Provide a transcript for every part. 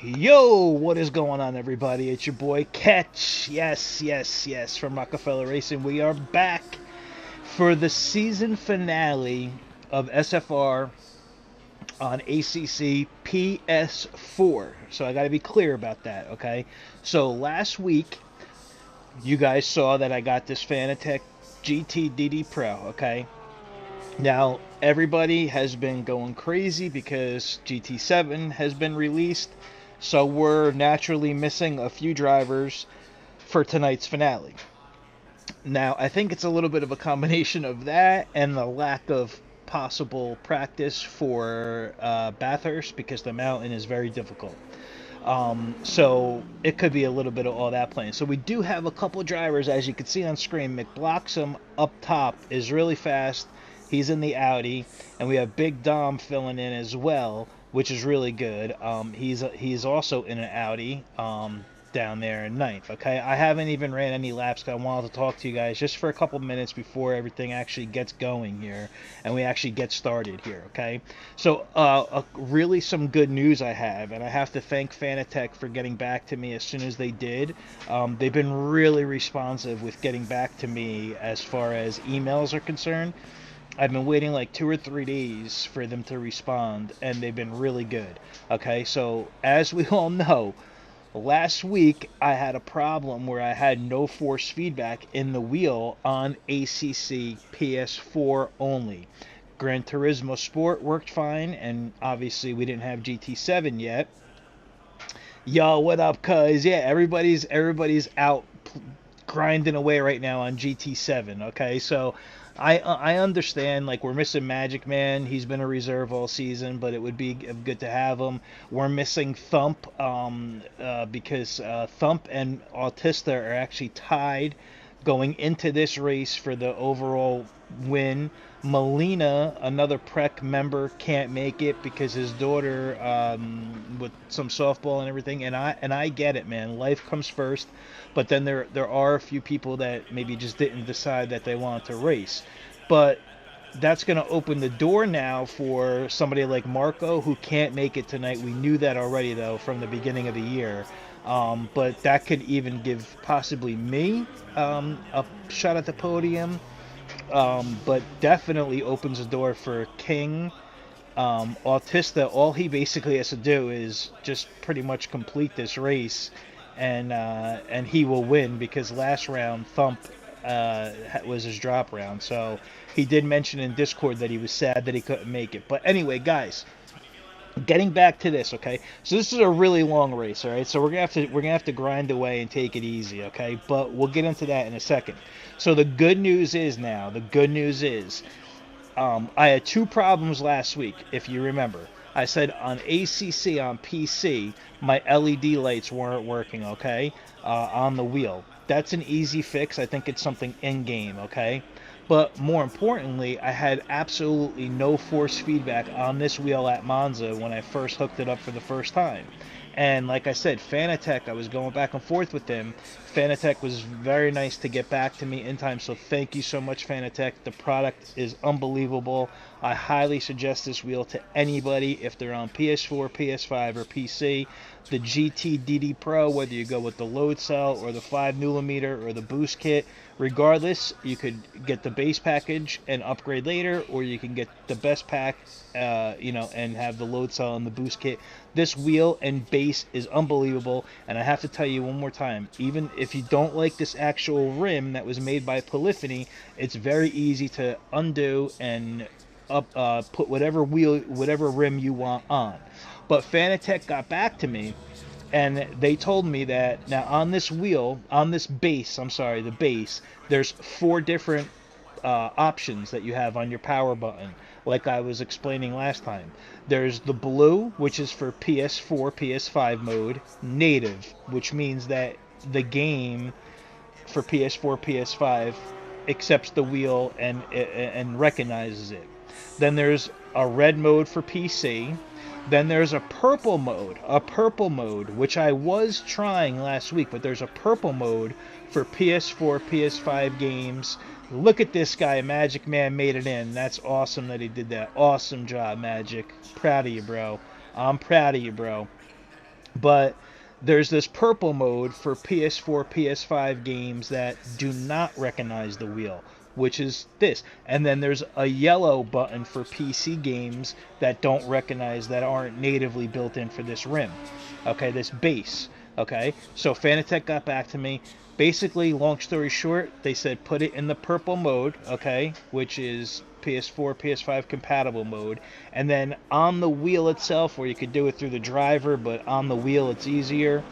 Yo, what is going on, everybody? It's your boy Catch. Yes, from Rockafella Racing. We are back for the season finale of SFR on ACC PS4. So I got to be clear about that, okay? So last week, you guys saw that I got this Fanatec GT DD Pro, okay? Now, everybody has been going crazy because GT7 has been released, so we're naturally missing a few drivers for tonight's finale. Now, I think it's a little bit of a combination of that and the lack of possible practice for Bathurst because the mountain is very difficult. So it could be a little bit of all that playing. So we do have a couple drivers, as you can see on screen. McBloxam up top is really fast. He's in the Audi, and we have Big Dom filling in as well, which is really good. He's also in an Audi down there in ninth. Okay, I haven't even ran any laps because I wanted to talk to you guys just for a couple minutes before everything actually gets going here and we actually get started here. Okay, so really some good news I have, and I have to thank Fanatec for getting back to me as soon as they did. They've been really responsive with getting back to me as far as emails are concerned. I've been waiting like 2 or 3 days for them to respond, and they've been really good. Okay, so as we all know, last week I had a problem where I had no force feedback in the wheel on ACC PS4 only. Gran Turismo Sport worked fine, and obviously we didn't have GT7 yet. Yo, what up, cuz? Yeah, everybody's out grinding away right now on GT7. Okay, so I understand, like, we're missing Magic Man. He's been a reserve all season, but it would be good to have him. We're missing Thump because Thump and Autista are actually tied going into this race for the overall win. Molina, another Prec member, can't make it because his daughter with some softball and everything. And I get it, man. Life comes first. But then there are a few people that maybe just didn't decide that they wanted to race. But that's going to open the door now for somebody like Marco who can't make it tonight. We knew that already, though, from the beginning of the year. But that could even give possibly me a shot at the podium. But definitely opens the door for King. Autista, all he basically has to do is just pretty much complete this race, and he will win because last round Thump was his drop round. So he did mention in Discord that he was sad that he couldn't make it. But anyway, guys, getting back to this, okay? So this is a really long race, all right? So we're gonna have to grind away and take it easy, okay? But we'll get into that in a second. So the good news is I had 2 problems last week, if you remember. I said on ACC on PC, my LED lights weren't working, okay? On the wheel. That's an easy fix. I think it's something in-game, okay? But more importantly, I had absolutely no force feedback on this wheel at Monza when I first hooked it up for the first time. And like I said, Fanatec, I was going back and forth with them. Fanatec was very nice to get back to me in time, so thank you so much, Fanatec. The product is unbelievable. I highly suggest this wheel to anybody if they're on PS4, PS5, or PC. The GT DD Pro, whether you go with the load cell or the 5mm or the boost kit, regardless, you could get the base package and upgrade later, or you can get the best pack, and have the load cell and the boost kit. This wheel and base is unbelievable, and I have to tell you one more time, even if you don't like this actual rim that was made by Polyphony, it's very easy to undo and put whatever rim you want on. But Fanatec got back to me, and they told me that now on this wheel, on this base, the base, there's 4 different options that you have on your power button, like I was explaining last time. There's the blue, which is for PS4, PS5 mode, native, which means that the game for PS4, PS5 accepts the wheel and recognizes it. Then there's a red mode for PC. Then there's a purple mode, which I was trying last week, but there's a purple mode for PS4, PS5 games. Look at this guy, Magic Man made it in. That's awesome that he did that. Awesome job, Magic. Proud of you, bro. I'm proud of you, bro. But there's this purple mode for PS4, PS5 games that do not recognize the wheel, which is this. And then there's a yellow button for PC games that don't recognize, that aren't natively built in for this rim. Okay, this base. Okay, so Fanatec got back to me. Basically, long story short, they said put it in the purple mode, okay, which is PS4, PS5 compatible mode, and then on the wheel itself, or you could do it through the driver, but on the wheel it's easier,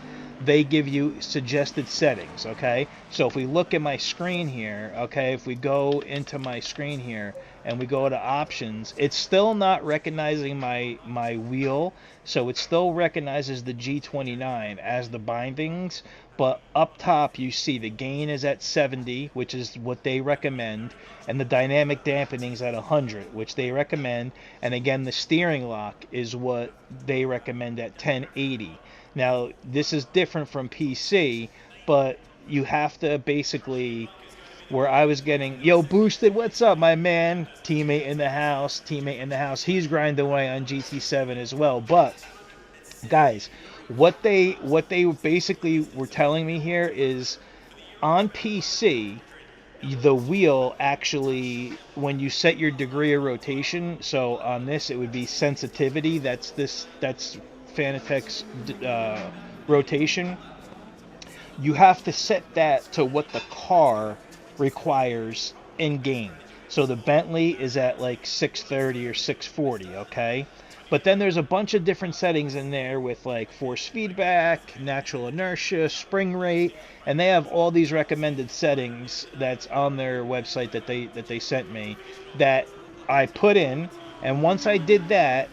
they give you suggested settings, okay? So if we look at my screen here, okay, if we go into my screen here and we go to options, it's still not recognizing my wheel, so it still recognizes the G29 as the bindings, but up top you see the gain is at 70, which is what they recommend, and the dynamic dampening is at 100, which they recommend, and again the steering lock is what they recommend at 1080. Now, this is different from PC, but you have to basically, where I was getting, yo, Boosted, what's up, my man? Teammate in the house, He's grinding away on GT7 as well. But, guys, what they basically were telling me here is, on PC, the wheel actually, when you set your degree of rotation, so on this it would be sensitivity, that's Fanatec's rotation, you have to set that to what the car requires in game. So the Bentley is at like 630 or 640, okay? But then there's a bunch of different settings in there with like force feedback, natural inertia, spring rate, and they have all these recommended settings that's on their website that they sent me that I put in, and once I did that,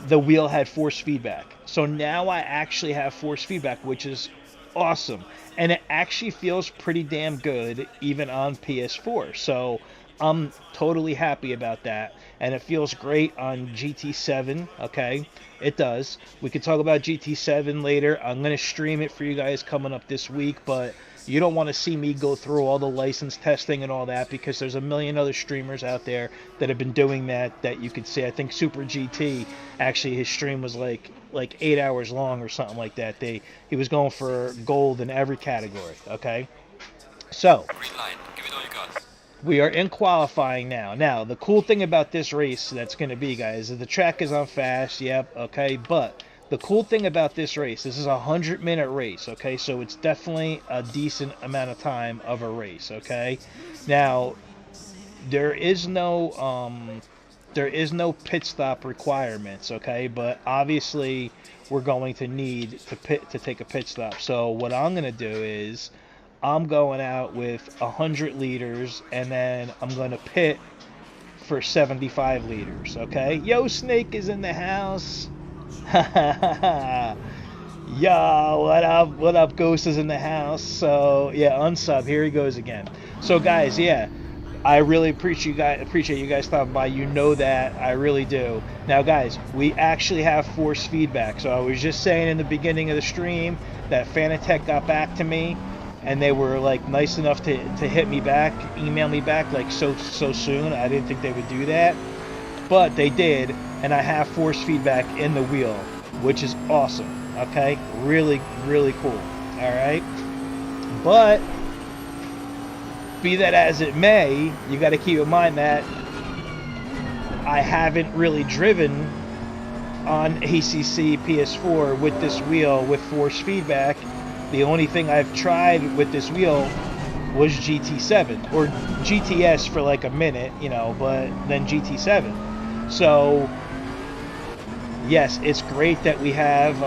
the wheel had force feedback. So now I actually have force feedback, which is awesome. And it actually feels pretty damn good even on PS4. So I'm totally happy about that. And it feels great on GT7, okay? It does. We could talk about GT7 later. I'm going to stream it for you guys coming up this week, but you don't want to see me go through all the license testing and all that, because there's a million other streamers out there that have been doing that you could see. I think Super GT, actually his stream was like 8 hours long or something like that. He was going for gold in every category, okay? So, green line, give it all you got. We are in qualifying now. Now, the cool thing about this race that's going to be, guys, is the track is on fast, yep, okay, but the cool thing about this race, this is a 100-minute race, okay? So it's definitely a decent amount of time of a race, okay? Now, there is no pit stop requirements, okay? But obviously, we're going to need to take a pit stop. So what I'm going to do is I'm going out with 100 liters, and then I'm going to pit for 75 liters, okay? Yo, Snake is in the house. Yo, what up, Ghost is in the house. So yeah, unsub, here he goes again. So guys, yeah, I really appreciate you guys stopping by. You know that, I really do. Now guys, we actually have force feedback. So I was just saying in the beginning of the stream that Fanatec got back to me, and they were like nice enough to hit me back, email me back like so soon. I didn't think they would do that, but they did, and I have force feedback in the wheel, which is awesome. Okay, really cool. All right, but be that as it may, you got to keep in mind that I haven't really driven on ACC PS4 with this wheel with force feedback. The only thing I've tried with this wheel was GT7 or GTS for like a minute, you know, but then GT7. So yes, it's great that we have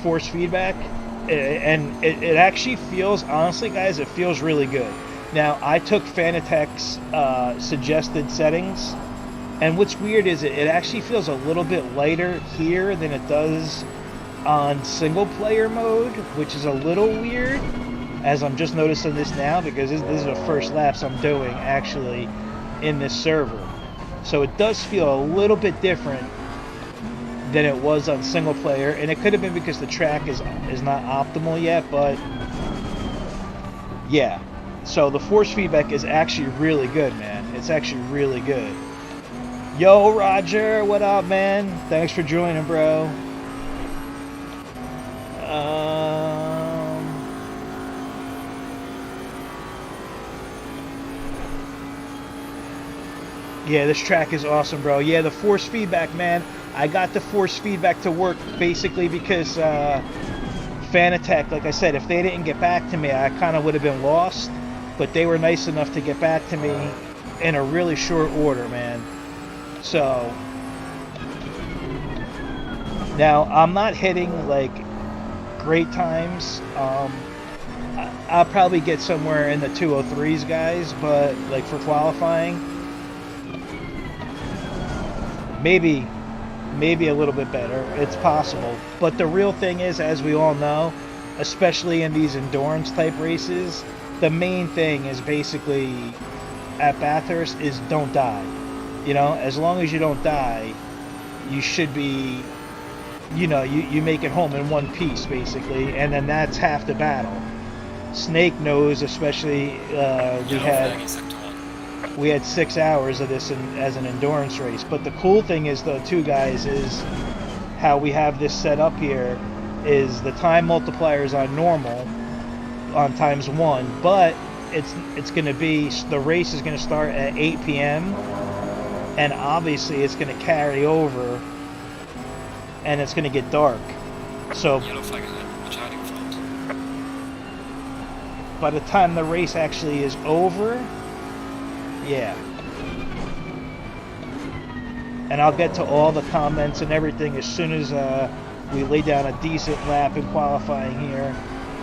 force feedback, and it actually feels, honestly guys, it feels really good. Now I took Fanatec's suggested settings, and what's weird is it actually feels a little bit lighter here than it does on single player mode, which is a little weird, as I'm just noticing this now, because this is the first laps I'm doing actually in this server. So it does feel a little bit different than it was on single player, and it could have been because the track is not optimal yet, but yeah. So the force feedback is actually really good, man. It's actually really good. Yo, Roger, what up, man? Thanks for joining, bro. Yeah, this track is awesome, bro. Yeah, the force feedback, man. I got the force feedback to work basically because Fanatec, like I said, if they didn't get back to me, I kind of would have been lost. But they were nice enough to get back to me in a really short order, man. So now I'm not hitting like great times. I'll probably get somewhere in the 203s, guys, but like for qualifying, maybe a little bit better. It's possible. But the real thing is, as we all know, especially in these endurance type races, the main thing is basically at Bathurst is don't die. You know, as long as you don't die, you should be, you know, you make it home in one piece basically, and then that's half the battle. Snake knows, especially we had 6 hours of this as an endurance race. But the cool thing is, though, too, guys, is how we have this set up here is the time multipliers on normal on ×1, but it's going to be, the race is going to start at 8 p.m. and obviously it's going to carry over and it's going to get dark. So by the time the race actually is over, yeah. And I'll get to all the comments and everything as soon as we lay down a decent lap in qualifying here.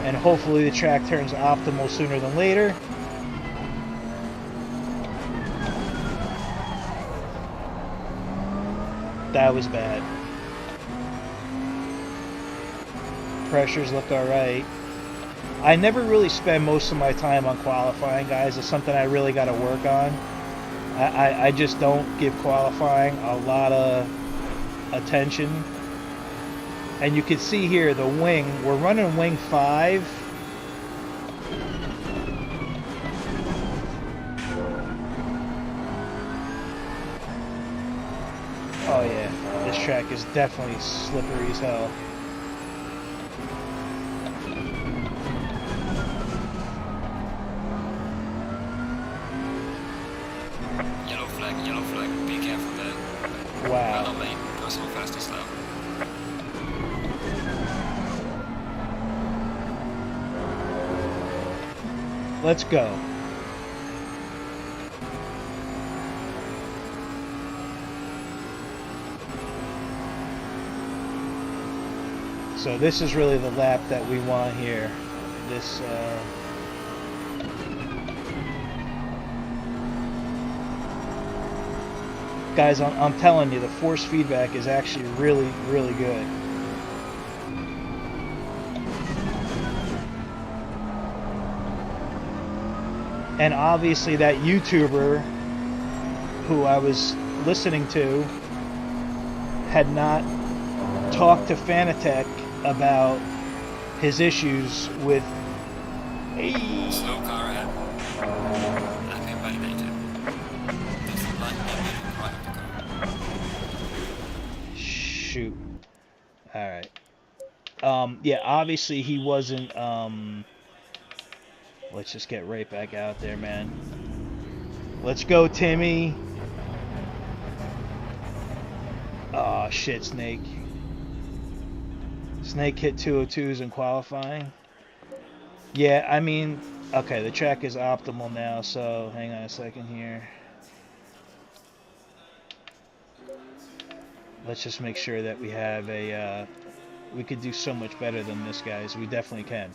And hopefully the track turns optimal sooner than later. That was bad. Pressures look alright. I never really spend most of my time on qualifying, guys. It's something I really got to work on. I just don't give qualifying a lot of attention. And you can see here the wing. We're running wing 5. Oh yeah, this track is definitely slippery as hell. Yellow flag, be careful there. Wow. Not lane, personal fastest now. Let's go. So this is really the lap that we want here. This guys, I'm telling you, the force feedback is actually really, really good. And obviously that YouTuber who I was listening to had not talked to Fanatec about his issues with slow car ahead. That can validate it. That's the line that right of the car. Shoot. Alright. Yeah, obviously he wasn't, let's just get right back out there, man. Let's go, Timmy. Oh, shit, Snake. Snake hit 202s in qualifying. Yeah, I mean, okay, the track is optimal now, so hang on a second here. Let's just make sure that we have a, we could do so much better than this, guys. We definitely can.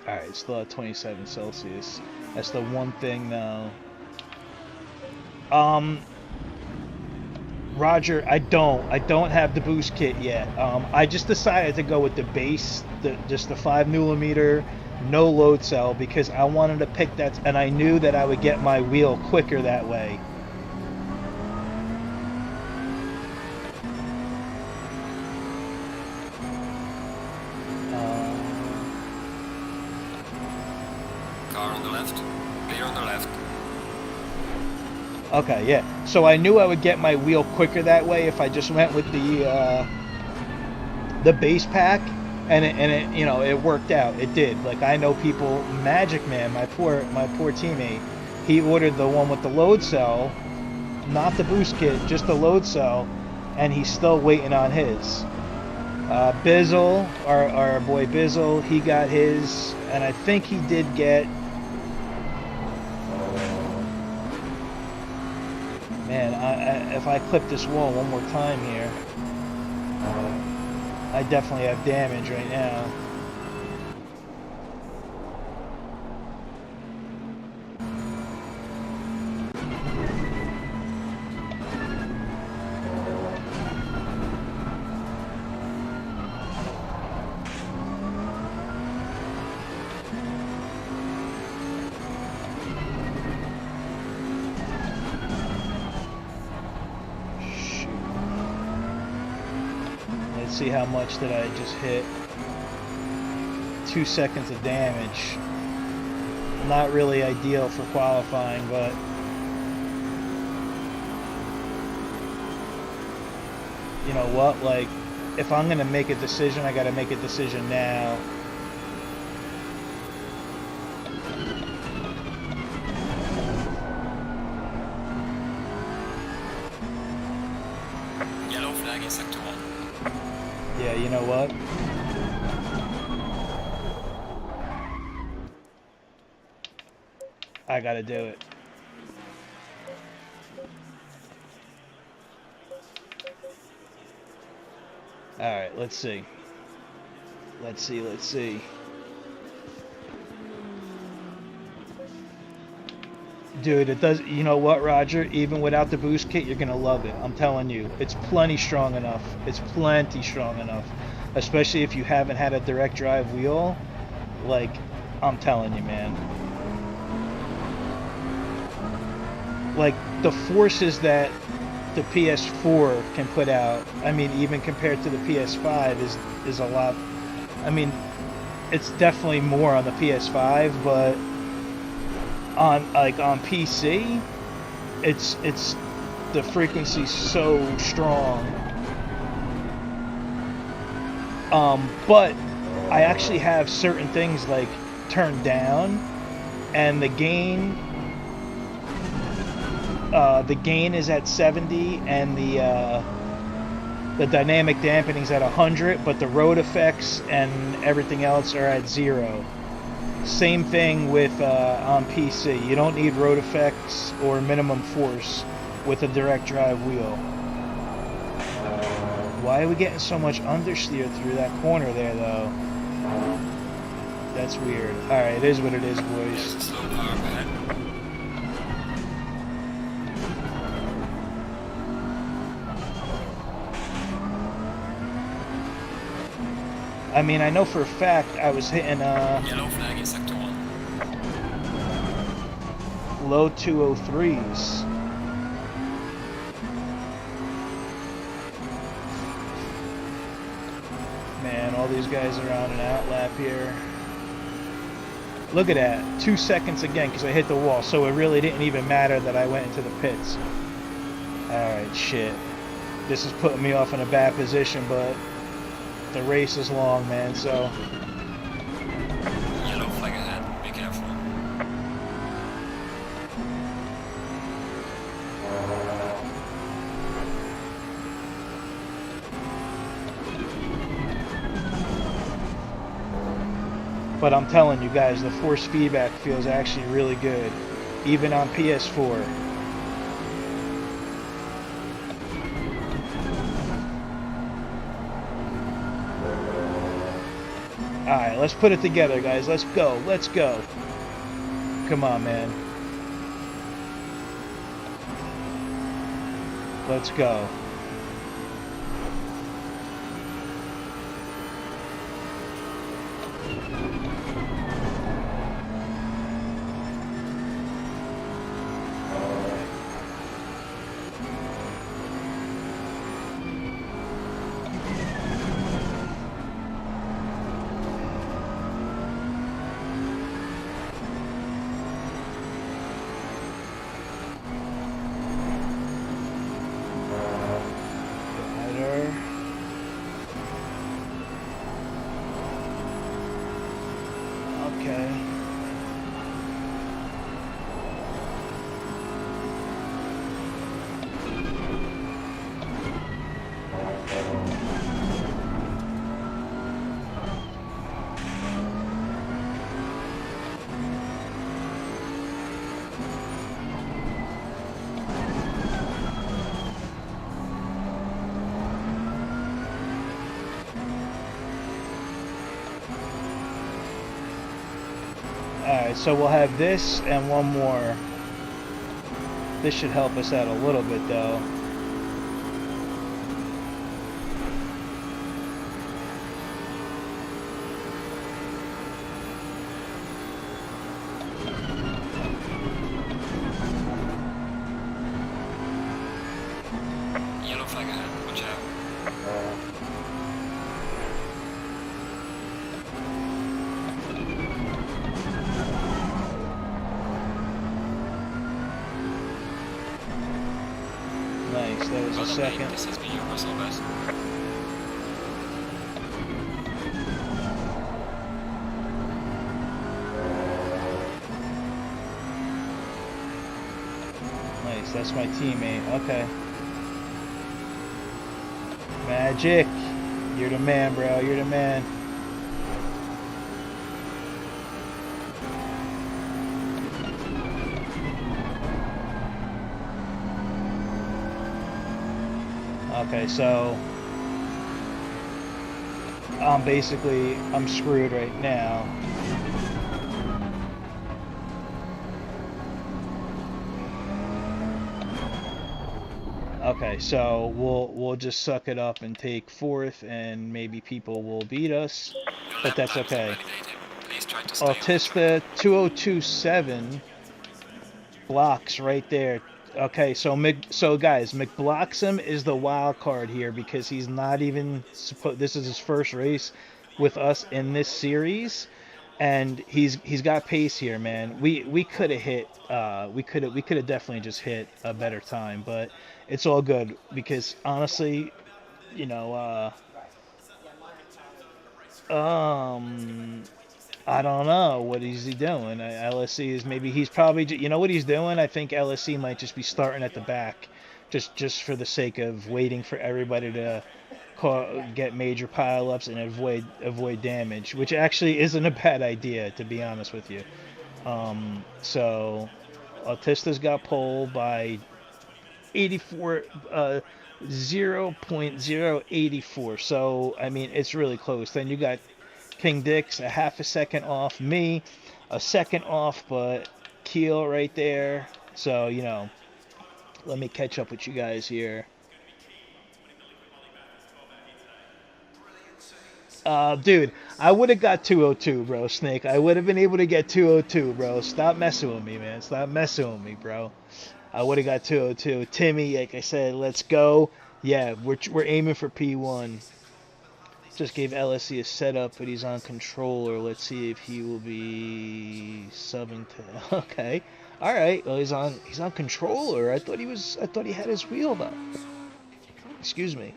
Alright, still at 27 Celsius. That's the one thing, though. Roger, I don't have the boost kit yet. I just decided to go with the base, just the 5mm, no load cell, because I wanted to pick that, and I knew that I would get my wheel quicker that way. Car on the left, clear on the left. Okay, yeah. So I knew I would get my wheel quicker that way if I just went with the the base pack, and it you know, it worked out. It did. Like, I know people, Magic Man, my poor teammate, he ordered the one with the load cell, not the boost kit, just the load cell, and he's still waiting on his. Bizzle, our boy Bizzle, he got his, and I think he did get. Man, if I clip this wall one more time here, I definitely have damage right now. See how much that I just hit. 2 seconds of damage. Not really ideal for qualifying, but you know what, like, if I'm gonna make a decision, I gotta make a decision now. Yellow flag in sector 1. Yeah, you know what? I gotta do it. Alright, let's see. Let's see. Dude, it does. You know what, Roger? Even without the boost kit, you're gonna love it. I'm telling you, it's plenty strong enough. It's plenty strong enough, especially if you haven't had a direct drive wheel. Like, I'm telling you, man. Like, the forces that the PS4 can put out, I mean, even compared to the PS5, is a lot. I mean, it's definitely more on the PS5, but on PC, it's the frequency's so strong. But I actually have certain things like turned down, and the gain is at 70, and the dynamic dampening's at 100, but the road effects and everything else are at 0. Same thing with on PC. You don't need road effects or minimum force with a direct drive wheel. Why are we getting so much understeer through that corner there, though? That's weird. Alright, it is what it is, boys. I mean, I know for a fact I was hitting yellow flag in sector 1. Low 203s. Man, all these guys are on an outlap here. Look at that. 2 seconds again because I hit the wall, so it really didn't even matter that I went into the pits. Alright, shit. This is putting me off in a bad position, but the race is long, man, so. Yellow flag ahead, be careful. But I'm telling you guys, the force feedback feels actually really good, even on PS4. Alright, let's put it together, guys. Let's go. Let's go. Come on, man. Let's go. Okay. Alright, so we'll have this and one more. This should help us out a little bit, though. Yellow flag ahead, watch out. Nice, that was a Well done, second. mate. This has been your personal best. Nice, that's my teammate. Okay. Magic. You're the man, bro. You're the man. Okay, so I'm screwed right now. Okay, so we'll just suck it up and take fourth, and maybe people will beat us, Your but lap that's time is okay. invalidated. Please try to stay on the track. Autista 2027 blocks right there. Okay, so guys, McBloxham is the wild card here because he's not even this is his first race with us in this series, and he's got pace here, man. We could have hit we could have definitely just hit a better time, but it's all good because honestly, you know, I don't know what is he doing. LSC is maybe he's probably you know what he's doing. I think LSC might just be starting at the back, just for the sake of waiting for everybody to get major pileups and avoid damage, which actually isn't a bad idea, to be honest with you. So Autista's got pole by 84 0.084. So I mean it's really close. Then you got King Dick's a half a second off me, a second off, but Keel right there. So, you know, let me catch up with you guys here. Dude, I would have got 202, bro, Snake. I would have been able to get 202, bro. Stop messing with me, man. Stop messing with me, bro. I would have got 202. Timmy, like I said, let's go. Yeah, we're aiming for P1. Just gave LSC a setup, but he's on controller. Let's see if he will be subbing to. Okay, all right. Well, he's on controller. I thought he had his wheel though. Excuse me.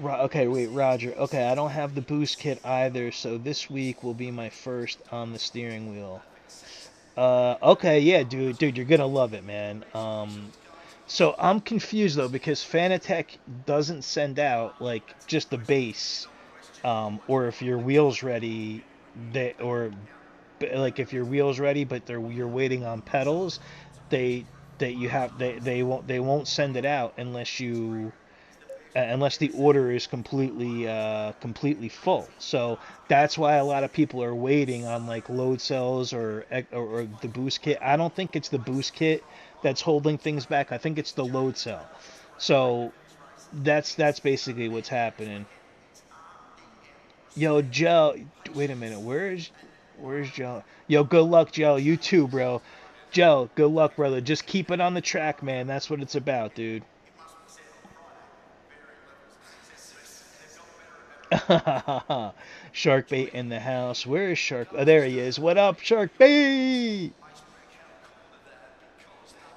Okay, wait, Roger. Okay, I don't have the boost kit either, so this week will be my first on the steering wheel. Okay, yeah, dude, you're gonna love it, man. So I'm confused though because Fanatec doesn't send out like just the base, or if your wheel's ready, like if your wheel's ready but you're waiting on pedals, they won't send it out unless the order is completely full. So that's why a lot of people are waiting on like load cells or the boost kit. I don't think it's the boost kit that's holding things back. I think it's the load cell. So that's basically what's happening. Yo, Joe, wait a minute. Where's Joe? Yo, good luck, Joe. You too, bro. Joe, good luck, brother. Just keep it on the track, man. That's what it's about, dude. Shark bait in the house. Where is Shark? Oh, there he is. What up, Shark bait?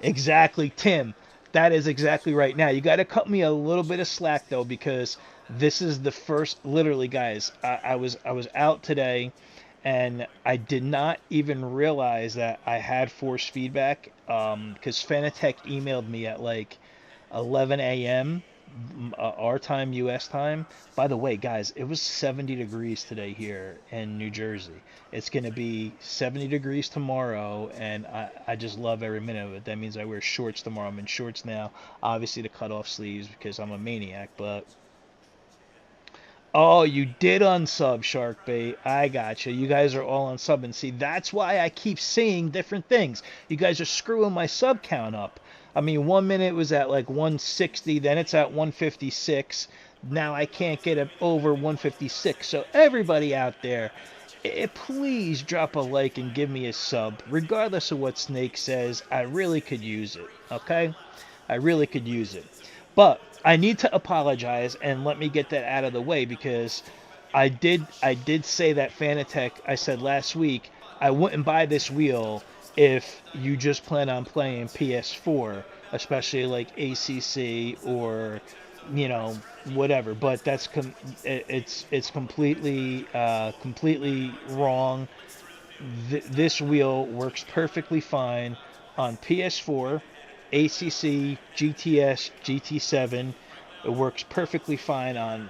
Exactly, Tim. That is exactly right. Now, you got to cut me a little bit of slack, though, because This is the first, literally, guys. I was out today, and I did not even realize that I had force feedback. Because Fanatec emailed me at like 11 a.m. Our time, U.S. time. By the way, guys, it was 70 degrees today here in New Jersey. It's going to be 70 degrees tomorrow, and I just love every minute of it. That means I wear shorts tomorrow. I'm in shorts now, obviously to cut off sleeves because I'm a maniac, but... Oh, you did unsub Sharkbait. I gotcha. You guys are all on sub, and see, that's why I keep seeing different things. You guys are screwing my sub count up. I mean, 1 minute it was at like 160, then it's at 156. Now I can't get it over 156. So everybody out there, please drop a like and give me a sub. Regardless of what Snake says, I really could use it, okay? I really could use it. But I need to apologize, and let me get that out of the way, because I did say that Fanatec, I said last week, I wouldn't buy this wheel if you just plan on playing PS4, especially like ACC or, you know, whatever. But that's it's completely wrong. This wheel works perfectly fine on PS4, ACC, GTS, GT7. It works perfectly fine on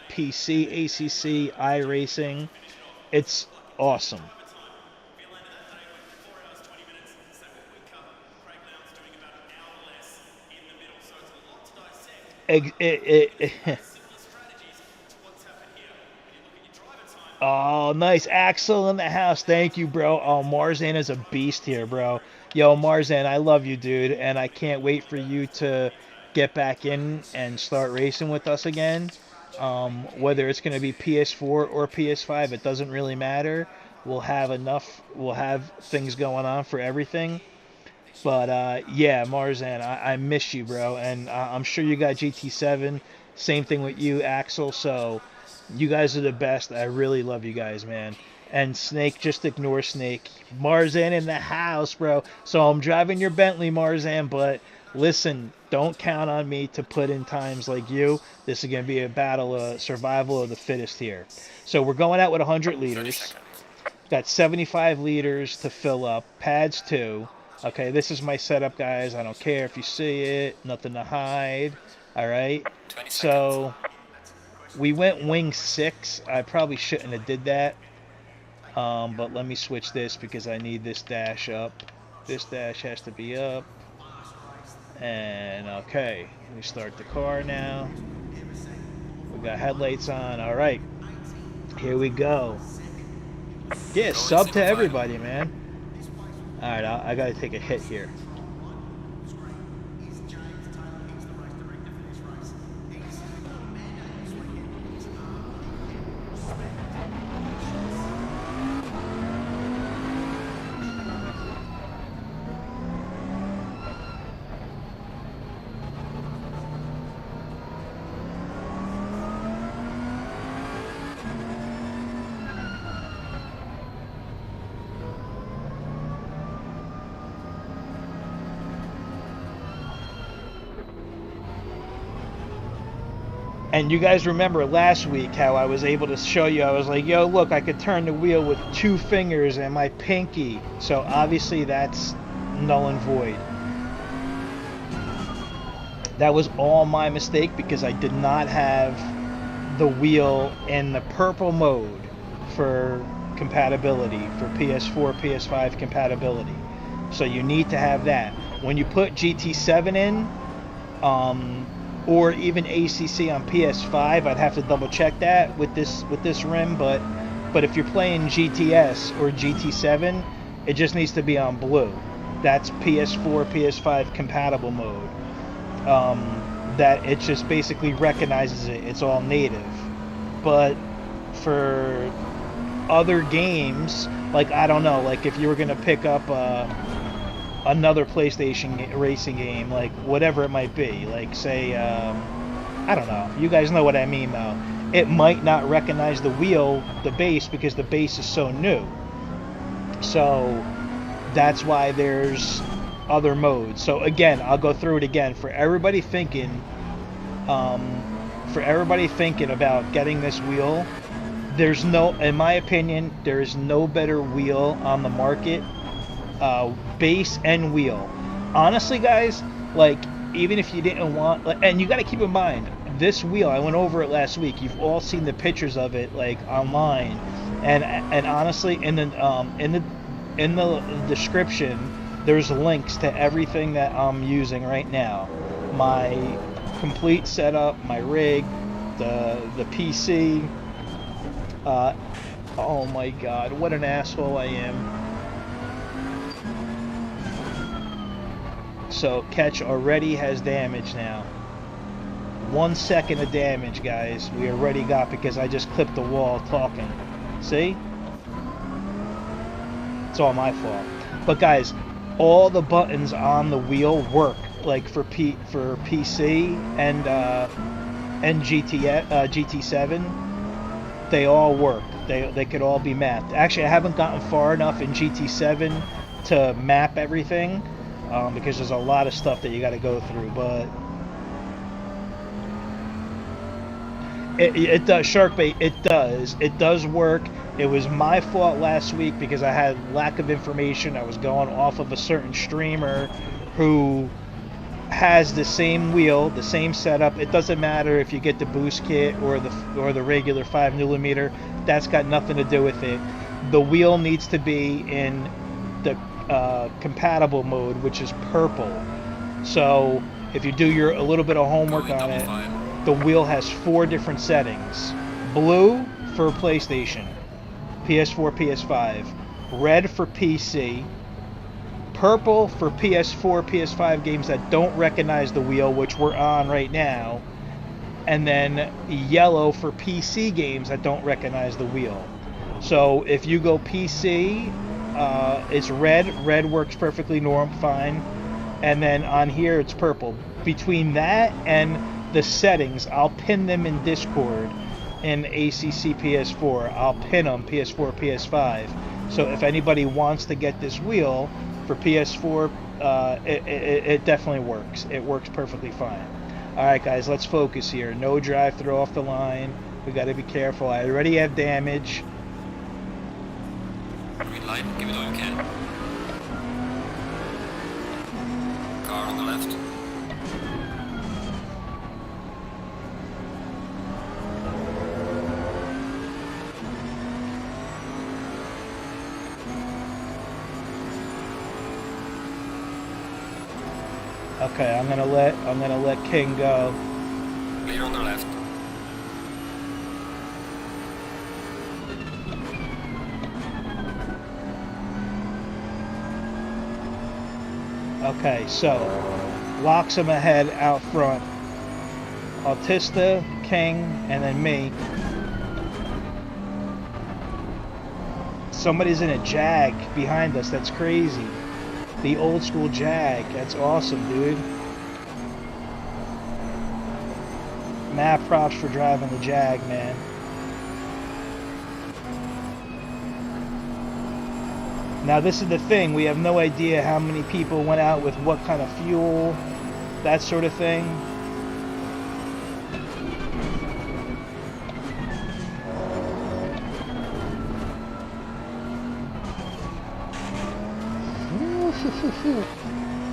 PC, ACC, iRacing. It's awesome. Oh, nice. Axel in the house. Thank you, bro. Oh, Marzan is a beast here, bro. Yo, Marzan, I love you, dude, and I can't wait for you to get back in and start racing with us again. Whether it's going to be PS4 or PS5, it doesn't really matter. We'll have things going on for everything. But, yeah, Marzan, I miss you, bro, and I'm sure you got GT7. Same thing with you, Axel, so... You guys are the best. I really love you guys, man. And Snake, just ignore Snake. Marzan in the house, bro. So I'm driving your Bentley, Marzan, but listen, don't count on me to put in times like you. This is going to be a battle of survival of the fittest here. So we're going out with 100 liters. Got 75 liters to fill up. Pads 2. Okay, this is my setup, guys. I don't care if you see it. Nothing to hide. All right. So... we went wing 6. I probably shouldn't have did that. But let me switch this because I need this dash up. This dash has to be up. And okay, we start the car now. We got headlights on. All right, here we go. Yeah, sub to everybody, man. All right, I gotta take a hit here. And you guys remember last week how I was able to show you, I was like, yo, look, I could turn the wheel with 2 fingers and my pinky. So obviously that's null and void. That was all my mistake because I did not have the wheel in the purple mode for compatibility, for PS4, PS5 compatibility. So you need to have that. When you put GT7 in, or even ACC on PS5, I'd have to double check that with this rim, but if you're playing GTS or GT7, it just needs to be on blue. That's PS4, PS5 compatible mode. That it just basically recognizes it. It's all native. But for other games, like, I don't know, like if you were gonna pick up another PlayStation racing game, like whatever it might be, like say, I don't know, you guys know what I mean though, it might not recognize the wheel, the base, because the base is so new. So that's why there's other modes. So again, I'll go through it again for everybody thinking for everybody thinking about getting this wheel, there's no, in my opinion, there is no better wheel on the market, base and wheel. Honestly, guys, like, even if you didn't want, and you got to keep in mind, this wheel, I went over it last week. You've all seen the pictures of it, like, online, and honestly, in the description, there's links to everything that I'm using right now. My complete setup, my rig, the PC. Oh my God, what an asshole I am. So Catch already has damage now. 1 second of damage, guys. We already got, because I just clipped the wall talking. See? It's all my fault. But guys, all the buttons on the wheel work, like for PC and GT7. They all work. They could all be mapped. Actually, I haven't gotten far enough in GT7 to map everything, because there's a lot of stuff that you got to go through. But it does, Sharkbait. It does work. It was my fault last week because I had lack of information. I was going off of a certain streamer who has the same wheel, the same setup. It doesn't matter if you get the boost kit or the regular 5mm. That's got nothing to do with it. The wheel needs to be in the compatible mode, which is purple. So if you do a little bit of homework on it, the wheel has 4 different settings. Blue for PlayStation, PS4, PS5. Red for PC. Purple for PS4, PS5 games that don't recognize the wheel, which we're on right now. And then yellow for PC games that don't recognize the wheel. So if you go PC, it's red. Red works perfectly fine. And then on here, it's purple. Between that and the settings, I'll pin them in Discord in ACC PS4. I'll pin them PS4, PS5. So if anybody wants to get this wheel for PS4, it definitely works. It works perfectly fine. Alright guys, let's focus here. No drive-through off the line. We got to be careful. I already have damage. Green light, give it all you can. Car on the left. Okay, I'm gonna let King go. Clear on the left. Okay, so locks him ahead out front. Autista, King, and then me. Somebody's in a Jag behind us. That's crazy. The old school Jag. That's awesome, dude. Mad props for driving the Jag, man. Now this is the thing, we have no idea how many people went out with what kind of fuel, that sort of thing.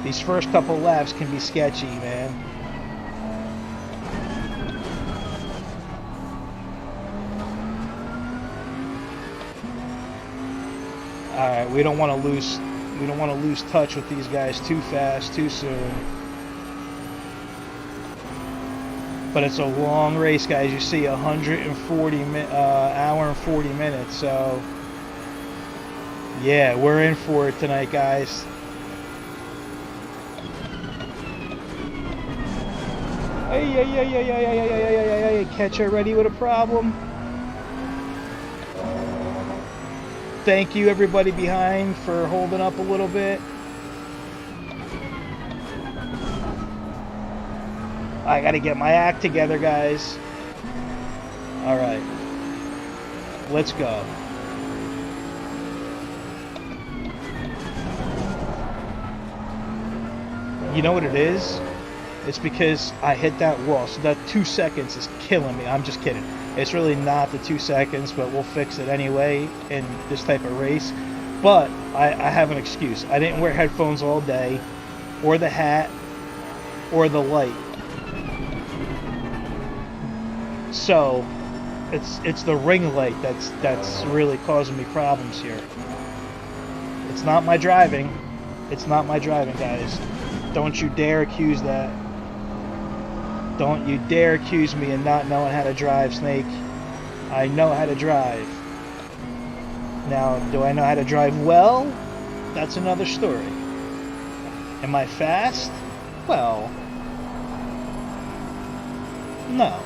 These first couple laps can be sketchy, man. All right, we don't want to lose touch with these guys too fast, too soon. But it's a long race, guys. You see, 140 hour and 40 minutes. So yeah, we're in for it tonight, guys. Hey, Catch already with a problem. Thank you, everybody behind, for holding up a little bit. I gotta get my act together, guys. All right, let's go. You know what it is? It's because I hit that wall. So that 2 seconds is killing me. I'm just kidding. It's really not the 2 seconds, but we'll fix it anyway in this type of race. But I have an excuse. I didn't wear headphones all day, or the hat, or the light. So it's the ring light that's really causing me problems here. It's not my driving. It's not my driving, guys. Don't you dare accuse that. Don't you dare accuse me of not knowing how to drive, Snake. I know how to drive. Now, do I know how to drive well? That's another story. Am I fast? Well, no.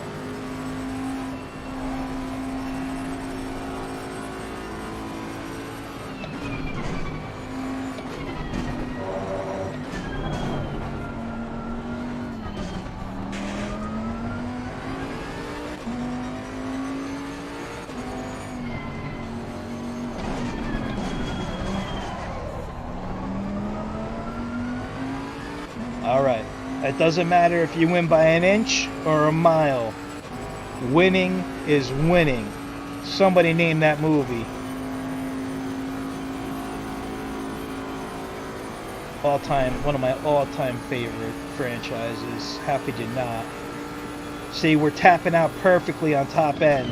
Alright, it doesn't matter if you win by an inch or a mile. Winning is winning. Somebody name that movie. One of my all-time favorite franchises. How could you not? See, we're tapping out perfectly on top end.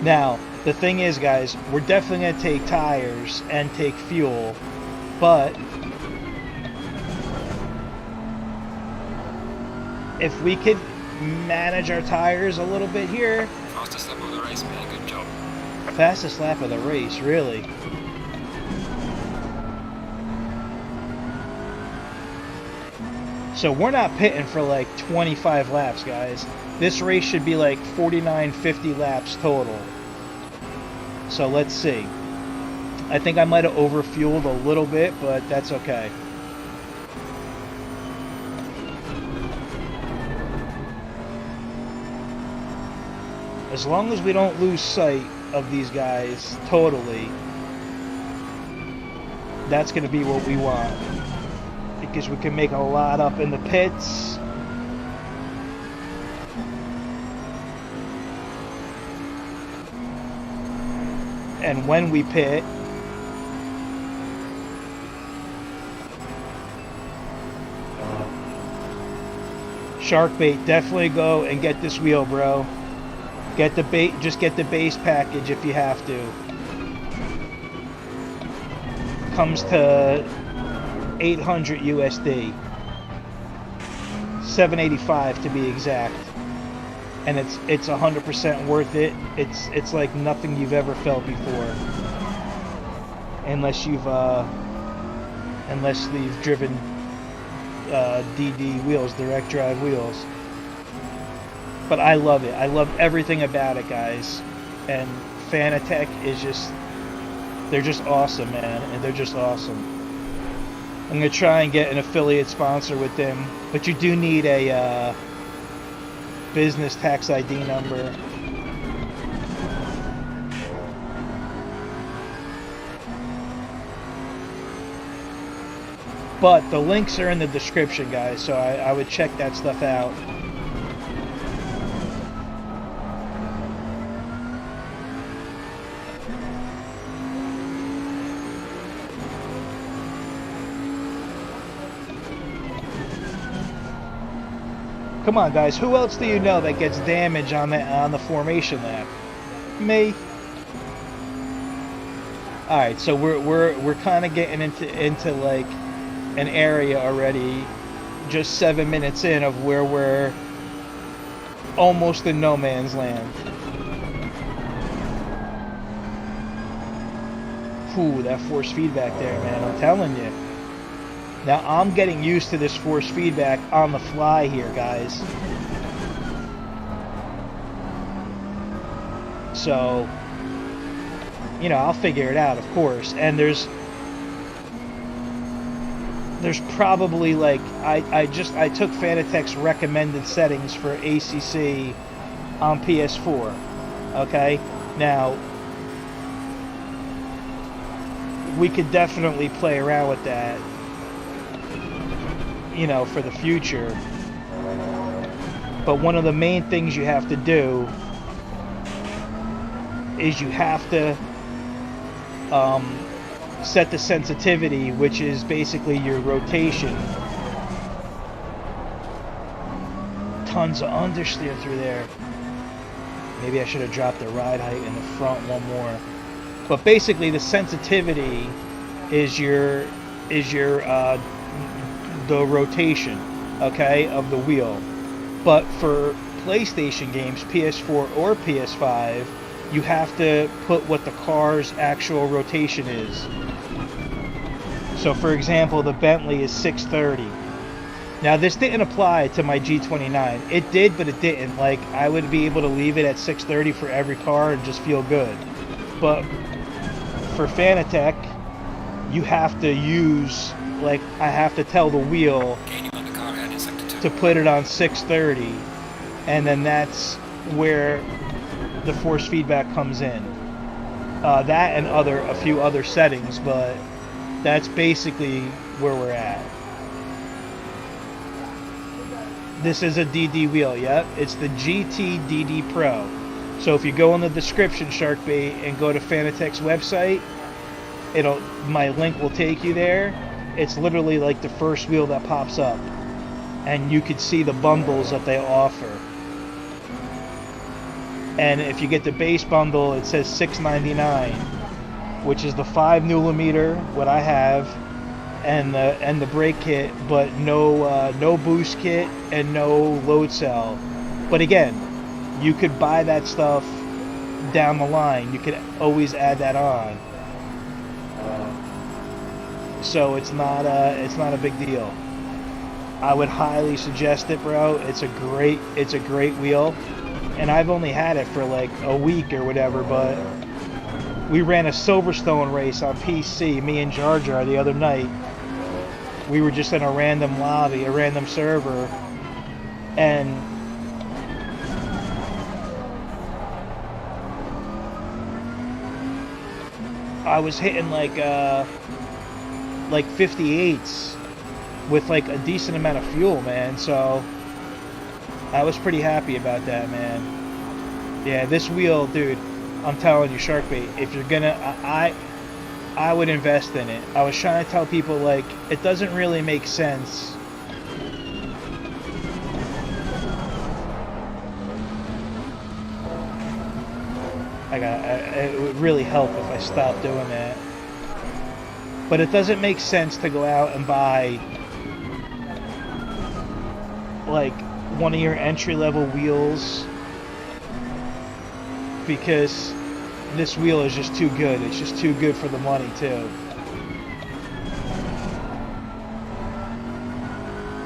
Now, the thing is, guys, we're definitely going to take tires and take fuel, but if we could manage our tires a little bit here. Fastest lap of the race, man. Good job. Fastest lap of the race, really. So we're not pitting for like 25 laps, guys. This race should be like 49, 50 laps total. So let's see. I think I might have overfueled a little bit, but that's okay. As long as we don't lose sight of these guys totally, that's going to be what we want. Because we can make a lot up in the pits. And when we pit, Sharkbait, definitely go and get this wheel, bro. Get the bait, just get the base package if you have to. Comes to 800 USD. 785 to be exact. And it's 100% worth it. It's like nothing you've ever felt before, unless you've driven DD wheels, direct drive wheels. But I love it. I love everything about it, guys. And Fanatec is they're just awesome, man. And they're just awesome. I'm gonna try and get an affiliate sponsor with them, but you do need a business tax ID number. But the links are in the description, guys, so I would check that stuff out. Come on, guys. Who else do you know that gets damage on the formation lap? Me. All right, so we're kind of getting into like an area already, just 7 minutes in, of where we're almost in no man's land. Ooh, that force feedback there, man. I'm telling you. Now, I'm getting used to this force feedback on the fly here, guys. So, you know, I'll figure it out, of course. And there's probably like, I took Fanatec's recommended settings for ACC on PS4. Okay? Now, we could definitely play around with that, you know, for the future. But one of the main things you have to do is you have to set the sensitivity, which is basically your rotation. Tons of understeer through there. Maybe I should have dropped the ride height in the front one more. But basically the sensitivity is your the rotation, okay, of the wheel. But for PlayStation games, PS4 or PS5, you have to put what the car's actual rotation is. So for example, the Bentley is 630. Now this didn't apply to my G29. It did, but it didn't. Like, I would be able to leave it at 630 for every car and just feel good. But for Fanatec, you have to use, like, I have to tell the wheel to put it on 630, and then that's where the force feedback comes in. That and a few other settings, but that's basically where we're at. This is a DD wheel, yep. It's the GT DD Pro. So if you go in the description, Sharkbait, and go to Fanatec's website, my link will take you there. It's literally like the first wheel that pops up, and you could see the bundles that they offer. And if you get the base bundle, it says $699, which is the 5mm, what I have, and the brake kit, but no boost kit and no load cell. But again, you could buy that stuff down the line. You could always add that on. So it's not a big deal. I would highly suggest it, bro. It's a great wheel, and I've only had it for like a week or whatever. But we ran a Silverstone race on PC, me and Jar Jar, the other night. We were just in a random lobby, a random server, and I was hitting like 58s with like a decent amount of fuel, man. So I was pretty happy about that, man. Yeah, this wheel, dude, I'm telling you, Sharkbait, if you're gonna, I would invest in it. I was trying to tell people, like, it doesn't really make sense. It would really help if I stopped doing that. But it doesn't make sense to go out and buy, like, one of your entry-level wheels, because this wheel is just too good. It's just too good for the money, too.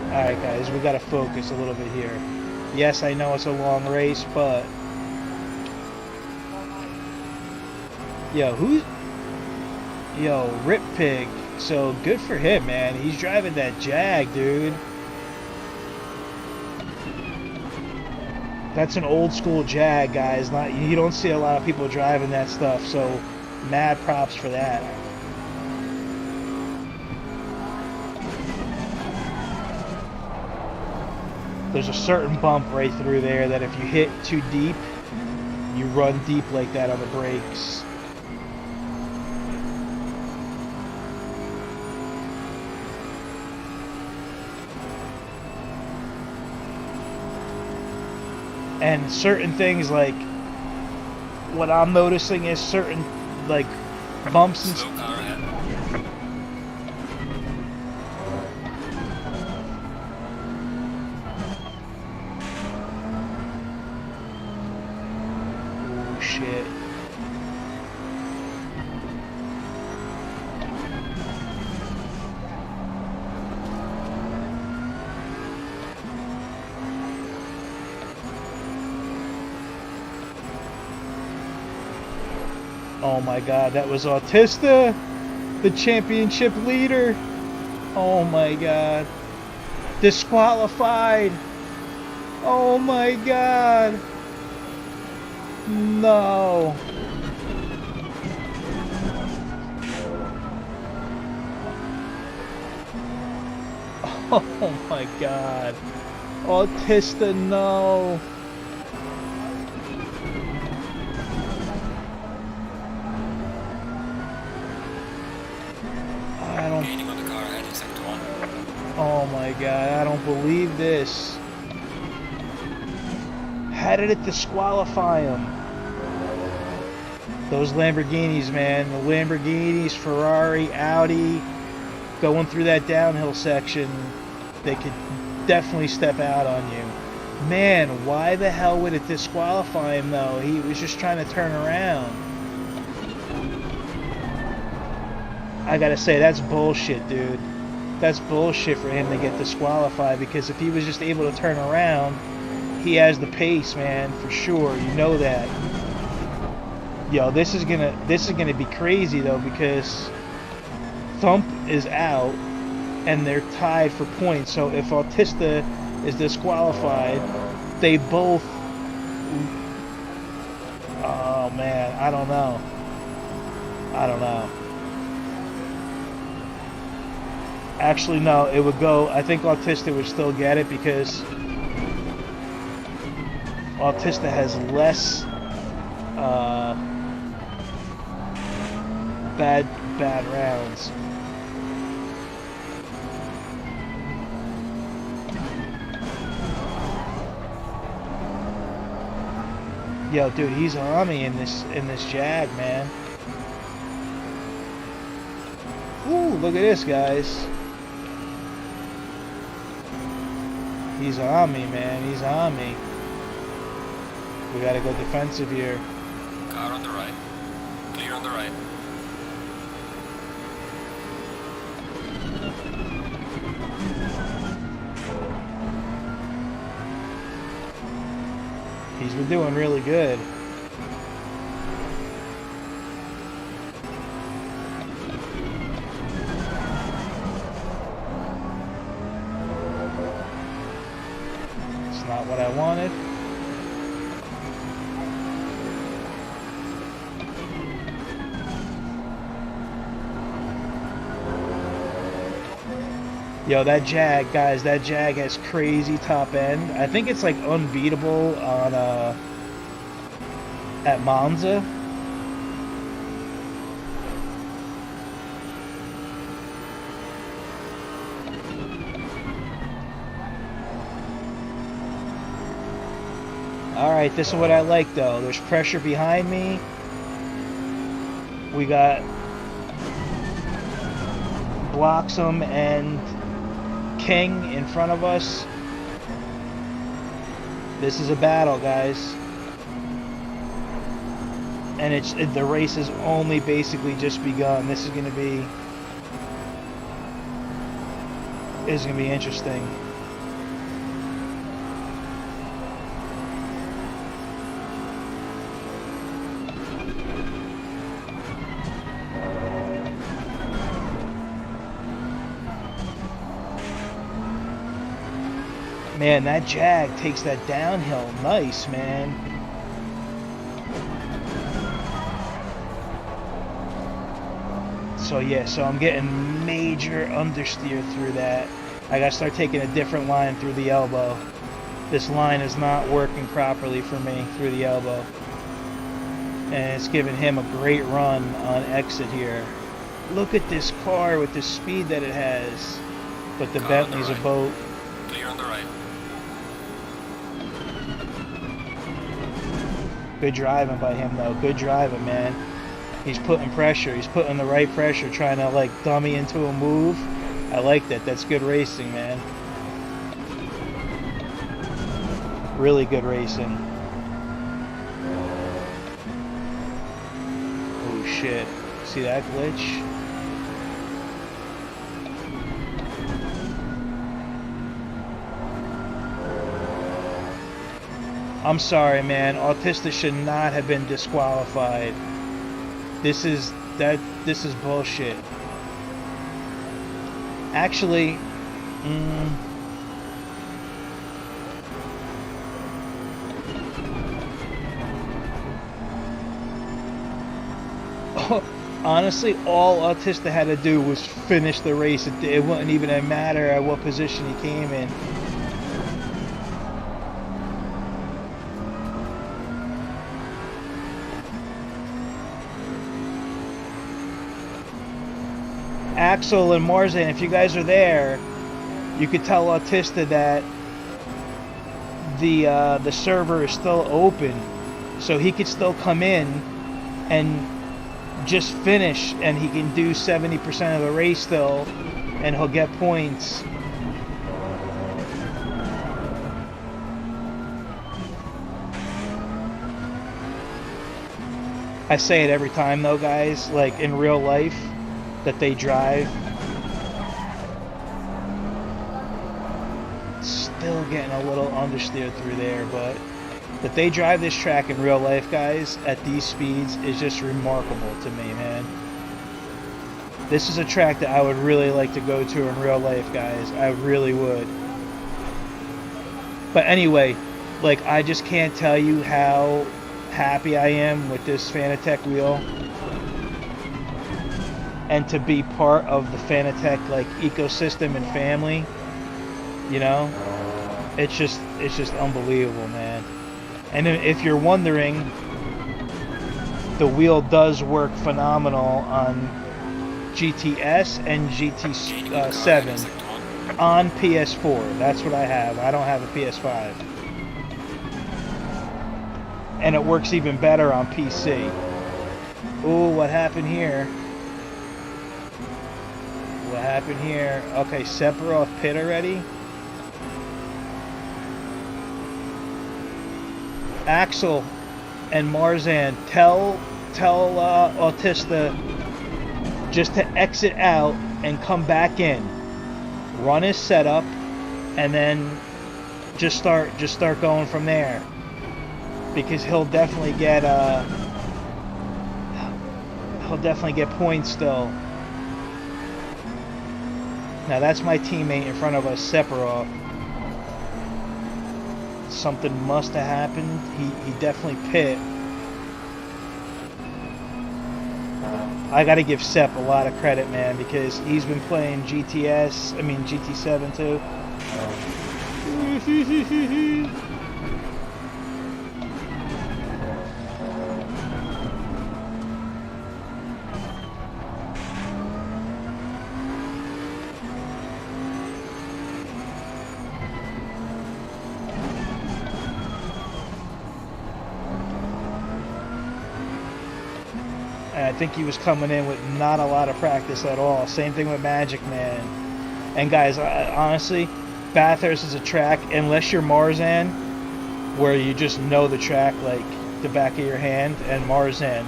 Alright, guys, we gotta focus a little bit here. Yes, I know it's a long race, but... Yo, Rip Pig. So, good for him, man. He's driving that Jag, dude. That's an old school Jag, guys. You don't see a lot of people driving that stuff, so mad props for that. There's a certain bump right through there that if you hit too deep, you run deep like that on the brakes. And certain things, like, what I'm noticing is certain, like, bumps and stuff. Oh, shit. Oh my god, that was Autista, the championship leader. Oh my god. Disqualified. Oh my god. No. Oh my god. Autista, no. I don't... Gaining on the car ahead in sector 1. Oh my god, I don't believe this. How did it disqualify him? Those Lamborghinis, man. The Lamborghinis, Ferrari, Audi, going through that downhill section, they could definitely step out on you. Man, why the hell would it disqualify him, though? He was just trying to turn around. I gotta say, that's bullshit, dude. That's bullshit for him to get disqualified, because if he was just able to turn around, he has the pace, man, for sure. You know that. Yo, this is gonna be crazy though, because Thump is out and they're tied for points. So if Autista is disqualified, they both... Oh man, I don't know. Actually, no, it would go... I think Autista would still get it, because Autista has less bad rounds. Yo, dude, he's on me in this Jag, man. Ooh, look at this, guys. He's on me, man. He's on me. We gotta go defensive here. Car on the right. Clear on the right. He's been doing really good. It's not what I wanted. Yo, that Jag, guys, that Jag has crazy top end. I think it's like unbeatable on at Monza. Alright, this is what I like though. There's pressure behind me. We got Bloxham and King in front of us. This is a battle, guys. And the race has only basically just begun. This is gonna be interesting. Man, that Jag takes that downhill nice, man. So yeah, so I'm getting major understeer through that. I gotta start taking a different line through the elbow. This line is not working properly for me through the elbow. And it's giving him a great run on exit here. Look at this car with the speed that it has. But the Bentley's a boat. Clear on the right. Good driving by him though. Good driving, man. He's putting pressure. He's putting the right pressure, trying to like dummy into a move. I like that. That's good racing, man. Really good racing. Oh shit. See that glitch? I'm sorry, man. Autista should not have been disqualified. This is bullshit. Actually, honestly, all Autista had to do was finish the race. It wouldn't even matter at what position he came in. Axel and Marzan, if you guys are there, you could tell Autista that the server is still open, so he could still come in and just finish, and he can do 70% of the race still, and he'll get points. I say it every time though, guys, like in real life, that they drive. Still getting a little understeer through there, but that they drive this track in real life, guys, at these speeds is just remarkable to me, man. This is a track that I would really like to go to in real life, guys. I really would. But anyway, like, I just can't tell you how happy I am with this Fanatec wheel, and to be part of the Fanatec like ecosystem and family. You know, it's just unbelievable, man. And if you're wondering, the wheel does work phenomenal on GTS and GT7 on PS4. That's what I have. I don't have a PS5. And it works even better on PC. Ooh, what happened here? What happened here? Okay, Sephiroth pit already. Axel and Marzan, tell Autista just to exit out and come back in. Run his setup, and then just start going from there. Because he'll definitely get points still. Now that's my teammate in front of us, Sephiroth. Something must have happened. He definitely pit. I gotta give Sep a lot of credit, man, because he's been playing GT7 too. I think he was coming in with not a lot of practice at all. Same thing with Magic Man. And guys, honestly, Bathurst is a track, unless you're Marzan, where you just know the track like the back of your hand. And Marzan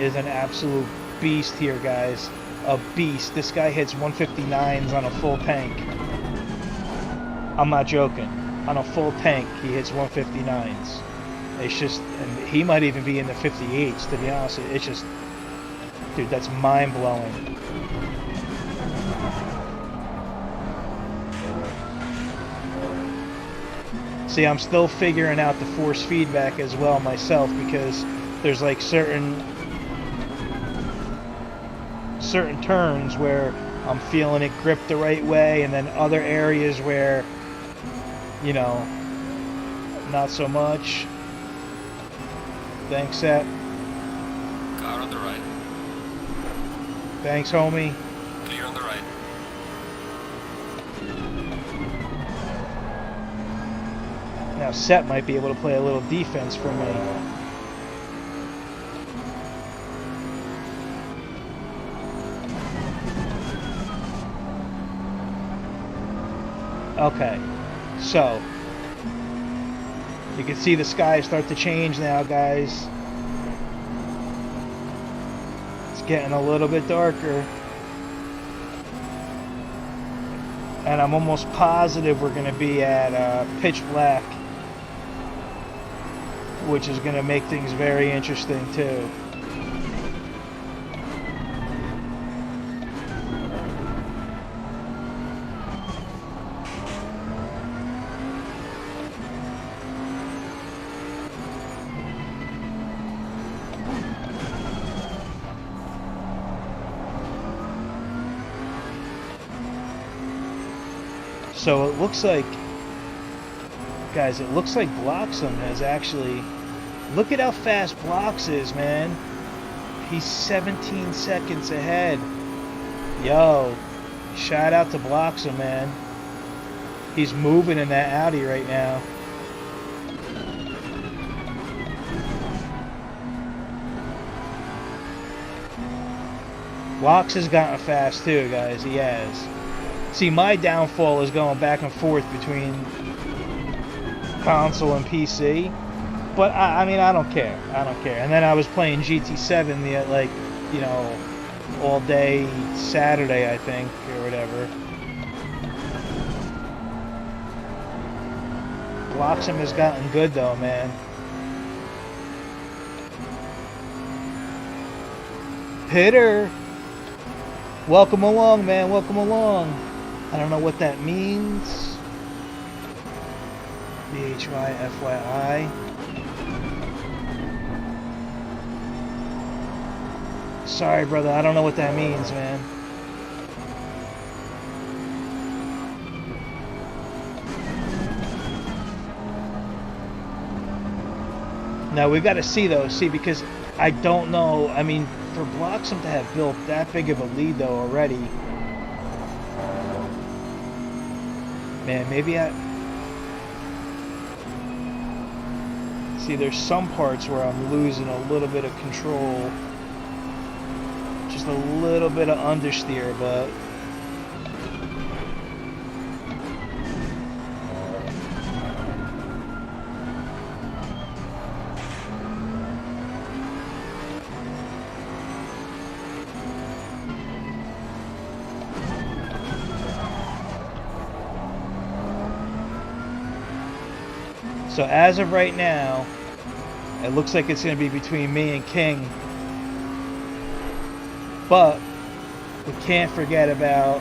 is an absolute beast here, guys. A beast. This guy hits 159s on a full tank. I'm not joking. On a full tank, he hits 159s. It's just, and he might even be in the 58s, to be honest. It's just, dude, that's mind-blowing. See, I'm still figuring out the force feedback as well myself, because there's like certain turns where I'm feeling it grip the right way, and then other areas where, you know, not so much. Thanks, Seth. Car on the right. Thanks, homie. Clear on the right. Now Seth might be able to play a little defense for me. Okay, so you can see the skies start to change now, guys. It's getting a little bit darker. And I'm almost positive we're going to be at pitch black, which is going to make things very interesting too. So it looks like, guys, it looks like Bloxham has actually, look at how fast Blox is, man. He's 17 seconds ahead. Yo, shout out to Bloxham, man. He's moving in that Audi right now. Blox has gotten fast too, guys. He has. See, my downfall is going back and forth between console and PC. But I mean, I don't care. I don't care. And then I was playing GT7 like, you know, all day Saturday, I think, or whatever. Bloxham has gotten good though, man. Pitter, welcome along, man. Welcome along. I don't know what that means. BHY FYI. Sorry, brother. I don't know what that means, man. Now we got to see though, because I don't know. I mean, for Bloxham to have built that big of a lead though already, man, maybe I see. There's some parts where I'm losing a little bit of control, just a little bit of understeer, but. So as of right now, it looks like it's going to be between me and King. But we can't forget about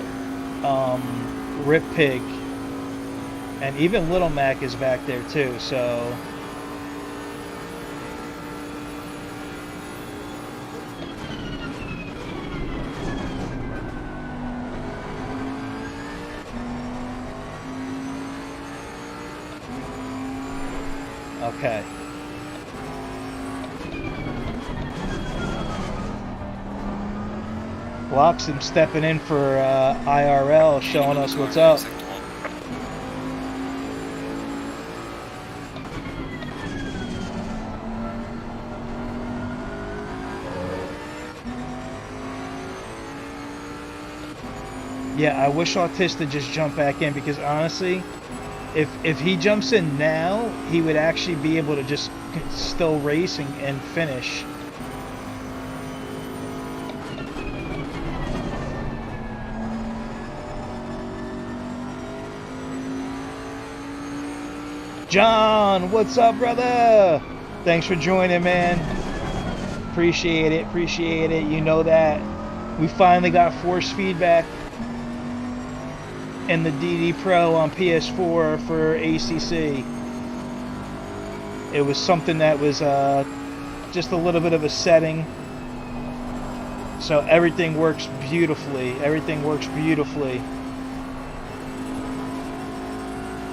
Rip Pig. And even Little Mac is back there too, so... Okay. Bloxham stepping in for IRL, showing us what's up. Yeah, I wish Autista just jumped back in, because honestly, if he jumps in now, he would actually be able to just still race and finish. John, what's up, brother? Thanks for joining, man. Appreciate it, appreciate it. You know that. We finally got force feedback in the DD Pro on PS4 for ACC. It was something that was just a little bit of a setting. So everything works beautifully. Everything works beautifully.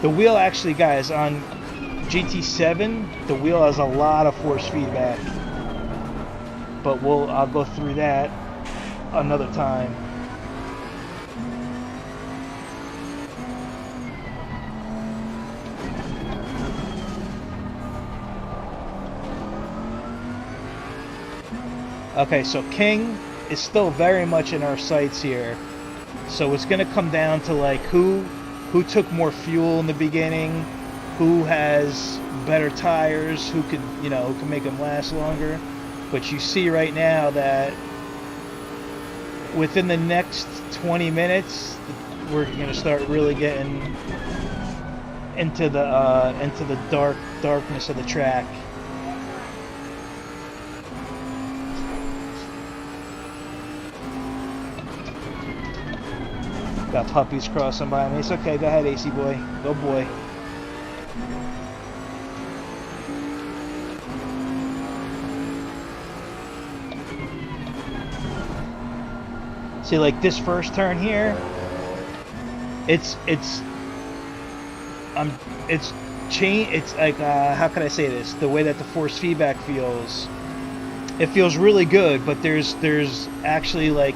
The wheel actually, guys, on GT7, the wheel has a lot of force feedback. But I'll go through that another time. Okay, so King is still very much in our sights here. So it's going to come down to like who took more fuel in the beginning, who has better tires, who could make them last longer. But you see right now that within the next 20 minutes, we're going to start really getting into the darkness of the track. Got puppies crossing by me. It's okay. Go ahead, AC boy. Go boy. See, like this first turn here, it's it's change. It's like how can I say this? The way that the force feedback feels, it feels really good. But there's actually like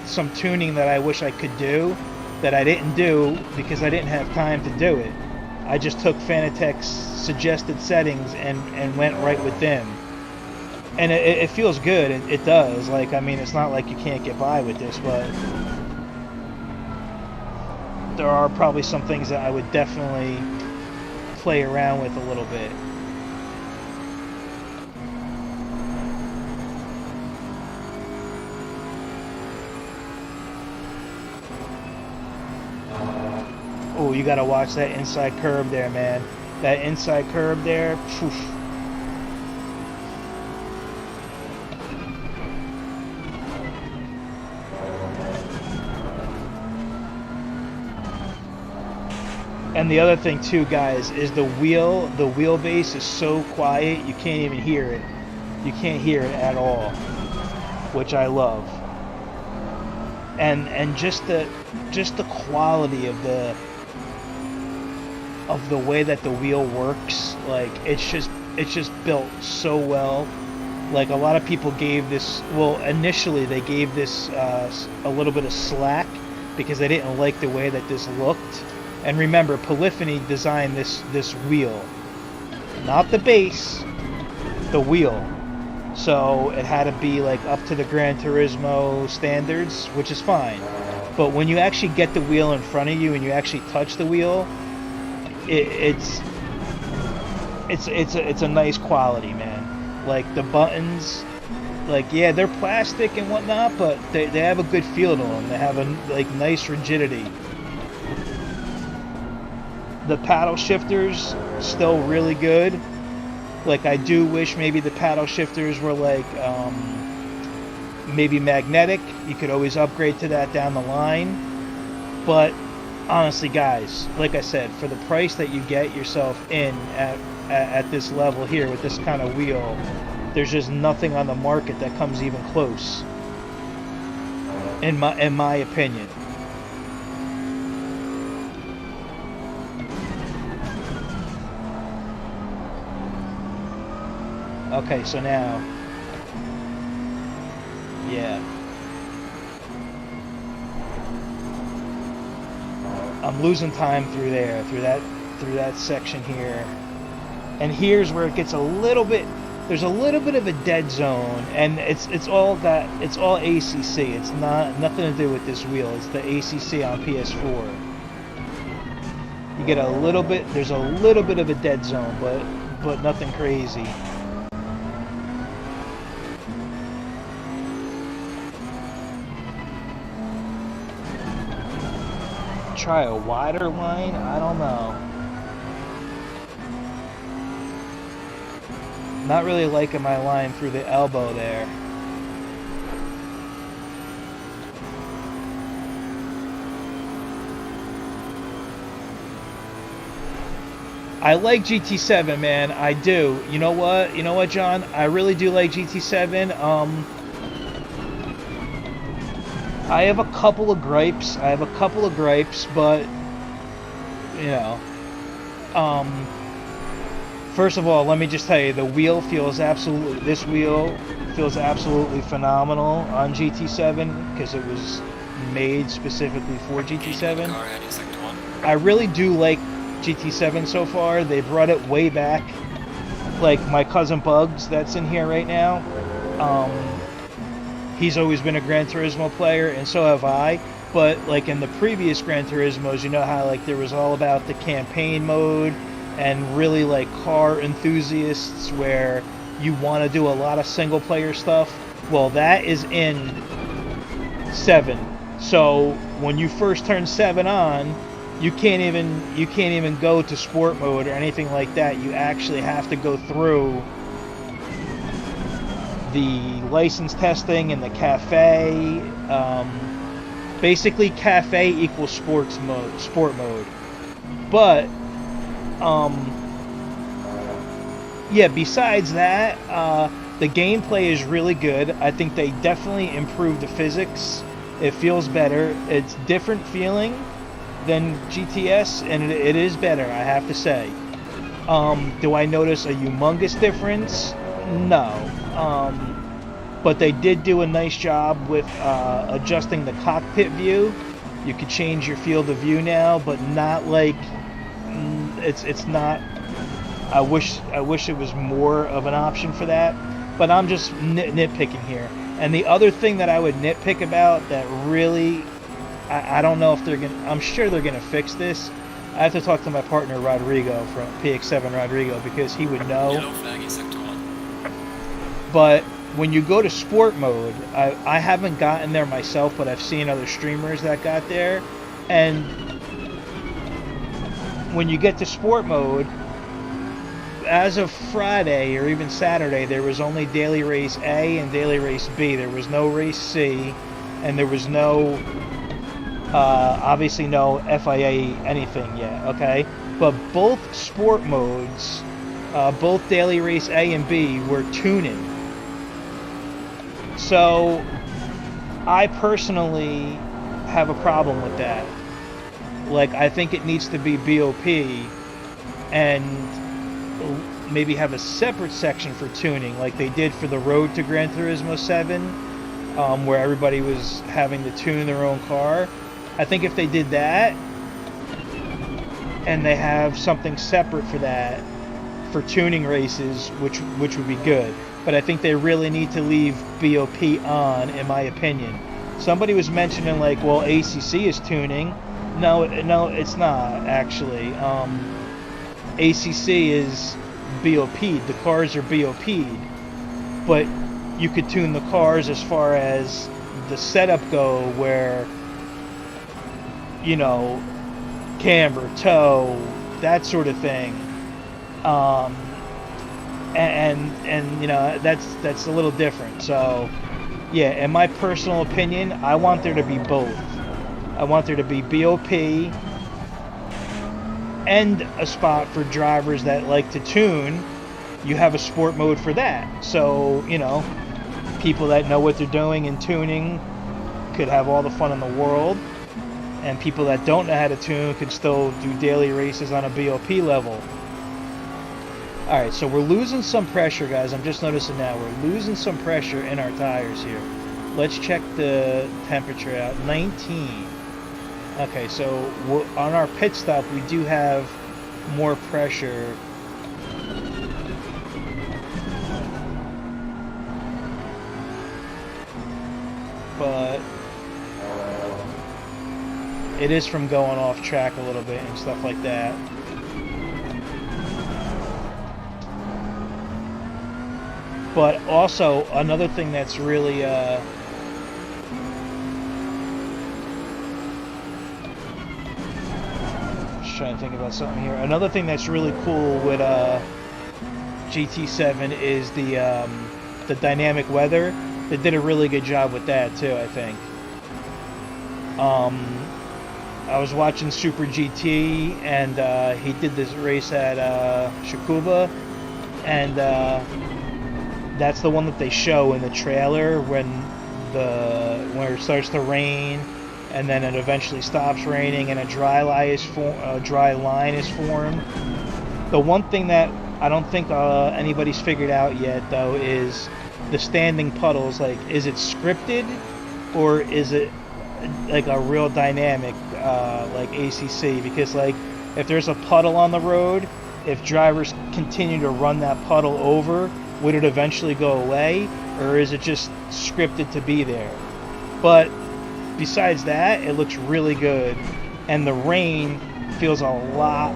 some tuning that I wish I could do that I didn't do because I didn't have time to do it. I just took Fanatec's suggested settings and went right with them. And it feels good. It does. Like, I mean, it's not like you can't get by with this, but there are probably some things that I would definitely play around with a little bit. Oh, you gotta watch that inside curb there, man. That inside curb there, phew. And the other thing too, guys, is the wheelbase is so quiet you can't even hear it. You can't hear it at all, which I love. And just the quality of the way that the wheel works, like it's just built so well. Like a lot of people gave this, well, initially they gave this a little bit of slack because they didn't like the way that this looked. And remember, Polyphony designed this wheel, not the base, the wheel. So it had to be like up to the Gran Turismo standards, which is fine. But when you actually get the wheel in front of you and you actually touch the wheel, it's a nice quality, man. Like the buttons, like yeah, they're plastic and whatnot, but they have a good feel to them. They have a like nice rigidity. The paddle shifters still really good. Like I do wish maybe the paddle shifters were like maybe magnetic. You could always upgrade to that down the line. But honestly, guys, like I said, for the price that you get yourself in at this level here with this kind of wheel, there's just nothing on the market that comes even close. In my opinion. Okay, so now, yeah, I'm losing time through there, through that section here, and here's where it gets a little bit. There's a little bit of a dead zone, and it's all ACC. It's nothing to do with this wheel. It's the ACC on PS4. You get a little bit. There's a little bit of a dead zone, but nothing crazy. Try a wider line? I don't know. Not really liking my line through the elbow there. I like GT7, man. I do. You know what? You know what, John? I really do like GT7. I have a couple of gripes. But you know, first of all, let me just tell you, this wheel feels absolutely phenomenal on GT7 because it was made specifically for GT7. I really do like GT7 so far. They brought it way back. Like my cousin Bugs, that's in here right now. He's always been a Gran Turismo player, and so have I. But like in the previous Gran Turismos, you know how like there was all about the campaign mode and really like car enthusiasts where you want to do a lot of single player stuff. Well, that is in 7. So when you first turn 7 on, you can't even go to sport mode or anything like that. You actually have to go through the license testing and the cafe. Basically, cafe equals sport mode. But yeah, besides that, the gameplay is really good. I think they definitely improved the physics. It feels better. It's different feeling. than GTS, and it is better, I have to say. Do I notice a humongous difference? No. But they did do a nice job with adjusting the cockpit view. You could change your field of view now, but not like it's not. I wish it was more of an option for that. But I'm just nitpicking here. And the other thing that I would nitpick about that really, I don't know if they're gonna. I'm sure they're gonna fix this. I have to talk to my partner Rodrigo from PX7 Rodrigo because he would know. Yellow flag in sector 1. But when you go to sport mode, I haven't gotten there myself, but I've seen other streamers that got there. And when you get to sport mode, as of Friday or even Saturday, there was only Daily Race A and Daily Race B. There was no Race C, and there was no, obviously no FIA anything yet, okay? But both sport modes, both Daily Race A and B were tuning. So, I personally have a problem with that. Like, I think it needs to be BOP and maybe have a separate section for tuning like they did for the road to Gran Turismo 7, where everybody was having to tune their own car. I think if they did that and they have something separate for that for tuning races, which would be good. But I think they really need to leave BOP on, in my opinion. Somebody was mentioning like, well, ACC is tuning. No, it's not actually. ACC is BOP'd. The cars are BOP'd, but you could tune the cars as far as the setup go, where, you know, camber, toe, that sort of thing. And you know, that's a little different. So yeah, in my personal opinion, I want there to be both. I want there to be BOP and a spot for drivers that like to tune. You have a sport mode for that. So, you know, people that know what they're doing in tuning could have all the fun in the world, and people that don't know how to tune could still do daily races on a BOP level. Alright, so we're losing some pressure, guys. I'm just noticing now we're losing some pressure in our tires here. Let's check the temperature out. 19. Okay, so on our pit stop, we do have more pressure. But it is from going off track a little bit and stuff like that. But also, another thing that's really, just trying to think about something here. Another thing that's really cool with GT7 is the dynamic weather. They did a really good job with that too, I think. I was watching Super GT, and he did this race at Tsukuba, and that's the one that they show in the trailer when it starts to rain, and then it eventually stops raining, and a dry line is formed. The one thing that I don't think anybody's figured out yet, though, is the standing puddles. Like, is it scripted, or is it like a real dynamic, like ACC? Because, like, if there's a puddle on the road, if drivers continue to run that puddle over, would it eventually go away, or is it just scripted to be there? But besides that, it looks really good, and the rain feels a lot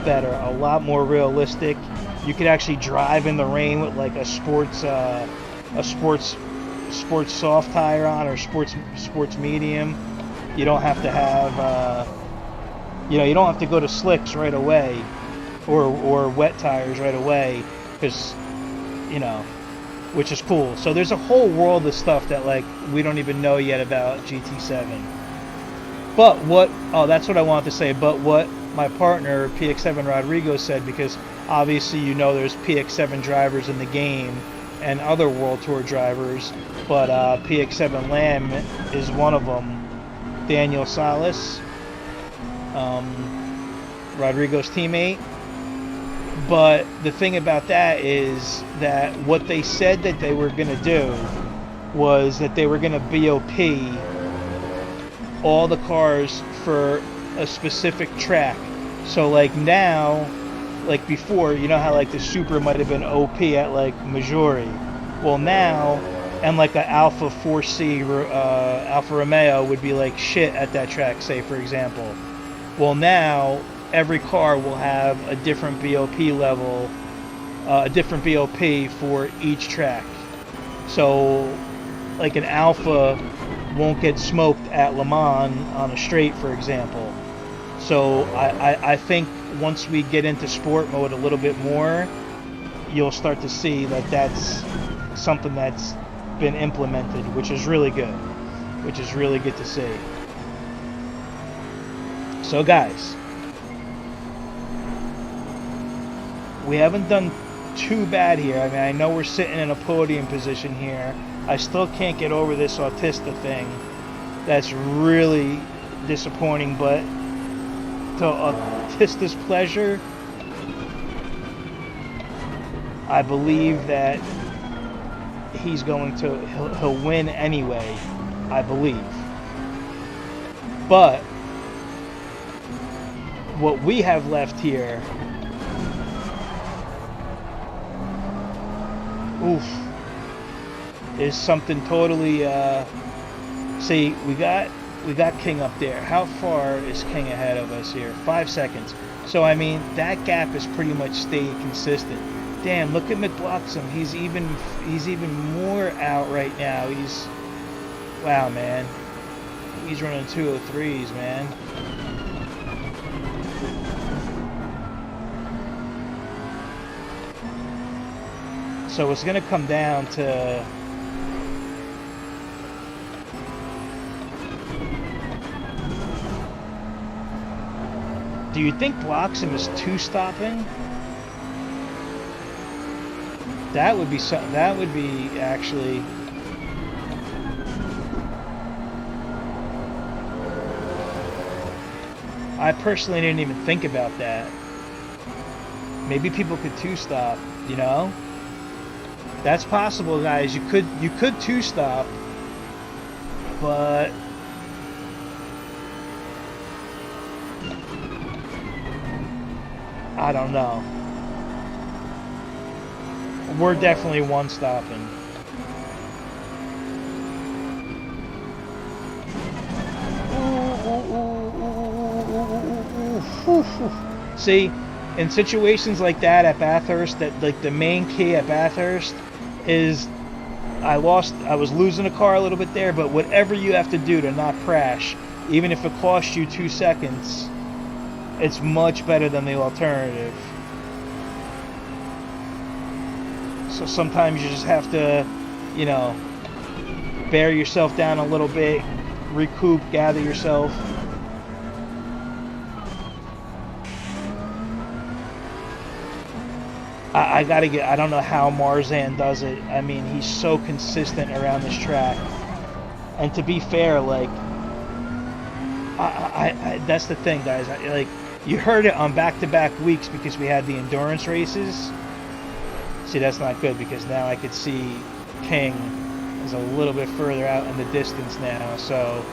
better, a lot more realistic. You could actually drive in the rain with like a sports soft tire on, or sports medium. You don't have to have you don't have to go to slicks right away, or wet tires right away, because which is cool. So there's a whole world of stuff that, like, we don't even know yet about GT7. But that's what I wanted to say. But what my partner PX7 Rodrigo said, because obviously there's PX7 drivers in the game and other World Tour drivers, but PX7 Lamb is one of them, Daniel Salas. Rodrigo's teammate. But the thing about that is that what they said that they were going to do was that they were going to BOP all the cars for a specific track. So like now, like before, you know how like the Supra might have been OP at like Maggiore. Well now, and like an Alfa 4C Alfa Romeo would be like shit at that track, say for example. Well now, every car will have a different BOP level, a different BOP for each track. So like an Alfa won't get smoked at Le Mans on a straight, for example. So I think once we get into sport mode a little bit more, you'll start to see that that's something that's been implemented, which is really good. Which is really good to see. So guys, we haven't done too bad here. I mean, I know we're sitting in a podium position here. I still can't get over this Autista thing. That's really disappointing, but to Autista's pleasure, I believe that he'll win anyway, I believe. But what we have left here, is something totally. See, we got King up there. How far is King ahead of us here? 5 seconds. So I mean, that gap has pretty much stayed consistent. Damn, look at McBloxham. He's even more out right now. Wow, man. He's running 203s, man. So it's going to come down to do you think Bloxham is two-stopping? That would be actually I personally didn't even think about that. Maybe people could two-stop, you know? That's possible, guys. You could two-stop, but I don't know. We're definitely one-stopping. See, in situations like that at Bathurst, that like the main key at Bathurst is I was losing a car a little bit there, but whatever you have to do to not crash, even if it costs you 2 seconds, it's much better than the alternative. So sometimes you just have to, you know, bear yourself down a little bit, recoup, gather yourself. I don't know how Marzan does it. I mean, he's so consistent around this track. And to be fair, like, that's the thing, guys. Like, you heard it on back-to-back weeks because we had the endurance races. See, that's not good because now I could see King is a little bit further out in the distance now. So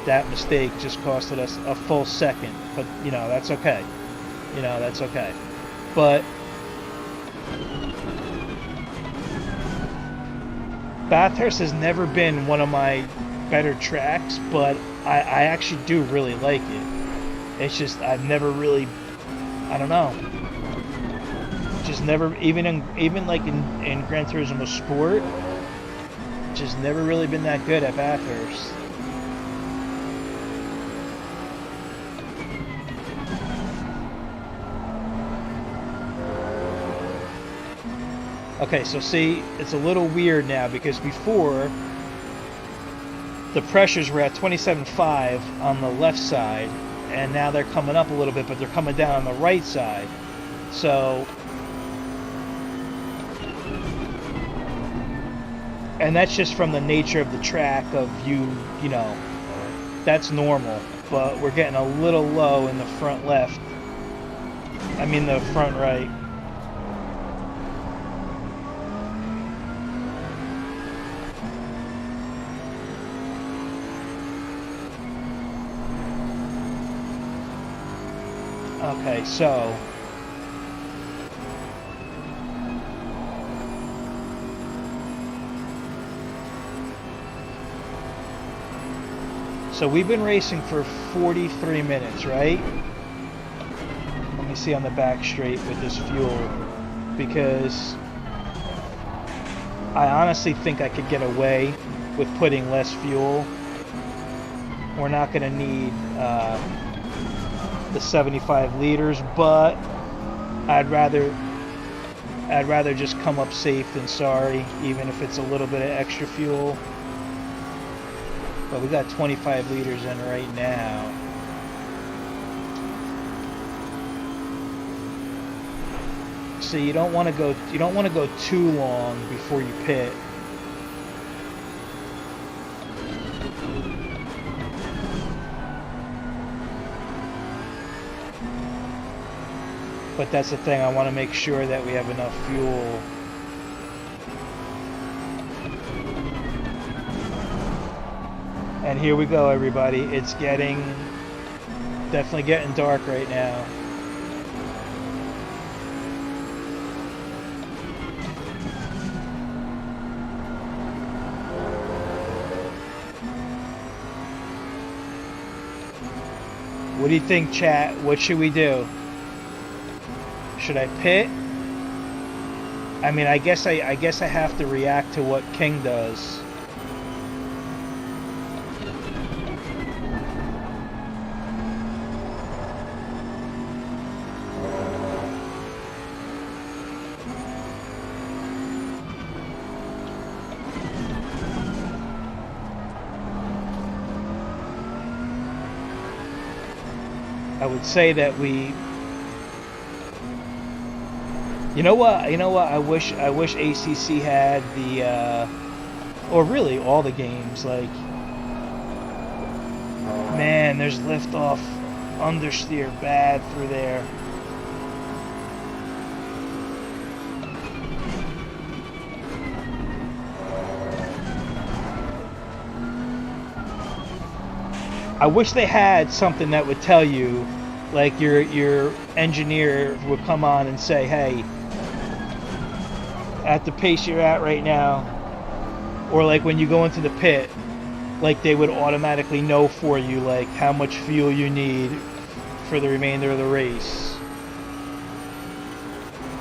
that mistake just costed us a full second. But, you know, that's okay. You know, that's okay. But Bathurst has never been one of my better tracks, but I actually do really like it. It's just I've never really, I don't know, just never, even like in Gran Turismo Sport, just never really been that good at Bathurst. Okay, so see, it's a little weird now because before the pressures were at 27.5 on the left side, and now they're coming up a little bit, but they're coming down on the right side. So, and that's just from the nature of the track of you know, that's normal. but we're getting a little low in the front left. I mean the front right. Okay, so we've been racing for 43 minutes, right? Let me see on the back straight with this fuel, because I honestly think I could get away with putting less fuel. We're not going to need the 75 liters, but I'd rather just come up safe than sorry, even if it's a little bit of extra fuel. But we got 25 liters in right now. So you don't want to go too long before you pit. But that's the thing, I want to make sure that we have enough fuel. And here we go, everybody. It's definitely getting dark right now. What do you think, chat? What should we do? Should I pit? I mean, I guess I have to react to what King does. I would say that we. You know what? I wish ACC had the, or really all the games. Like, man, there's liftoff, understeer bad through there. I wish they had something that would tell you, like your engineer would come on and say, hey, at the pace you're at right now, or like when you go into the pit, like they would automatically know for you like how much fuel you need for the remainder of the race.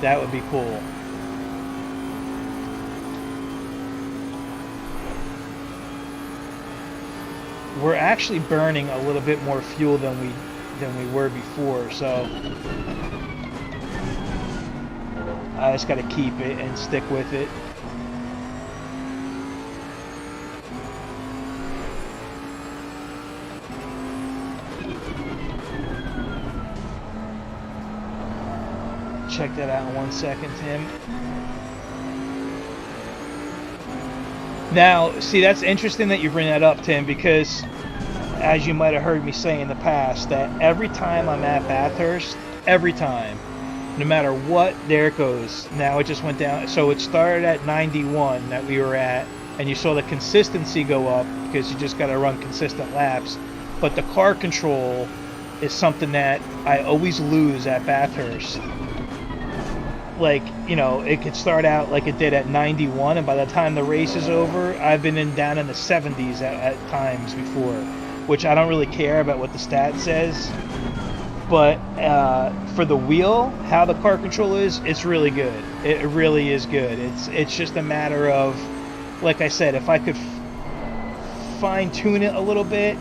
That would be cool. We're actually burning a little bit more fuel than we were before, so I just got to keep it and stick with it. Check that out in 1 second, Tim. Now, see, that's interesting that you bring that up, Tim, because as you might have heard me say in the past, that every time I'm at Bathurst, every time, no matter what, there it goes. Now it just went down. So it started at 91 that we were at, and you saw the consistency go up because you just got to run consistent laps. But the car control is something that I always lose at Bathurst. Like, you know, it could start out like it did at 91, and by the time the race is over, I've been down in the 70s at times before, which I don't really care about what the stat says. But for the wheel, how the car control is, it's really good. It really is good. It's just a matter of, like I said, if I could fine tune it a little bit,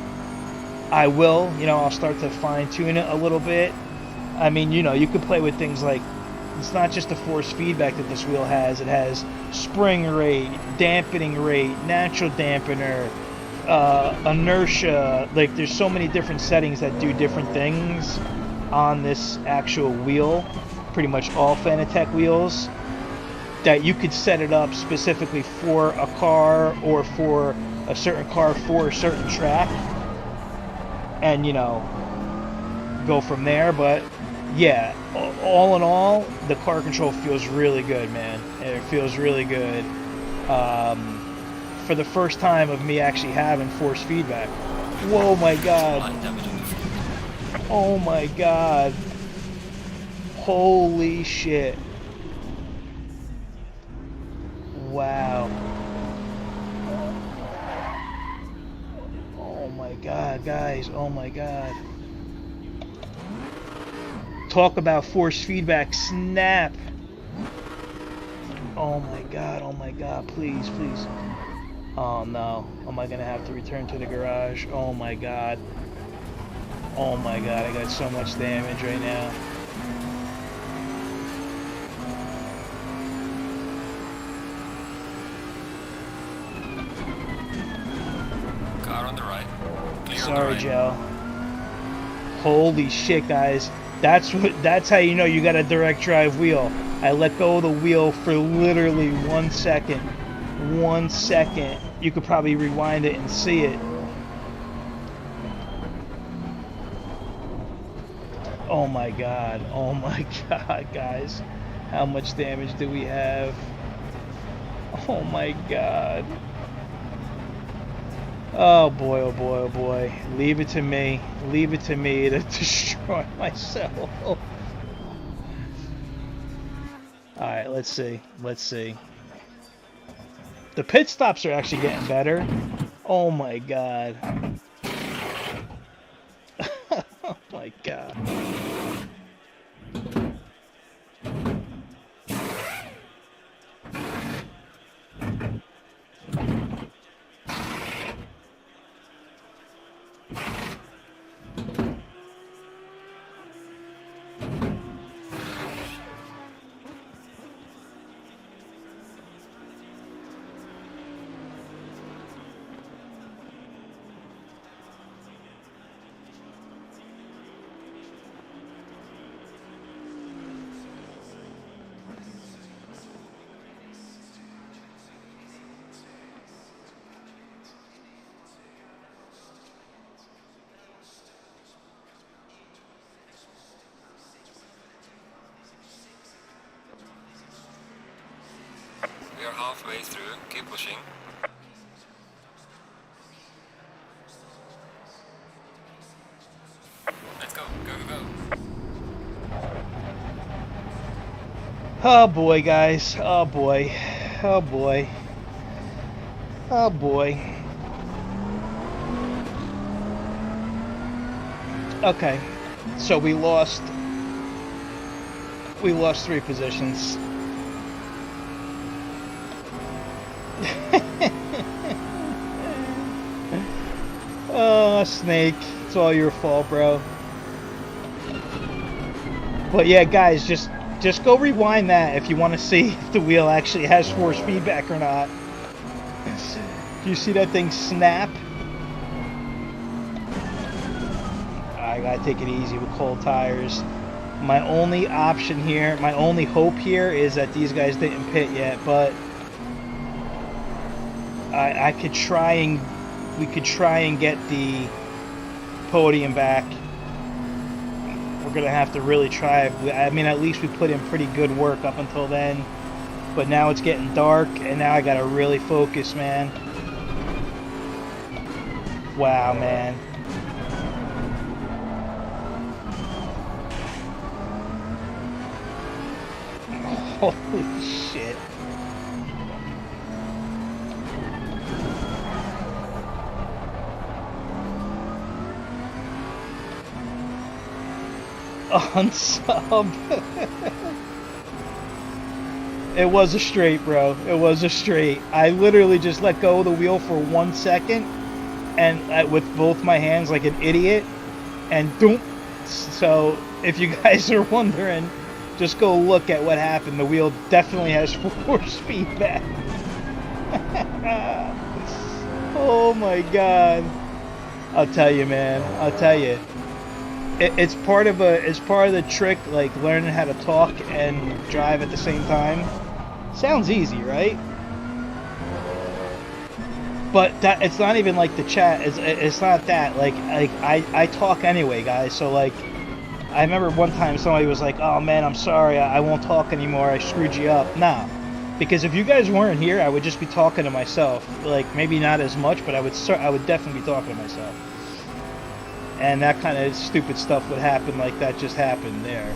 I will. You know, I'll start to fine tune it a little bit. I mean, you know, you could play with things like, it's not just the force feedback that this wheel has. It has spring rate, dampening rate, natural dampener, inertia. Like, there's so many different settings that do different things on this actual wheel. Pretty much all Fanatec wheels, that you could set it up specifically for a car or for a certain car for a certain track. and you know, go from there. But yeah, all in all, the car control feels really good, man. It feels really good. For the first time of me actually having force feedback. Whoa, my God. Oh my God. Holy shit. Wow. Oh my God, guys. Oh my God. Talk about force feedback. Snap. Oh my God. Oh my God. Please, please. Oh no. Am I gonna have to return to the garage? Oh my God. Oh my God. I got so much damage right now. Car on the right. Clear Sorry, on the right. Joe. Holy shit, guys. That's how you know you got a direct drive wheel. I let go of the wheel for literally 1 second. 1 second. You could probably rewind it and see it. Oh my God. Oh my God, guys. How much damage do we have? Oh my God. Oh boy, oh boy, oh boy. Leave it to me. Leave it to me to destroy myself. Alright, let's see. Let's see. The pit stops are actually getting better. Oh my God. Oh my God. We are halfway through. Keep pushing. Let's go. Go, go, go. Oh boy, guys. Oh boy. Oh boy. Oh boy. Okay. So we lost 3 positions. Oh, Snake. It's all your fault, bro. But yeah, guys, just go rewind that if you want to see if the wheel actually has force feedback or not. Do you see that thing snap? I gotta take it easy with cold tires. My only option here, my only hope here is that these guys didn't pit yet, but I could try and we could try and get the podium back. We're gonna have to really try. I mean, at least we put in pretty good work up until then, but now it's getting dark and now I gotta really focus, man. Wow, man. Holy shit. Unsub. It was a straight, bro. It was a straight. I literally just let go of the wheel for 1 second and with both my hands like an idiot and doom. So if you guys are wondering, just go look at what happened. The wheel definitely has force feedback. Oh my god. I'll tell you, man. I'll tell you. It's part of the trick, like learning how to talk and drive at the same time. Sounds easy, right? But that it's not even like the chat. It's not that. Like I talk anyway, guys. So like, I remember one time somebody was like, "Oh man, I'm sorry, I won't talk anymore. I screwed you up." Nah, because if you guys weren't here, I would just be talking to myself. Like maybe not as much, but I would definitely be talking to myself. And that kind of stupid stuff would happen. Like that just happened there.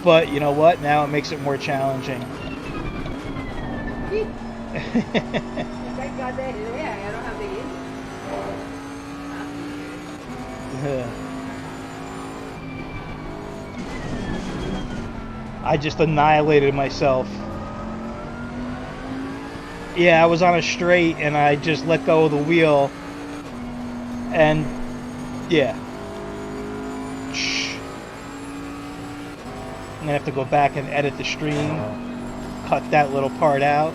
But you know what? Now it makes it more challenging. Thank God that is there. I don't have the I just annihilated myself. Yeah, I was on a straight and I just let go of the wheel. And yeah. I'm gonna have to go back and edit the stream. Cut that little part out.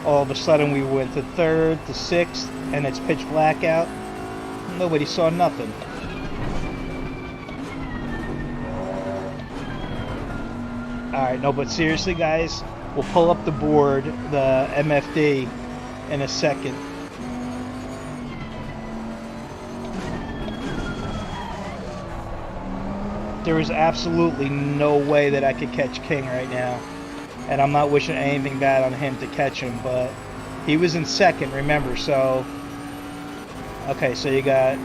All of a sudden we went to third, to sixth, and it's pitch black out. Nobody saw nothing. Alright, no, but seriously guys, we'll pull up the board, the MFD, in a second. There is absolutely no way that I could catch King right now. And I'm not wishing anything bad on him to catch him, but he was in second, remember, so... Okay, so you got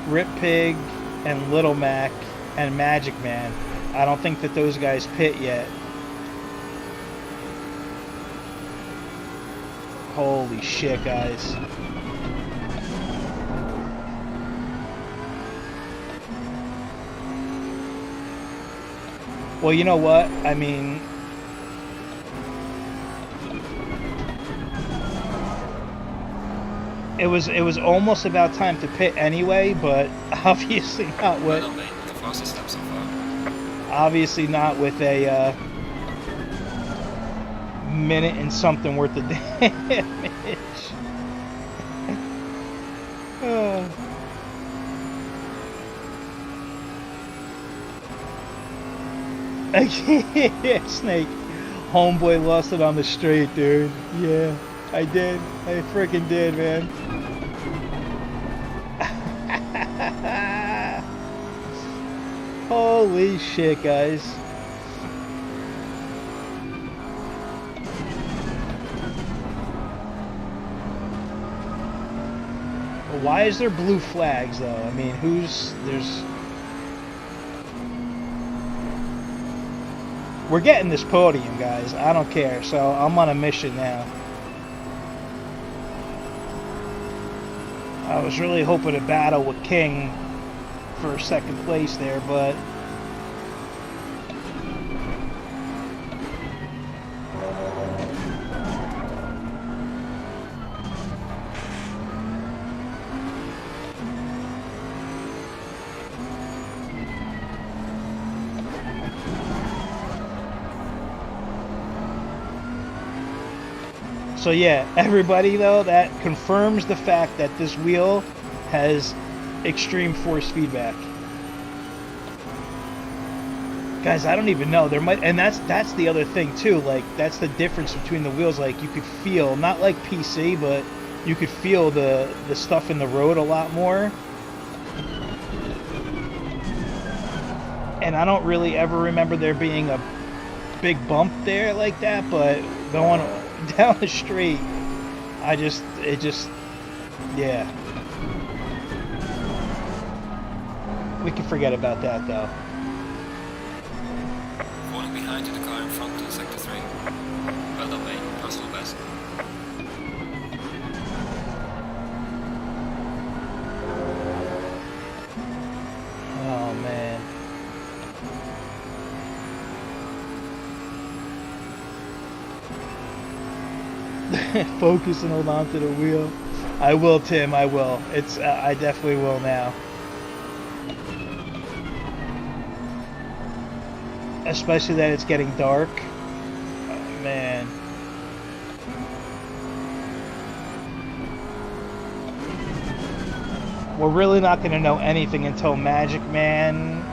Rip Pig and Little Mac and Magic Man. I don't think that those guys pit yet. Holy shit, guys. Well, you know what? I mean... It was almost about time to pit anyway, but obviously not with... Obviously not with a minute and something worth of damage. Yeah, Snake. Homeboy lost it on the straight, dude. Yeah, I did. I freaking did, man. Holy shit, guys. Why is there blue flags, though? I mean, there's... We're getting this podium, guys. I don't care, so I'm on a mission now. I was really hoping to battle with King for second place there, but... So yeah, everybody though, that confirms the fact that this wheel has extreme force feedback. Guys, I don't even know. There might, and that's the other thing too. Like that's the difference between the wheels. Like you could feel, not like PC, but you could feel the stuff in the road a lot more. And I don't really ever remember there being a big bump there like that, but going down the street, yeah. We can forget about that though. Falling behind in the car in front in sector 3. Well done, mate. Personal best. Oh man. Focus and hold on to the wheel. I will, Tim. I will. I definitely will now. Especially that it's getting dark. Oh, man. We're really not going to know anything until Magic Man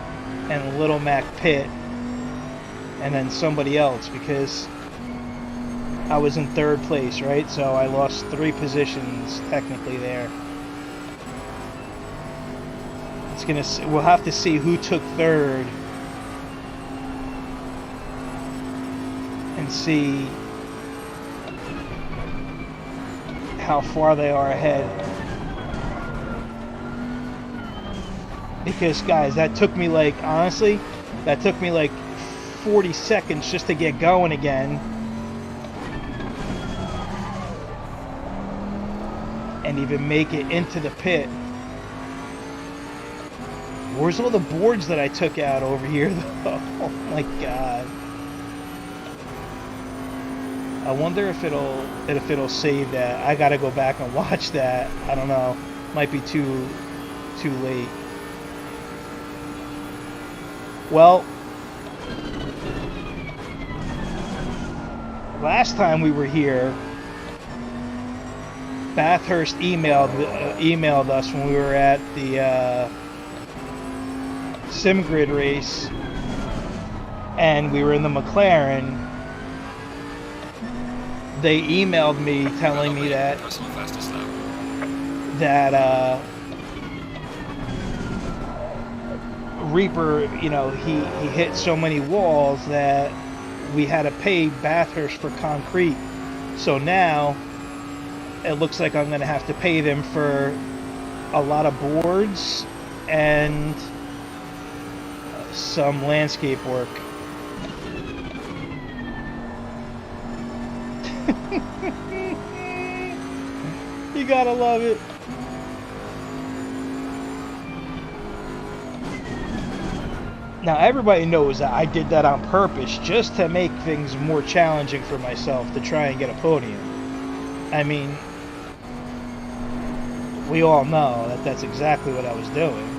and Little Mac pit. And then somebody else, because I was in 3rd place, right? So I lost 3 positions technically there. It's gonna. We'll have to see who took 3rd and see how far they are ahead. Because guys, that took me like, honestly, that took me like 40 seconds just to get going again. And even make it into the pit. Where's all the boards that I took out over here though? Oh my god. I wonder if it'll save that. I gotta go back and watch that. I don't know. Might be too late. Well, last time we were here, Bathurst emailed us when we were at the SimGrid race, and we were in the McLaren. They emailed me telling me that Reaper, you know, he hit so many walls that we had to pay Bathurst for concrete. So now it looks like I'm going to have to pay them for a lot of boards and some landscape work. You gotta love it. Now everybody knows that I did that on purpose just to make things more challenging for myself to try and get a podium. I mean, we all know that that's exactly what I was doing.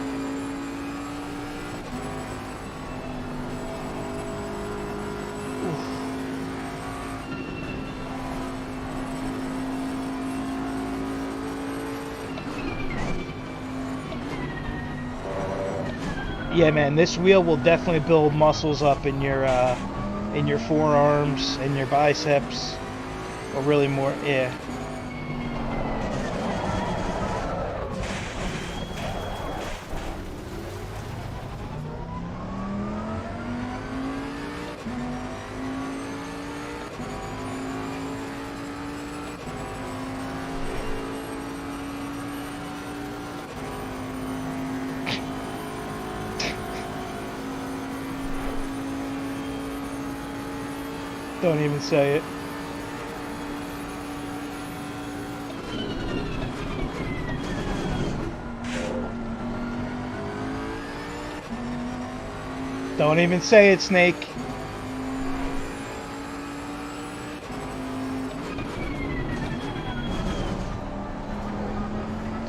Yeah, man, this wheel will definitely build muscles up in your forearms and your biceps, or really more, yeah. Don't even say it. Don't even say it, Snake.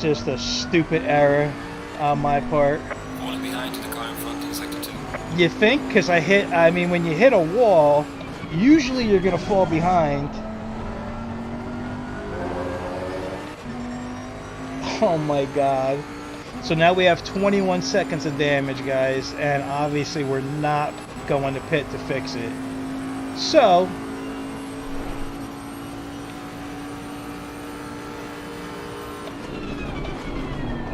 Just a stupid error on my part. Falling behind the car in front in sector 2. You think? Because I mean, when you hit a wall, usually you're gonna fall behind. Oh my god. So now we have 21 seconds of damage, guys, and obviously we're not going to pit to fix it. So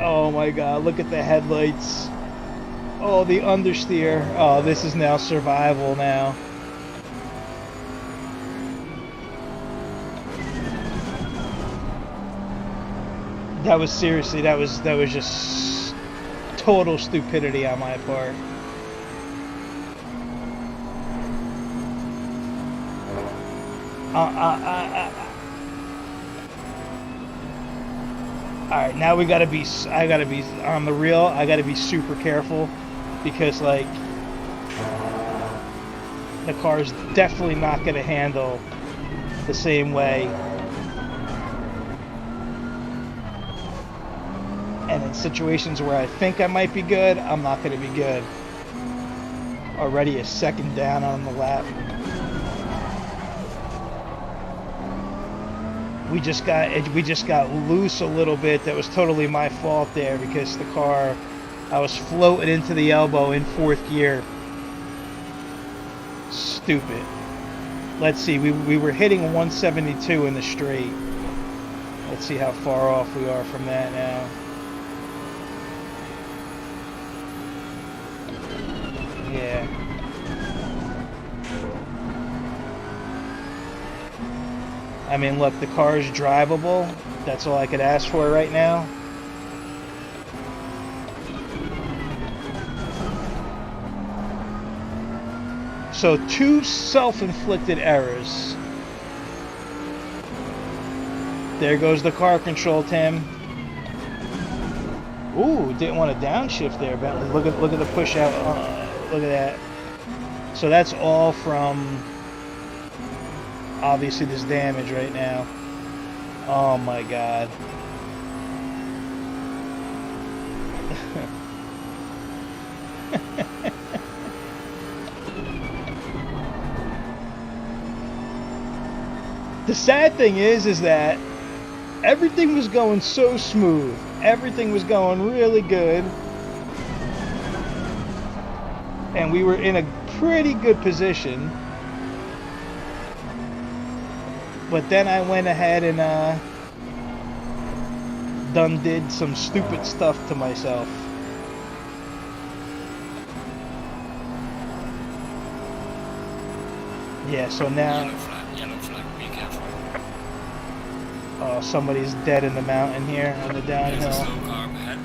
oh my god, look at the headlights. Oh, the understeer. Oh, this is now survival now. That was seriously, that was just total stupidity on my part. Alright, now we gotta be, I gotta be on the real, I gotta be super careful because, like, the car's definitely not gonna handle the same way. And in situations where I think I might be good, I'm not going to be good. Already a second down on the lap. We just got loose a little bit. That was totally my fault there because the car, I was floating into the elbow in 4th gear. Stupid. let's see, we were hitting 172 in the straight. Let's see how far off we are from that now. Yeah. I mean, look, the car is drivable. That's all I could ask for right now. So 2 self-inflicted errors. There goes the car control, Tim. Ooh, didn't want to downshift there, Bentley. Look at the push out. Look at that. So that's all from obviously this damage right now. Oh my God. The sad thing is that everything was going so smooth. Everything was going really good. And we were in a pretty good position. But then I went ahead and did some stupid stuff to myself. Yeah, so now... Yellow flag, be careful. Oh, somebody's dead in the mountain here on the downhill. There's a slow car ahead.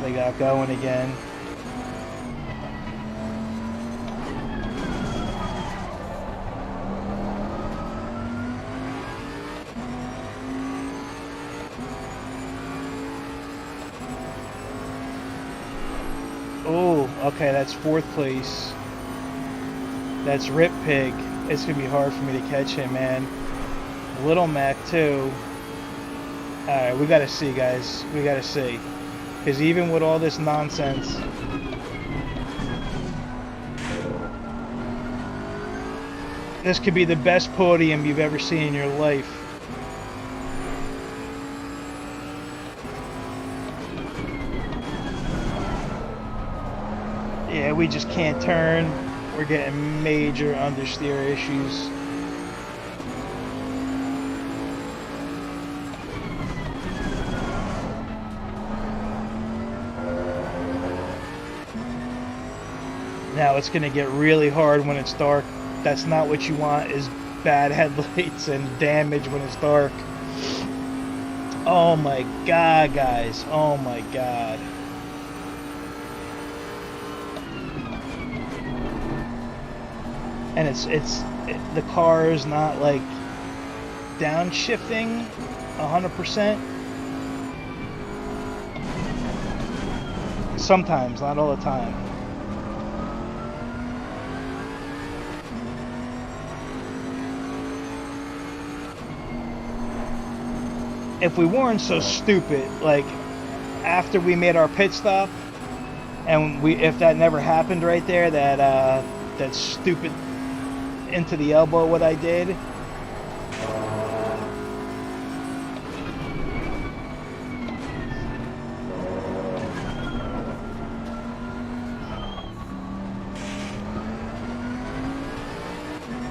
They got going again. Oh, okay, that's 4th place. That's Rip Pig. It's gonna be hard for me to catch him, man. Little Mac too. Alright, we gotta see, guys. We gotta see. Because even with all this nonsense, this could be the best podium you've ever seen in your life. Yeah, we just can't turn. We're getting major understeer issues. Now it's going to get really hard when it's dark. That's not what you want, is bad headlights and damage when it's dark. Oh my God, guys. Oh my God. And the car is not like downshifting 100%. Sometimes, not all the time. If we weren't so stupid, like after we made our pit stop, and if that never happened right there, that stupid into the elbow what I did.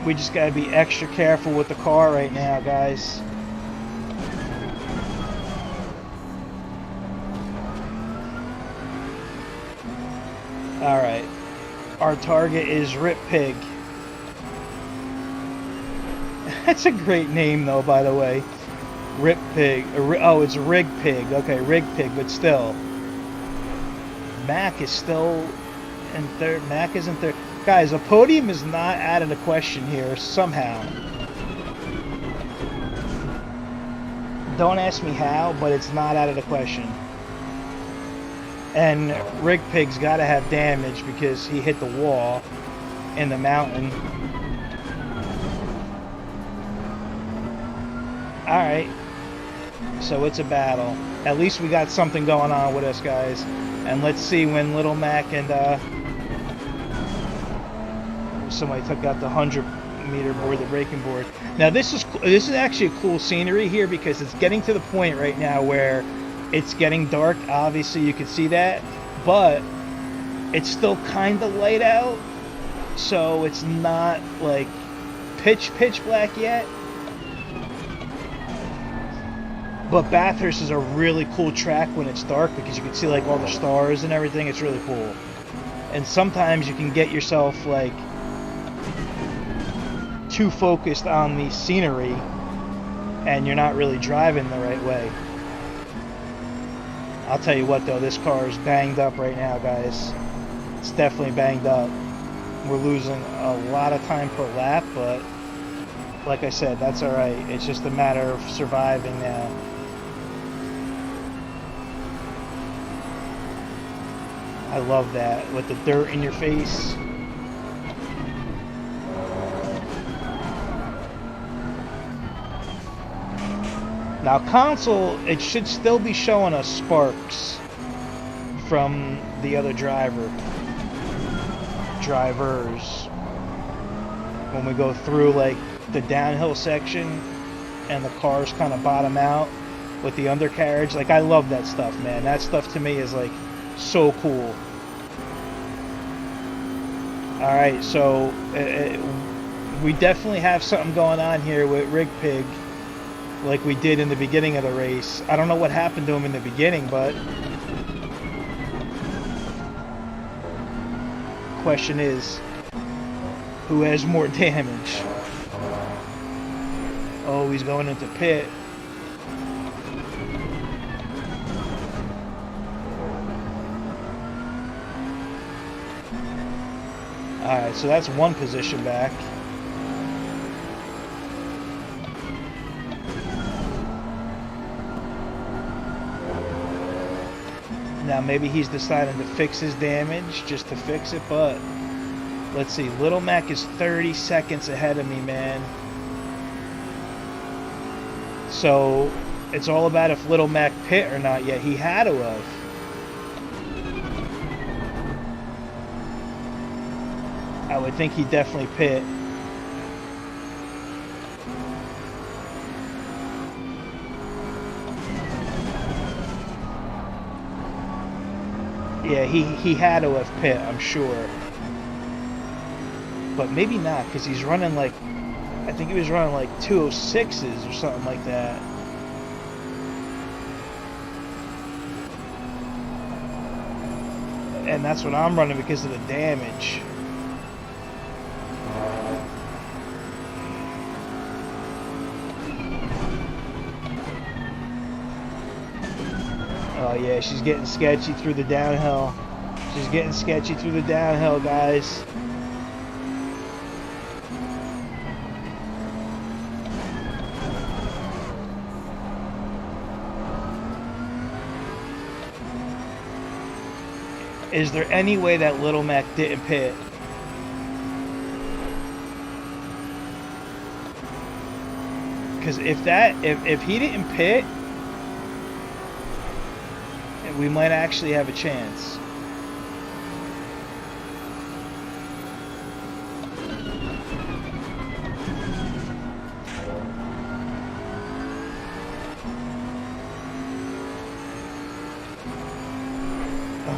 We just gotta be extra careful with the car right now, guys. Alright. Our target is Rip Pig. That's a great name though, by the way. Rip Pig. Oh, it's Rig Pig. Okay, Rig Pig, but still. Mac is still in 3rd. Mac is in 3rd. Guys, a podium is not out of the question here, somehow. Don't ask me how, but it's not out of the question. And Rig Pig's got to have damage because he hit the wall in the mountain. Alright. So it's a battle. At least we got something going on with us, guys. And let's see when Little Mac and somebody took out the 100-meter board, the braking board. Now this is actually a cool scenery here because it's getting to the point right now where It's getting dark, obviously you can see that, but it's still kind of light out, so it's not like pitch black yet. But Bathurst is a really cool track when it's dark because you can see like all the stars and everything. It's really cool. And sometimes you can get yourself like too focused on the scenery and you're not really driving the right way. I'll tell you what though, this car is banged up right now, guys. It's definitely banged up. We're losing a lot of time per lap, but like I said, that's alright. It's just a matter of surviving now. I love that, with the dirt in your face. Now console, it should still be showing us sparks from the other drivers when we go through like the downhill section and the cars kind of bottom out with the undercarriage. Like, I love that stuff, man. That stuff to me is like so cool. Alright, so we definitely have something going on here with Rig Pig, like we did in the beginning of the race. I don't know what happened to him in the beginning, but question is, who has more damage? Oh, he's going into pit. Alright, so that's one position back. Now maybe he's deciding to fix his damage just to fix it, but let's see. Little Mac is 30 seconds ahead of me, man. So it's all about if Little Mac pit or not yet. He had to have. I would think he definitely pit. Yeah, he had to have pit, I'm sure. But maybe not, because he's running like, I think he was running like 206s or something like that. And that's what I'm running because of the damage. Oh yeah, she's getting sketchy through the downhill. She's getting sketchy through the downhill, guys. Is there any way that Little Mac didn't pit? Because if he didn't pit, we might actually have a chance.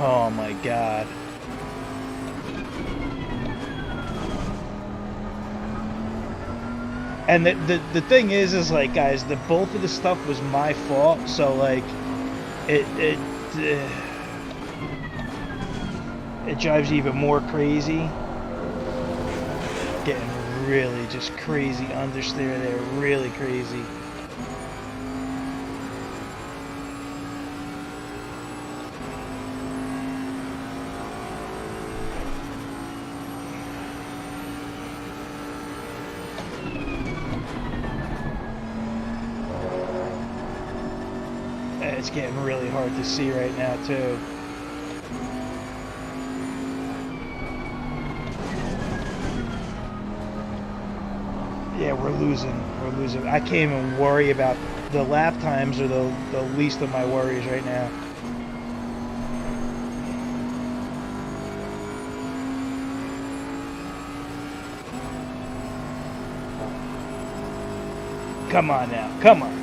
Oh my God. And the thing is like, guys, the both of the stuff was my fault, so like it drives you even more crazy. Getting really just crazy understeer there, really crazy. It's getting really hard to see right now too. Yeah, we're losing. I can't even worry about the lap times, are the least of my worries right now. Come on now, come on.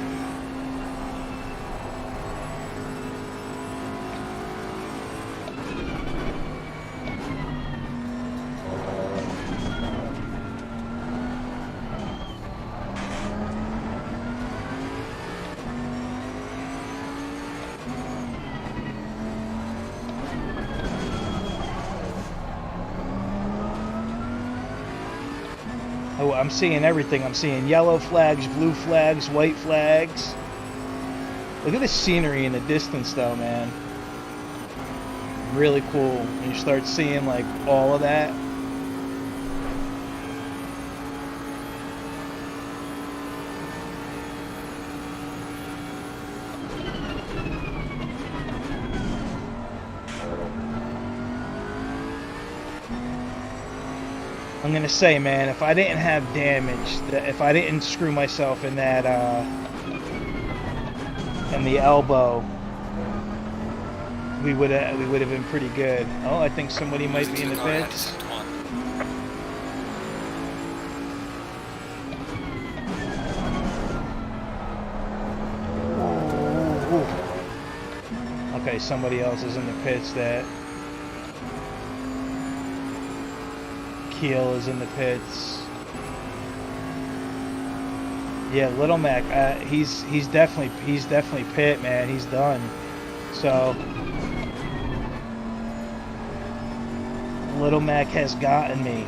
I'm seeing everything. I'm seeing yellow flags, blue flags, white flags. Look at the scenery in the distance though, man. Really cool. And you start seeing like all of that. I'm gonna say, man, if I didn't have damage, if I didn't screw myself in that, in the elbow, we would have been pretty good. Oh, I think somebody might be in the pits. Okay, somebody else is in the pits. That Keel is in the pits. Yeah, Little Mac, he's definitely pit, man. He's done. So Little Mac has gotten me.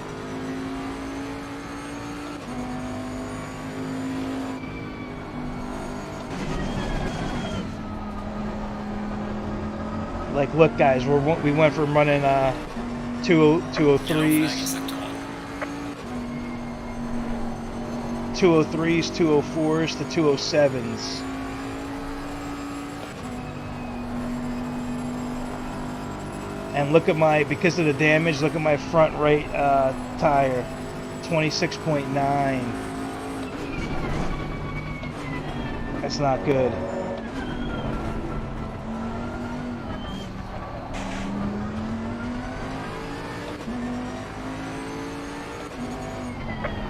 Like, look, guys, we went from running 203s. 203s, 204s to 207s. And look at my, because of the damage, look at my front right tire, 26.9. That's not good.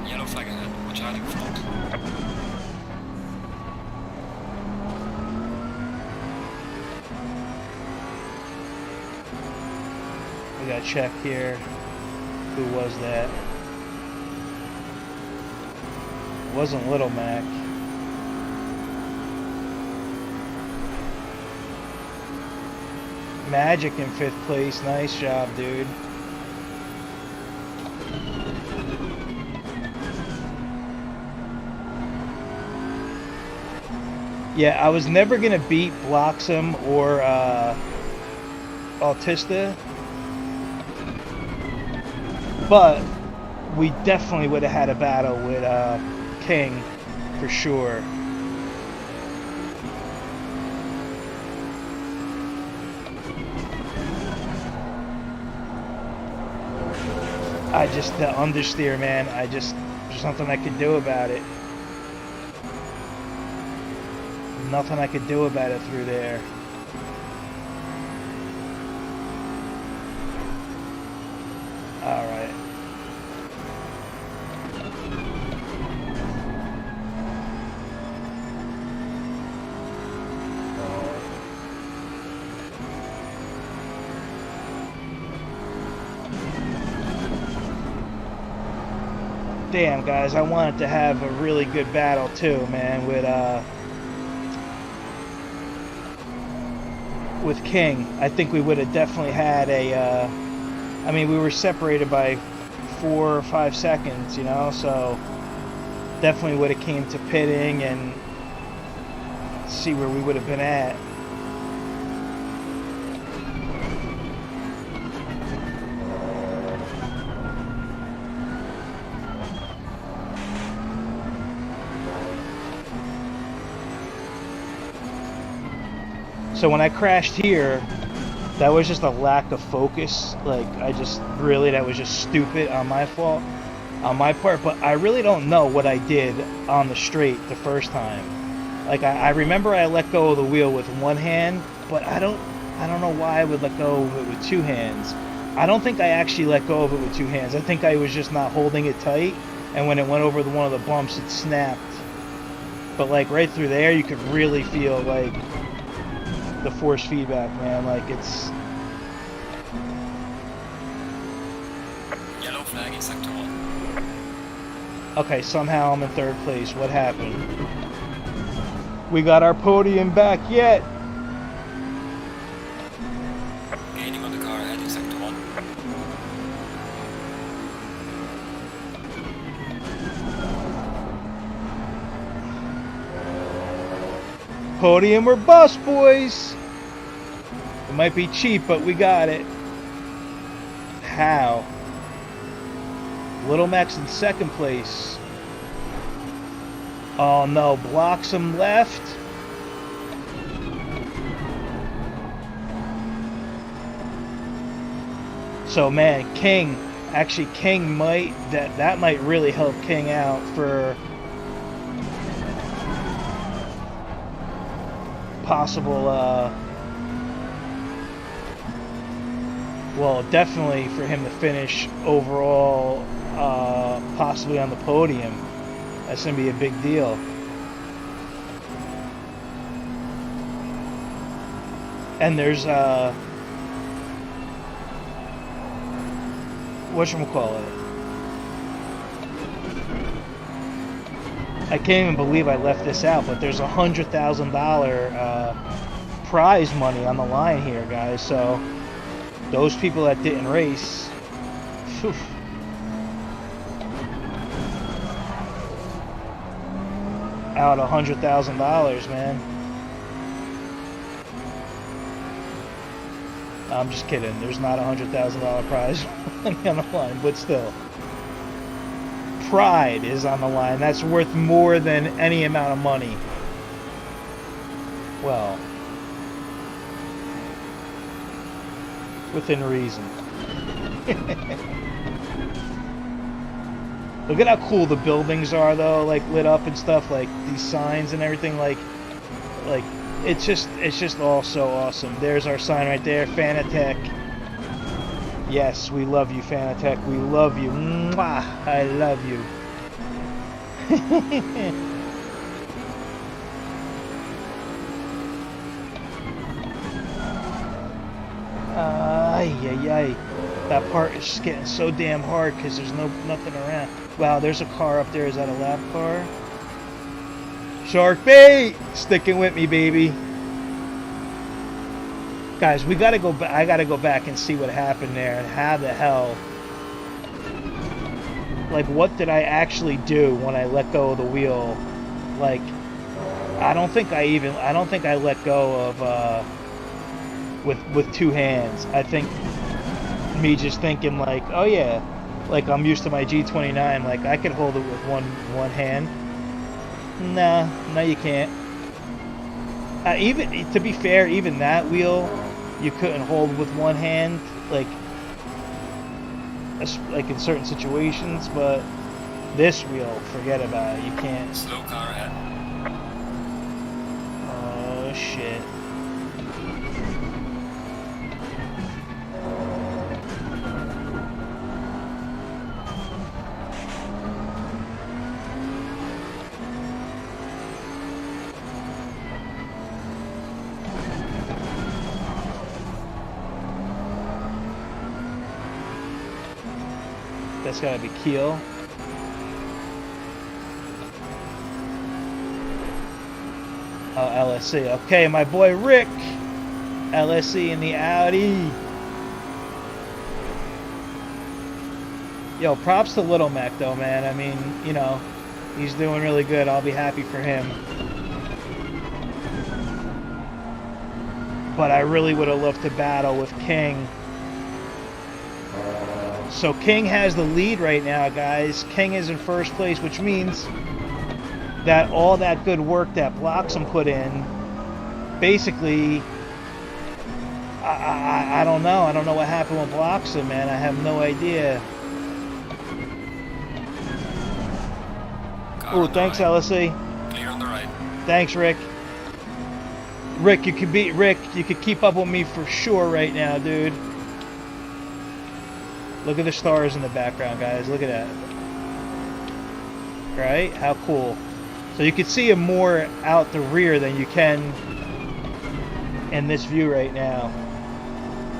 Yellow flag ahead, watch out in front. We got to check here. Who was that? It wasn't Little Mac. Magic in 5th place. Nice job, dude. Yeah, I was never going to beat Bloxham or Autista, but we definitely would have had a battle with King, for sure. The understeer, man, there's nothing I could do about it. Nothing I could do about it through there. Alright. Damn, guys, I wanted to have a really good battle too, man, with King. I think we would have definitely had a, I mean, we were separated by 4 or 5 seconds, you know, so definitely would have came to pitting and see where we would have been at. So when I crashed here, that was just a lack of focus. Like, that was just stupid on my fault, on my part. But I really don't know what I did on the straight the first time. Like, I remember I let go of the wheel with one hand, but I don't know why I would let go of it with 2 hands. I don't think I actually let go of it with 2 hands. I think I was just not holding it tight, and when it went over one of the bumps, it snapped. But like right through there, you could really feel like the force feedback, man. Like, it's Yellow flag in sector 1. okay. Somehow I'm in 3rd place. What happened? We got our podium back yet? Gaining on the car ahead in sector 1. Podium or bust, boys. It might be cheap, but we got it. How? Little Mac's in second place. Oh no, Bloxham left. So man, King might that might really help King out for possible well, definitely for him to finish overall possibly on the podium. That's gonna be a big deal. And there's whatchamacallit? I can't even believe I left this out, but there's $100,000 prize money on the line here, guys. So those people that didn't race, whew, out $100,000, man. I'm just kidding. There's not $100,000 prize money on the line, but still, pride is on the line. That's worth more than any amount of money. Well, within reason. Look at how cool the buildings are, though, like lit up and stuff, like these signs and everything, like it's just all so awesome. There's our sign right there, Fanatec. Yes, we love you, Fanatec. We love you. Mwah! I love you. Ay, ay, ay. That part is just getting so damn hard because there's nothing around. Wow, there's a car up there. Is that a lap car? Shark bait! Sticking with me, baby. Guys, we gotta go back. I gotta go back and see what happened there and how the hell. Like, what did I actually do when I let go of the wheel? Like, I don't think I let go of with two hands. I think me just thinking like, oh yeah, like I'm used to my G29, like I could hold it with one hand. Nah, no you can't. Even to be fair, even that wheel you couldn't hold with one hand, like in certain situations, but this wheel, forget about it. You can't. Slow car ahead. Oh shit. That's gotta be Keel. Oh, LSC. Okay, my boy Rick. LSC in the Audi. Yo, props to Little Mac though, man. I mean, you know, he's doing really good. I'll be happy for him. But I really would have loved to battle with King. So King has the lead right now, guys. King is in first place, which means that all that good work that Bloxham put in, basically, I don't know. I don't know what happened with Bloxham, man. I have no idea. Oh, thanks, LSC. Clear on the right. Thanks, Rick. Rick, you could beat Rick. You could keep up with me for sure right now, dude. Look at the stars in the background, guys. Look at that. Right? How cool. So you can see him more out the rear than you can in this view right now.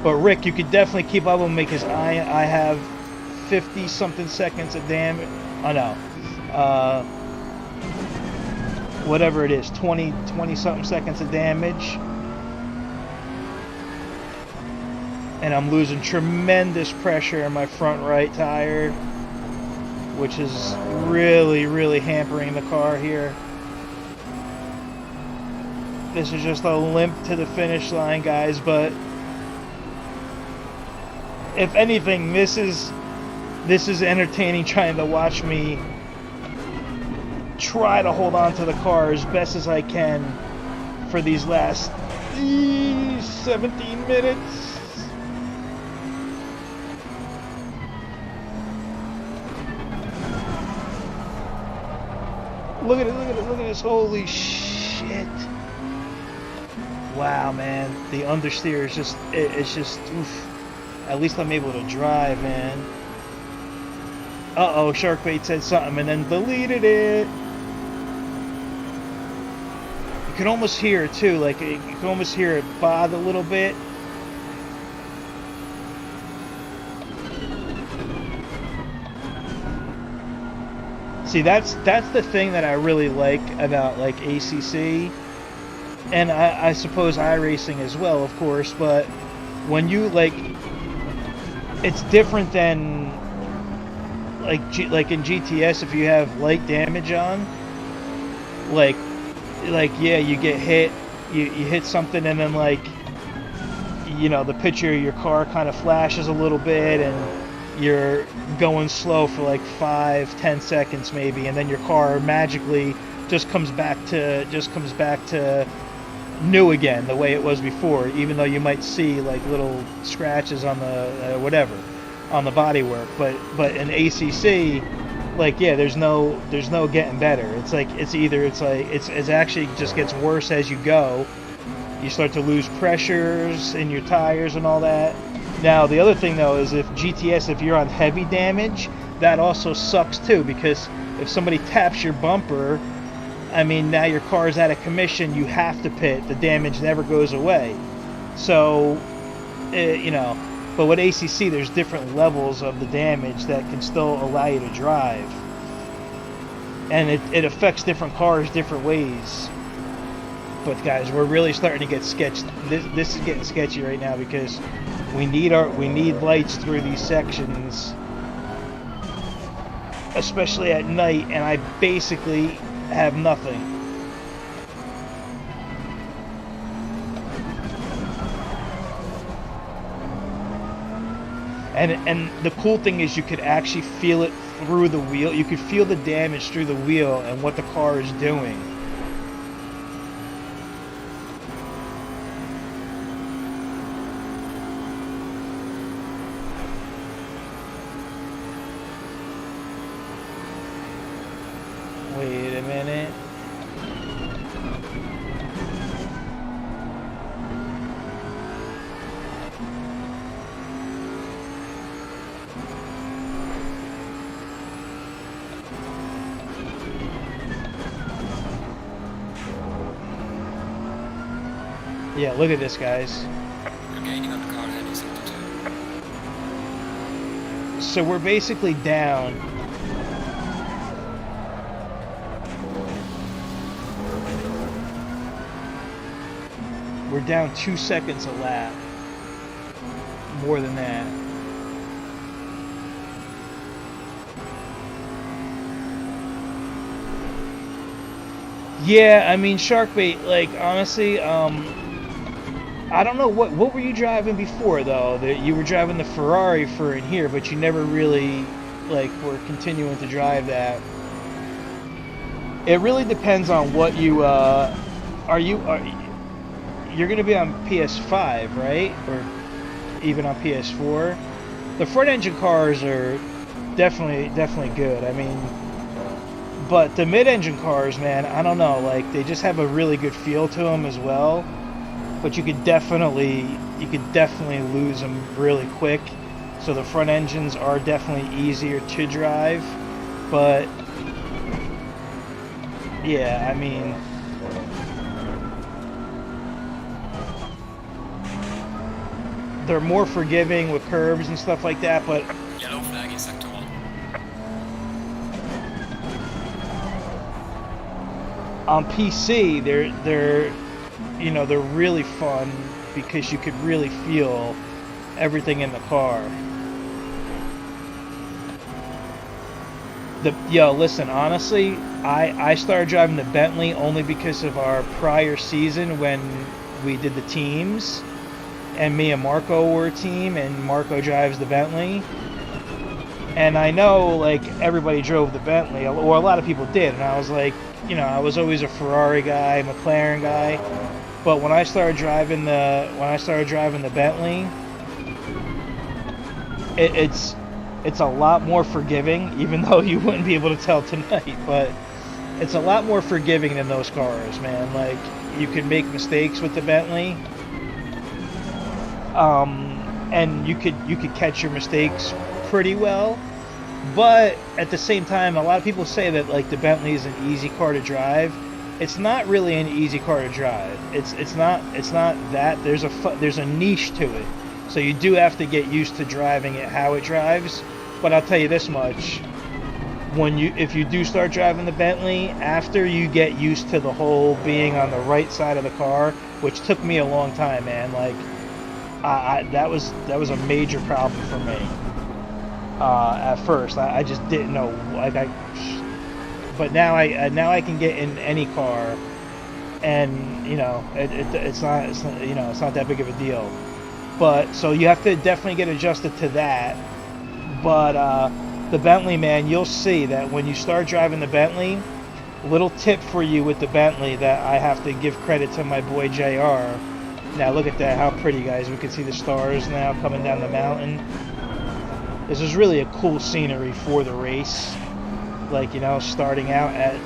But Rick, you could definitely keep up with me because I have 50-something seconds of damage. Oh, no. Whatever it is, 20-something seconds of damage. And I'm losing tremendous pressure in my front right tire, which is really, really hampering the car here. This is just a limp to the finish line, guys, but if anything, this is entertaining, trying to watch me try to hold on to the car as best as I can for these last 17 minutes. Look at it, look at it, look at this, holy shit. Wow, man, the understeer is just, it's just, oof. At least I'm able to drive, man. Uh-oh, Sharkbait said something and then deleted it. You can almost hear it too, like you can almost hear it bod a little bit. See, that's the thing that I really like about like ACC, and I suppose iRacing as well, of course. But when you like, it's different than like in GTS. If you have light damage on, like yeah, you get hit, you hit something, and then like, you know, the picture of your car kind of flashes a little bit, and you're going slow for like 5-10 seconds maybe, and then your car magically just comes back to new again, the way it was before, even though you might see like little scratches on the whatever on the bodywork. But in ACC, like, yeah, there's no getting better. It's like it's actually just gets worse as you go. You start to lose pressures in your tires and all that. Now, the other thing, though, is if GTS, if you're on heavy damage, that also sucks, too, because if somebody taps your bumper, I mean, now your car is out of commission, you have to pit. The damage never goes away. So, you know, but with ACC, there's different levels of the damage that can still allow you to drive. And it affects different cars different ways. But guys, we're really starting to get sketched. This is getting sketchy right now because we need lights through these sections, especially at night, and I basically have nothing. And the cool thing is you could actually feel it through the wheel. You could feel the damage through the wheel and what the car is doing. Wait a minute. Yeah, look at this, guys. You're gaining on the car heading sector 2. So we're basically down. We're down 2 seconds a lap. More than that. Yeah, I mean, Sharkbait, like, honestly, I don't know, what were you driving before, though? That you were driving the Ferrari for in here, but you never really, like, were continuing to drive that. It really depends on what you, you're going to be on PS5, right? Or even on PS4. The front engine cars are definitely good. I mean, but the mid-engine cars, man, I don't know. Like, they just have a really good feel to them as well. But you could definitely lose them really quick. So the front engines are definitely easier to drive. But yeah, I mean, they're more forgiving with curves and stuff like that, but Yellow flag in sector 1. on PC they're you know, they're really fun because you could really feel everything in the car. Yo, listen, honestly, I started driving the Bentley only because of our prior season when we did the teams, and me and Marco were a team, and Marco drives the Bentley. And I know, like, everybody drove the Bentley, or a lot of people did, and I was like, you know, I was always a Ferrari guy, McLaren guy. But when I started driving the Bentley, it's a lot more forgiving, even though you wouldn't be able to tell tonight, but it's a lot more forgiving than those cars, man. Like, you can make mistakes with the Bentley, and you could catch your mistakes pretty well. But at the same time, a lot of people say that, like, the Bentley is an easy car to drive. It's not really an easy car to drive. It's not that. There's a niche to it. So you do have to get used to driving it how it drives. But I'll tell you this much: if you do start driving the Bentley, after you get used to the whole being on the right side of the car, which took me a long time, man. Like, that was a major problem for me at first. I just didn't know. Like, but now I can get in any car, and you know it's not you know, it's not that big of a deal. But so you have to definitely get adjusted to that. But the Bentley, man, you'll see that when you start driving the Bentley. Little tip for you with the Bentley that I have to give credit to my boy JR. Now look at that, how pretty, guys. We can see the stars now coming down the mountain. This is really a cool scenery for the race. Like, you know, starting out at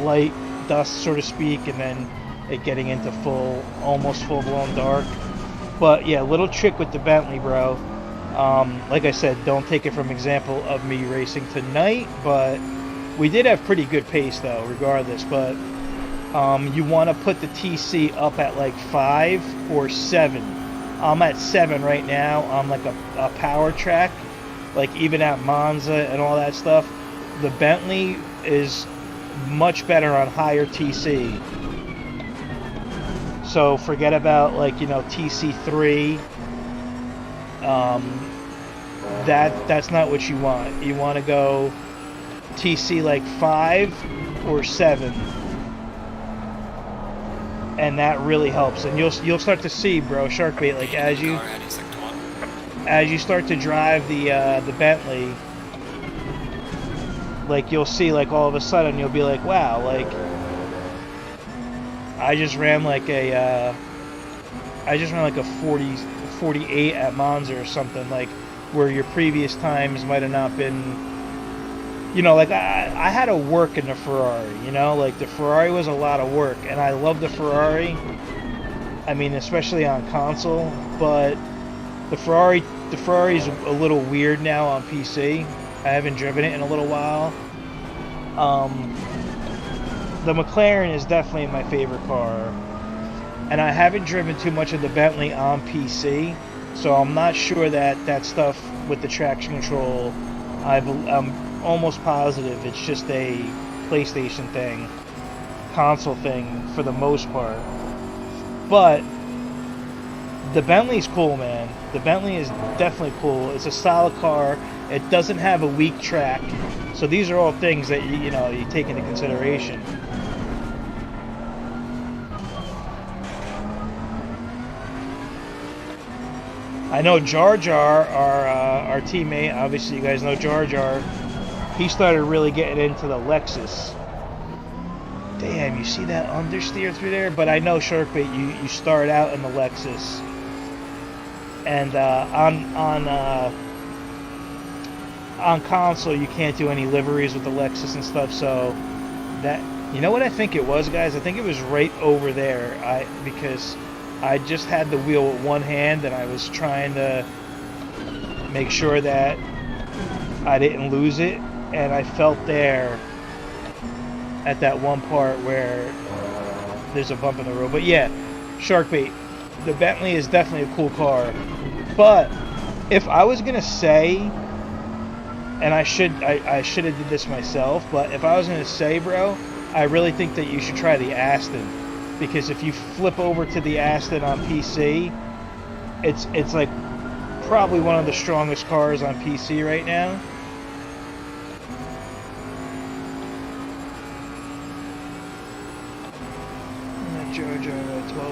light dusk, so to speak, and then it getting into almost full-blown dark. But yeah, little trick with the Bentley, bro. Like I said, don't take it from example of me racing tonight, but we did have pretty good pace though, regardless. But you want to put the TC up at like 5 or 7. I'm at 7 right now on like a power track, like even at Monza and all that stuff. The Bentley is much better on higher TC. So forget about, like, you know, TC3. That's not what you want. You want to go TC like 5 or 7, and that really helps. And you'll start to see, bro, Sharkbait, like as you start to drive the Bentley, like you'll see, like all of a sudden you'll be like, wow, like I just ran like a 48 at Monza or something, like where your previous times might have not been, you know, like I had to work in the Ferrari, you know, like the Ferrari was a lot of work, and I love the Ferrari. I mean, especially on console, but the Ferrari's a little weird now on PC. I haven't driven it in a little while. The McLaren is definitely my favorite car, and I haven't driven too much of the Bentley on PC, so I'm not sure that stuff with the traction control, I'm almost positive it's just a PlayStation thing, console thing for the most part. But the Bentley's cool, man. The Bentley is definitely cool. It's a solid car. It doesn't have a weak track. So these are all things that you know you take into consideration. I know Jar Jar, our teammate, obviously you guys know Jar Jar, he started really getting into the Lexus. Damn, you see that understeer through there? But I know, Sharkbait, you start out in the Lexus. And on console, you can't do any liveries with the Lexus and stuff, so that, you know what I think it was, guys? I think it was right over there, because I just had the wheel with one hand, and I was trying to make sure that I didn't lose it, and I felt there at that one part where there's a bump in the road. But yeah, Sharkbait, the Bentley is definitely a cool car. But if I was gonna say, and I should have did this myself, but if I was gonna say, bro, I really think that you should try the Aston, because if you flip over to the Aston on PC, it's like probably one of the strongest cars on PC right now.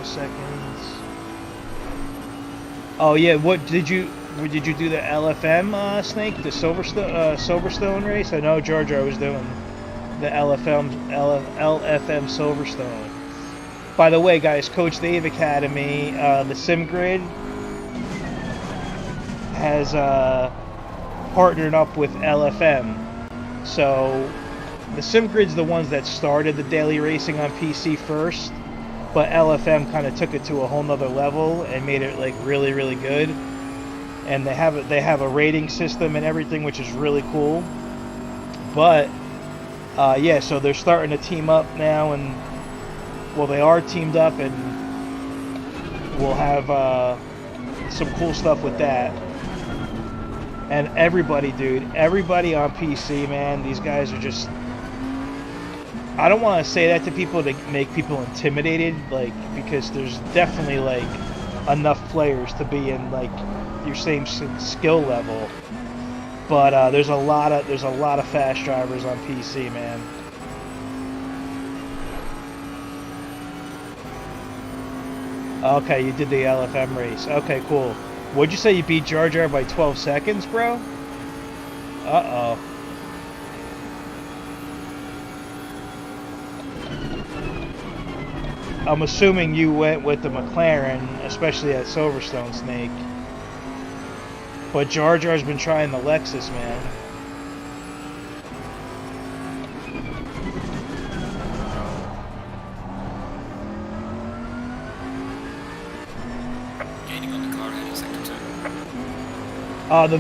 couple seconds. Oh yeah, what did you do the LFM Snake, the Silverstone race? I know Jar Jar was doing the LFM Silverstone. By the way, guys, Coach Dave Academy, the Sim Grid has partnered up with LFM. So the Sim Grid's the ones that started the daily racing on PC first, but LFM kind of took it to a whole nother level and made it like really, really good. And they have a rating system and everything, which is really cool. But yeah, so they're starting to team up now, and well, they are teamed up, and we'll have some cool stuff with that. And everybody, dude, everybody on PC, man, these guys are just, I don't want to say that to people to make people intimidated, like, because there's definitely like enough players to be in like your same skill level, but there's a lot of fast drivers on PC, man. Okay, you did the LFM race. Okay, cool. What'd you say, you beat Jar Jar by 12 seconds, bro? Uh-oh. I'm assuming you went with the McLaren, especially at Silverstone, Snake. But Jar Jar's been trying the Lexus, man. The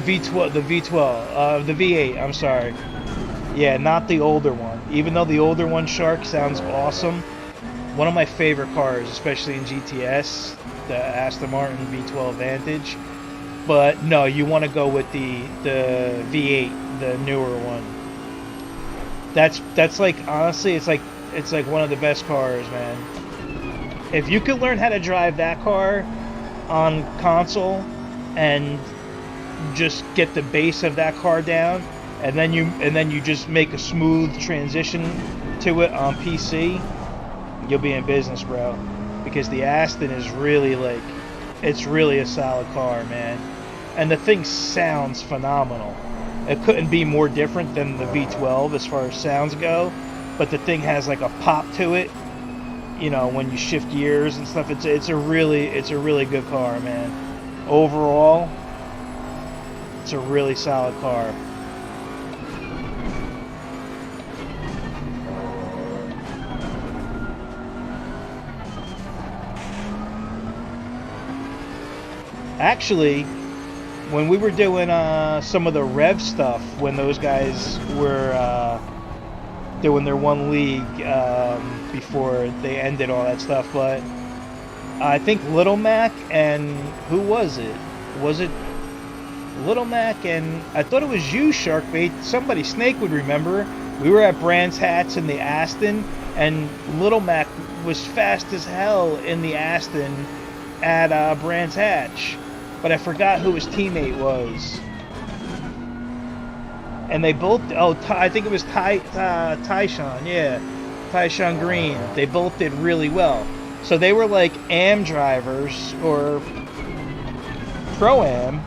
V8, I'm sorry. Yeah, not the older one. Even though the older one, Shark, sounds awesome. One of my favorite cars, especially in GTS, the Aston Martin V12 Vantage. But no, you want to go with the V8, the newer one. That's like, honestly, it's like one of the best cars, man. If you could learn how to drive that car on console and just get the base of that car down, and then you just make a smooth transition to it on PC, you'll be in business, bro. Because the Aston is really like, it's really a solid car, man. And the thing sounds phenomenal. It couldn't be more different than the V12 as far as sounds go, but the thing has like a pop to it, you know, when you shift gears and stuff. It's a really good car, man. Overall, it's a really solid car. Actually, when we were doing some of the Rev stuff, when those guys were doing their one league before they ended all that stuff, but I think Little Mac and who was it? Was it Little Mac and I thought it was you, Sharkbait. Somebody, Snake would remember. We were at Brands Hats in the Aston, and Little Mac was fast as hell in the Aston at Brands Hatch. But I forgot who his teammate was. And they both, I think it was Tyshawn, yeah. Tyshawn Green. They both did really well. So they were like AM drivers, or Pro-Am,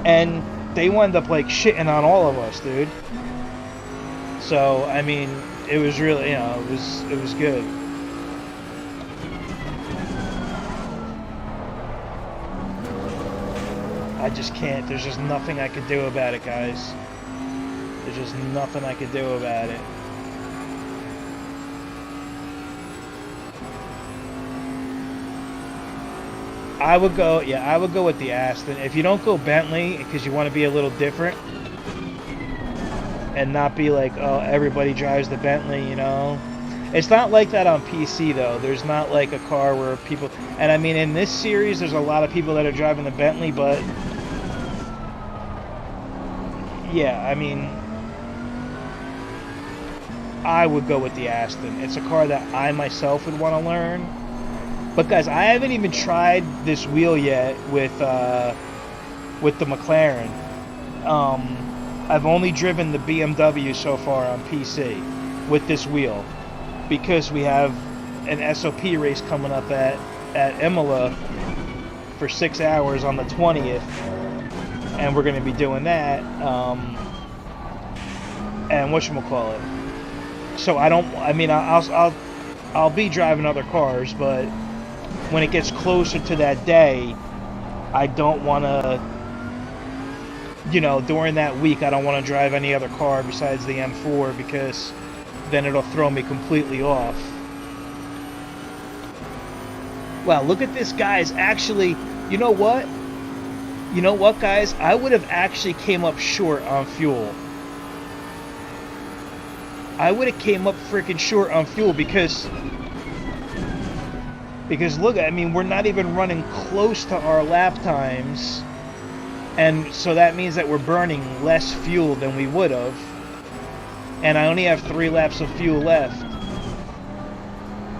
and they wound up like shitting on all of us, dude. So, I mean, it was really, you know, it was good. I just can't. There's just nothing I could do about it, guys. There's just nothing I could do about it. I would go with the Aston. If you don't go Bentley, because you want to be a little different and not be like, oh, everybody drives the Bentley, you know. It's not like that on PC, though. There's not like a car where people, and I mean, in this series, there's a lot of people that are driving the Bentley, but yeah, I mean, I would go with the Aston. It's a car that I myself would want to learn. But guys, I haven't even tried this wheel yet with the McLaren. I've only driven the BMW so far on PC with this wheel, because we have an SOP race coming up at at Imola for 6 hours on the 20th, and we're going to be doing that. And whatchamacallit. So I'll be driving other cars, but when it gets closer to that day, I don't want to, during that week, I don't want to drive any other car besides the M4, because then it'll throw me completely off. Wow, look at this, guys. Actually, you know what? You know what, guys? I would have actually came up short on fuel. I would have came up freaking short on fuel because look, I mean, we're not even running close to our lap times, and so that means that we're burning less fuel than we would have, and I only have 3 laps of fuel left.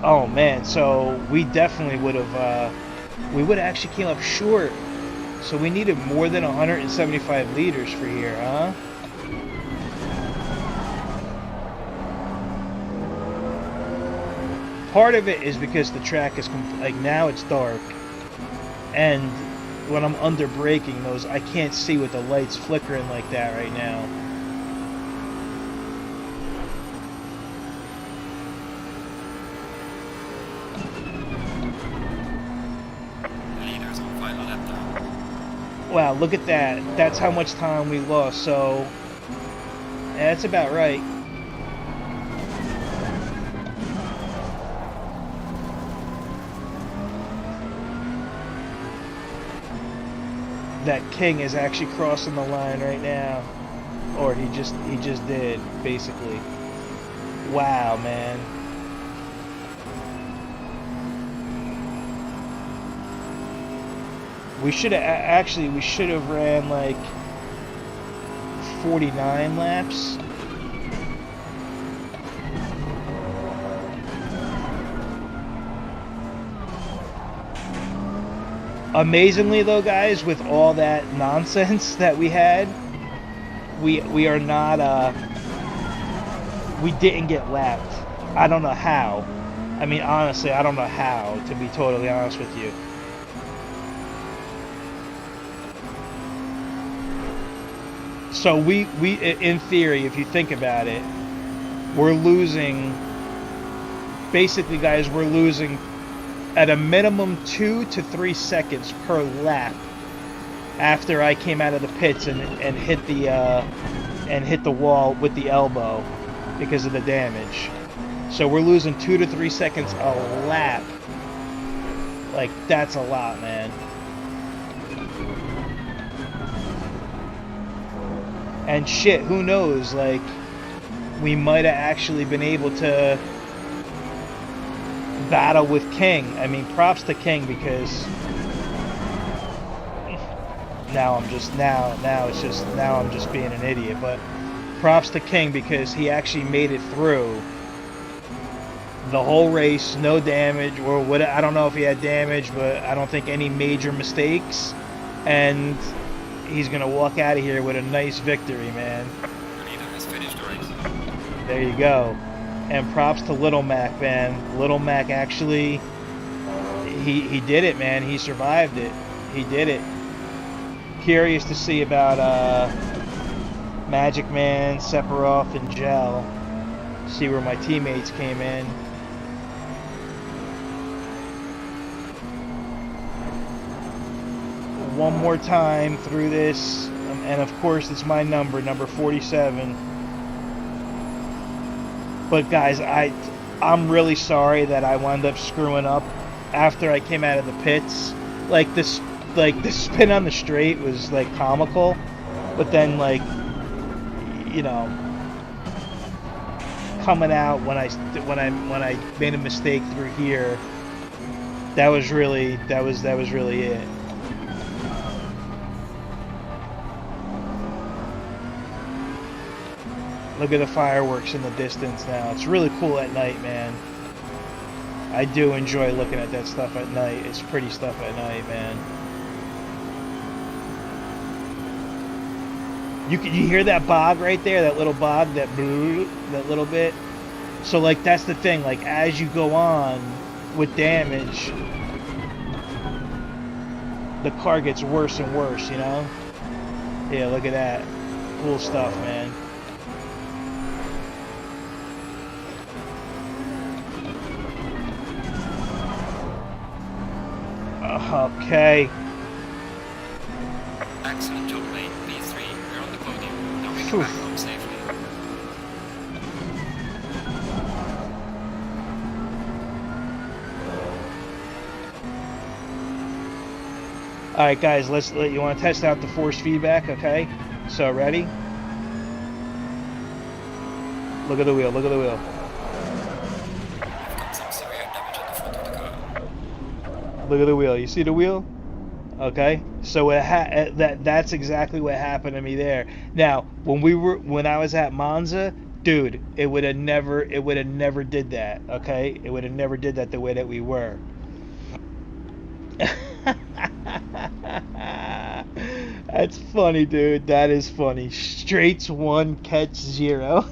Oh man, so we definitely would have we would have actually came up short, so we needed more than 175 liters for here, huh? Part of it is because the track is like, now it's dark, and when I'm under braking, I can't see with the lights flickering like that right now. Wow, look at that. That's how much time we lost. So yeah, that's about right. That King is actually crossing the line right now, or he just did, basically. Wow, man. We should have ran like 49 laps. Amazingly though, guys, with all that nonsense that we had, we are not we didn't get lapped. I don't know how. I mean, honestly, I don't know how, to be totally honest with you. So we in theory, if you think about it, we're losing, basically, guys, we're losing at a minimum 2 to 3 seconds per lap after I came out of the pits and hit the wall with the elbow because of the damage. So we're losing 2 to 3 seconds a lap. Like, that's a lot, man. And shit, who knows, like, we might have actually been able to battle with King. I mean, props to King, because now I'm just being an idiot, but props to King, because he actually made it through the whole race, no damage, or what, I don't know if he had damage, but I don't think any major mistakes, and he's gonna walk out of here with a nice victory, man. Anita has finished the race. There you go. And props to Little Mac, man. Little Mac actually, he did it, man. He survived it. He did it. Curious to see about Magic Man, Sephiroth, and Gel. See where my teammates came in. One more time through this, and of course it's my number 47. But guys, I'm really sorry that I wound up screwing up after I came out of the pits. Like the spin on the straight was like comical, but then, like, you know, coming out when I made a mistake through here, that was really it. Look at the fireworks in the distance now. It's really cool at night, man. I do enjoy looking at that stuff at night. It's pretty stuff at night, man. You hear that bog right there? That little bog, that little bit? So, like, that's the thing. Like, as you go on with damage, the car gets worse and worse, you know? Yeah, look at that. Cool stuff, man. Okay. Excellent job, mate. B3, we're on the podium. Now we can Phew. back home safely. All right, guys. You want to test out the force feedback? Okay. So ready? Look at the wheel. Look at the wheel. We've got some severe damage on the front of the car. Look at the wheel. You see the wheel? Okay. So that's exactly what happened to me there. Now, when I was at Monza, dude, it would have never did that. Okay, it would have never did that the way that we were. That's funny, dude. That is funny. Straights 1, catch 0.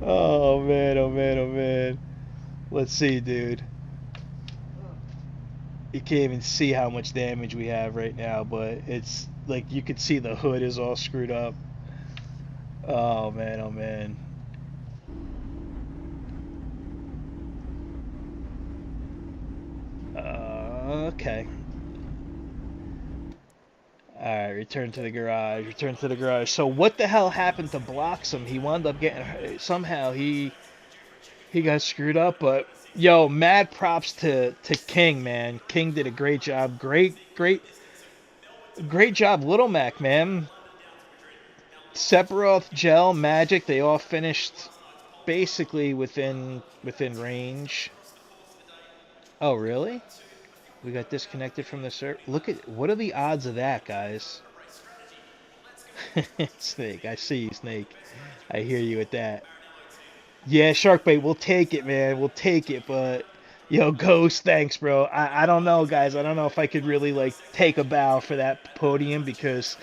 Oh man, oh man, oh man. Let's see, dude. You can't even see how much damage we have right now, but it's like you could see the hood is all screwed up. Oh man, oh man. Okay. Alright, return to the garage. Return to the garage. So what the hell happened to Bloxham? He wound up getting... Somehow he got screwed up, but... Yo, mad props to King, man. King did a great job. Great job, Little Mac, man. Sephiroth, Gel, Magic, they all finished basically within range. Oh, really? We got disconnected from the server. Look at, what are the odds of that, guys? Snake, I see you, Snake. I hear you at that. Yeah, Sharkbait, we'll take it, man. We'll take it, but yo, Ghost, thanks, bro. I don't know, guys. I don't know if I could really like take a bow for that podium because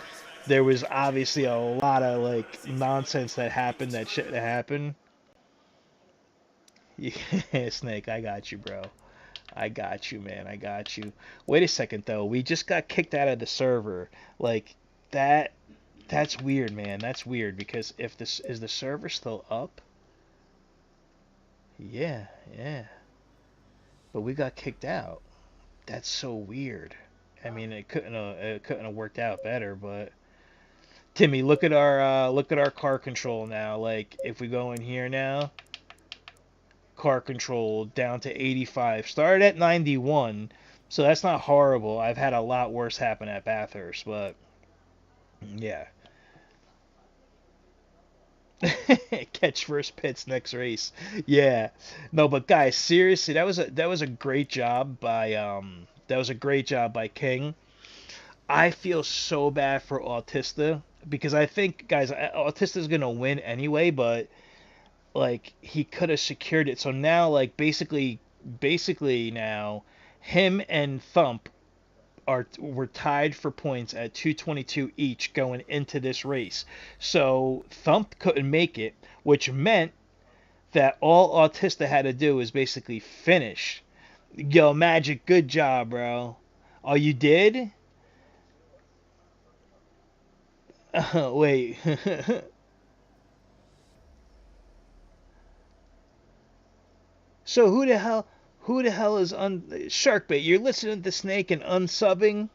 there was obviously a lot of like nonsense that happened, that shit that happened. Yeah, Snake, I got you, bro. I got you, man. I got you. Wait a second, though. We just got kicked out of the server. Like, that's weird, man. That's weird, because if this... Is the server still up? Yeah, yeah. But we got kicked out. That's so weird. I mean, it couldn't have worked out better, but... Timmy, look at our car control now. Like, if we go in here now... Car control down to 85. Started at 91, so that's not horrible. I've had a lot worse happen at Bathurst, but yeah. Catch first pits next race. Yeah. No, but guys, seriously, that was a great job by King. I feel so bad for Autista because I think, guys, Autista's gonna win anyway, but like he could have secured it. So now like basically now him and Thump were tied for points at 222 each going into this race. So Thump couldn't make it, which meant that all Autista had to do was basically finish. Yo, Magic, good job, bro. Oh, you did? Wait. So who the hell is Sharkbait? You're listening to Snake and unsubbing?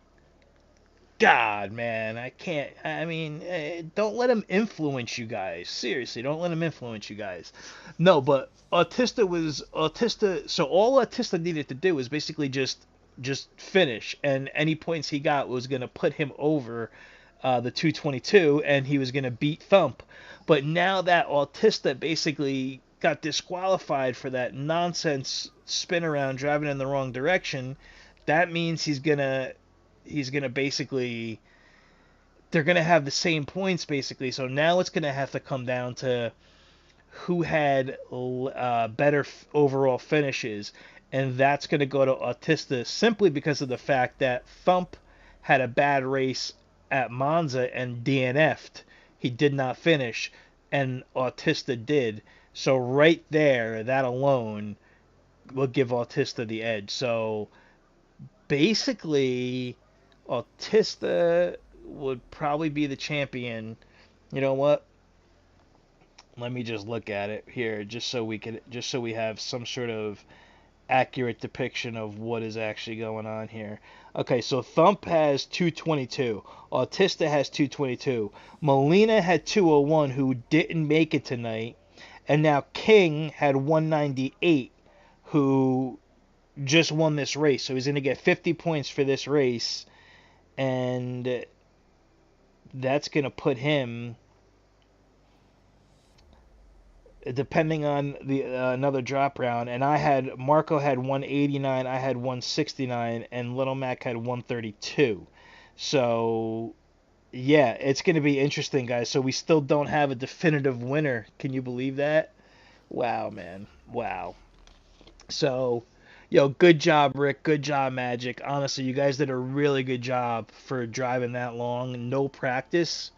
God, man, I can't. I mean, don't let him influence you guys. Seriously, don't let him influence you guys. No, but Autista. So all Autista needed to do was basically just finish, and any points he got was gonna put him over the 222, and he was gonna beat Thump. But now that Autista basically got disqualified for that nonsense spin around driving in the wrong direction, that means he's gonna basically, they're gonna have the same points basically. So now it's gonna have to come down to who had better overall finishes, and that's gonna go to Autista simply because of the fact that Thump had a bad race at Monza and DNF'd. He did not finish, and Autista did. So right there, that alone will give Autista the edge. So basically, Autista would probably be the champion. You know what? Let me just look at it here, just so we have some sort of accurate depiction of what is actually going on here. Okay, so Thump has 222. Autista has 222. Molina had 201, who didn't make it tonight. And now King had 198, who just won this race. So he's going to get 50 points for this race. And that's going to put him, depending on the another drop round. And Marco had 189, I had 169, and Little Mac had 132. So yeah, it's going to be interesting, guys. So we still don't have a definitive winner. Can you believe that? Wow, man. Wow. So, good job, Rick. Good job, Magic. Honestly, you guys did a really good job for driving that long. No practice.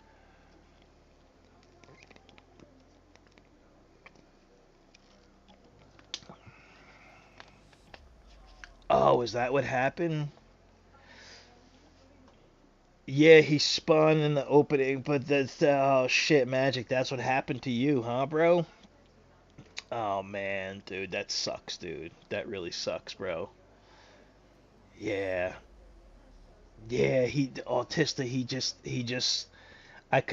Oh, is that what happened? Yeah, he spun in the opening, but oh shit, Magic. That's what happened to you, huh, bro? Oh man, dude, that sucks, dude. That really sucks, bro. Yeah. Yeah, he Autista, he just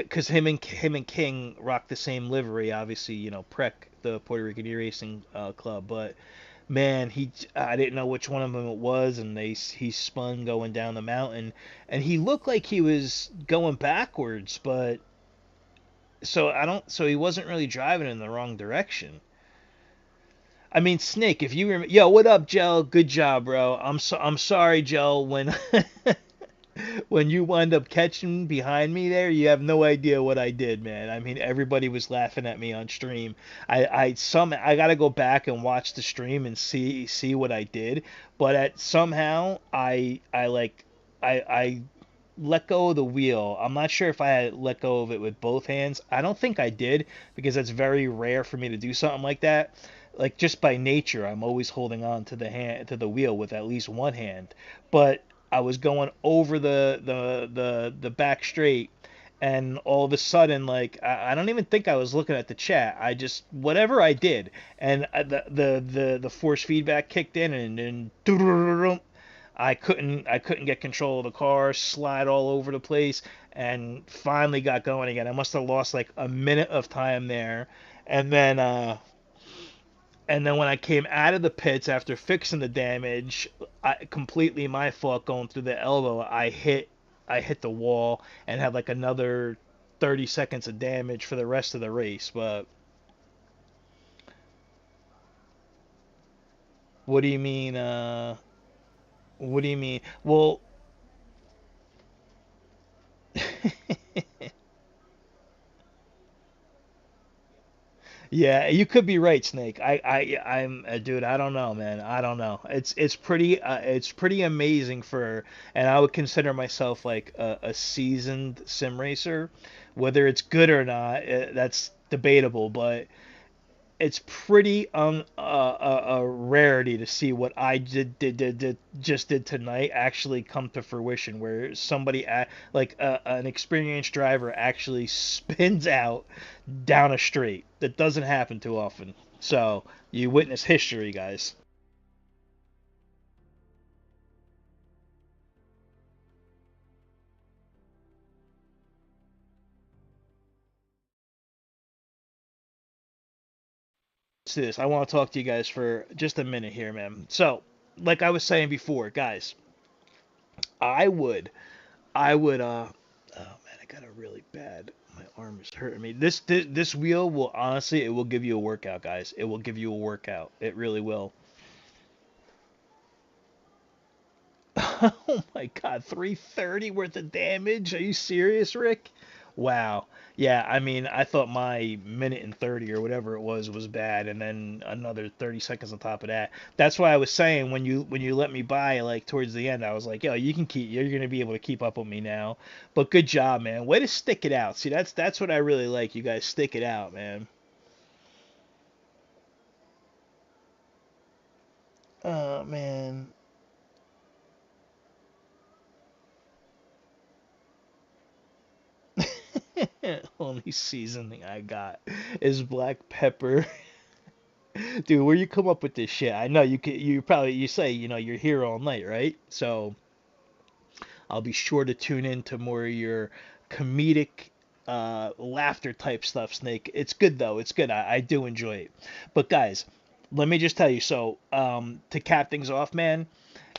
cuz him and King rock the same livery, obviously, Prec, the Puerto Rican E-Racing club, but man, I didn't know which one of them it was, and he spun going down the mountain, and he looked like he was going backwards, but so he wasn't really driving in the wrong direction. I mean, Snake, if you remember, yo, what up, Joe? Good job, bro. I'm sorry, Joe. When when you wind up catching behind me there, you have no idea what I did, man. I mean, everybody was laughing at me on stream. I gotta go back and watch the stream and see what I did. But somehow I let go of the wheel. I'm not sure if I had let go of it with both hands. I don't think I did, because that's very rare for me to do something like that. Like, just by nature, I'm always holding on to the wheel with at least one hand. But I was going over the back straight, and all of a sudden, like, I don't even think I was looking at the chat. I just, whatever I did, and the force feedback kicked in, and I couldn't get control of the car, slide all over the place, and finally got going again. I must have lost like a minute of time there, and then when I came out of the pits after fixing the damage, completely my fault going through the elbow. I hit the wall and had like another 30 seconds of damage for the rest of the race. But what do you mean? What do you mean? Well, yeah, you could be right, Snake. I'm dude. I don't know, man. I don't know. It's pretty amazing and I would consider myself like a seasoned sim racer. Whether it's good or not, that's debatable. But it's pretty a rarity to see what I just did tonight actually come to fruition, where like an experienced driver actually spins out down a straight. That doesn't happen too often. So you witness history, guys. To this, I want to talk to you guys for just a minute here, man. So, like I was saying before, guys, I would I would oh man, I got a really bad, my arm is hurting me. This wheel will, honestly, it will give you a workout, guys. It will give you a workout. It really will. Oh my god, 330 worth of damage? Are you serious, Rick? Wow. Yeah, I mean, I thought my minute and 30 or whatever it was bad, and then another 30 seconds on top of that. That's why I was saying, when you let me by like towards the end, I was like, yo, you're gonna be able to keep up with me now. But good job, man. Way to stick it out. See, that's what I really like. You guys stick it out, man. Oh man. Only seasoning I got is black pepper. Dude, where you come up with this shit? I know you probably you say, you're here all night, right? So I'll be sure to tune in to more of your comedic laughter type stuff, Snake. It's good though. It's good. I do enjoy it. But guys, let me just tell you, so to cap things off, man,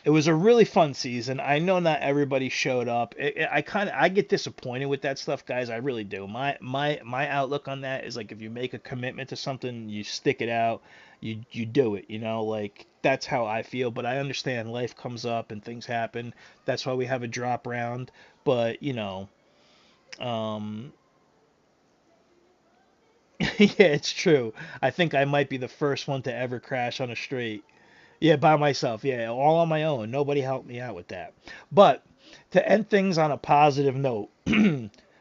it was a really fun season. I know not everybody showed up. I get disappointed with that stuff, guys. I really do. My outlook on that is like if you make a commitment to something, you stick it out. You do it. Like that's how I feel. But I understand life comes up and things happen. That's why we have a drop round. But um, yeah, it's true. I think I might be the first one to ever crash on a straight. Yeah, by myself. Yeah, all on my own. Nobody helped me out with that. But to end things on a positive note,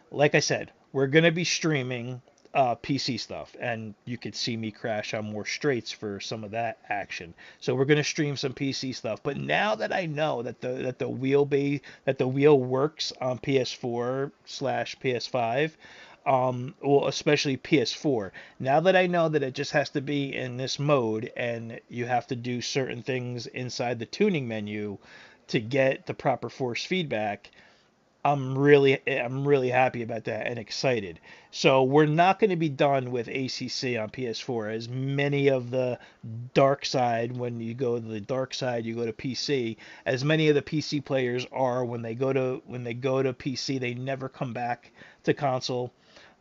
like I said, we're gonna be streaming PC stuff, and you could see me crash on more straights for some of that action. So we're gonna stream some PC stuff. But now that I know that the wheel works on PS4 slash PS5, well, especially PS4. Now that I know that it just has to be in this mode and you have to do certain things inside the tuning menu to get the proper force feedback, I'm really happy about that and excited. So we're not going to be done with ACC on PS4. As many of the dark side, when you go to the dark side, you go to PC. As many of the PC players are when they go to PC, they never come back to console.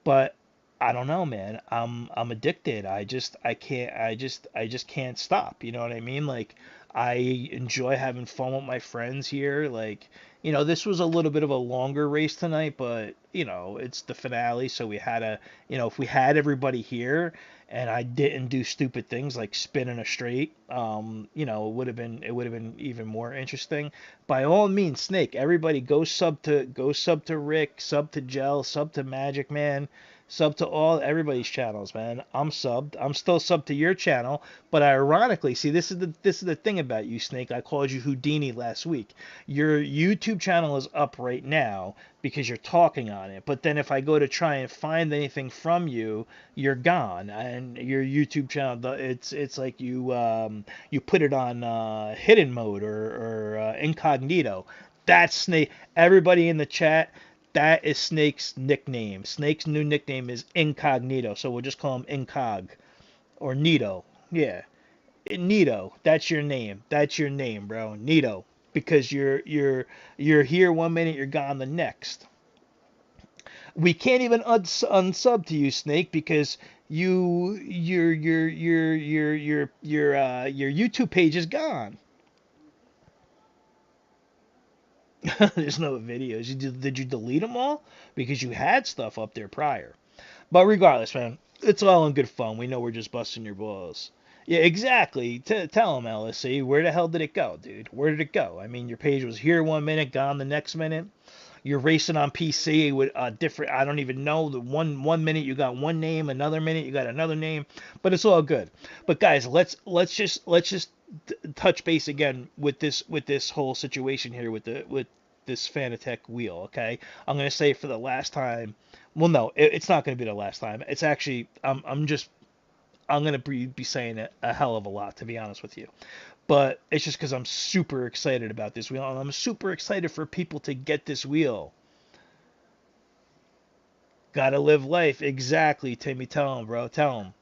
But I don't know, man. I'm addicted. I just can't stop. You know what I mean? Like I enjoy having fun with my friends here. Like, this was a little bit of a longer race tonight, but it's the finale, so we had if we had everybody here and I didn't do stupid things like spinning a straight, it would have been even more interesting. By all means, Snake, everybody go sub to Rick, sub to Gel, sub to Magic Man. Sub to everybody's channels, man. I'm subbed. I'm still subbed to your channel, but ironically, see, this is the thing about you, Snake. I called you Houdini last week. Your YouTube channel is up right now because you're talking on it. But then if I go to try and find anything from you, you're gone. And your YouTube channel, it's like you put it on hidden mode or incognito. That's Snake. Everybody in the chat. That is Snake's nickname. Snake's new nickname is Incognito, so we'll just call him Incog or Nito. Yeah, Nito. That's your name. That's your name, bro. Nito, because you're here one minute, you're gone the next. We can't even unsub to you, Snake, because your YouTube page is gone. There's no videos. Did you delete them all? Because you had stuff up there prior. But regardless, man, it's all in good fun. We know we're just busting your balls. Yeah, exactly. Tell them, LSC. Where the hell did it go, dude? Where did it go? I mean, your page was here one minute, gone the next minute. You're racing on PC with different. I don't even know. The one minute you got one name, another minute you got another name. But it's all good. But guys, let's just touch base again with this whole situation here with this Fanatec wheel. Okay, I'm gonna say for the last time. Well, no, it's not gonna be the last time. It's actually I'm gonna be saying it a hell of a lot, to be honest with you. But it's just because I'm super excited about this wheel, and I'm super excited for people to get this wheel. Gotta live life. Exactly, Timmy. Tell him, bro. Tell him.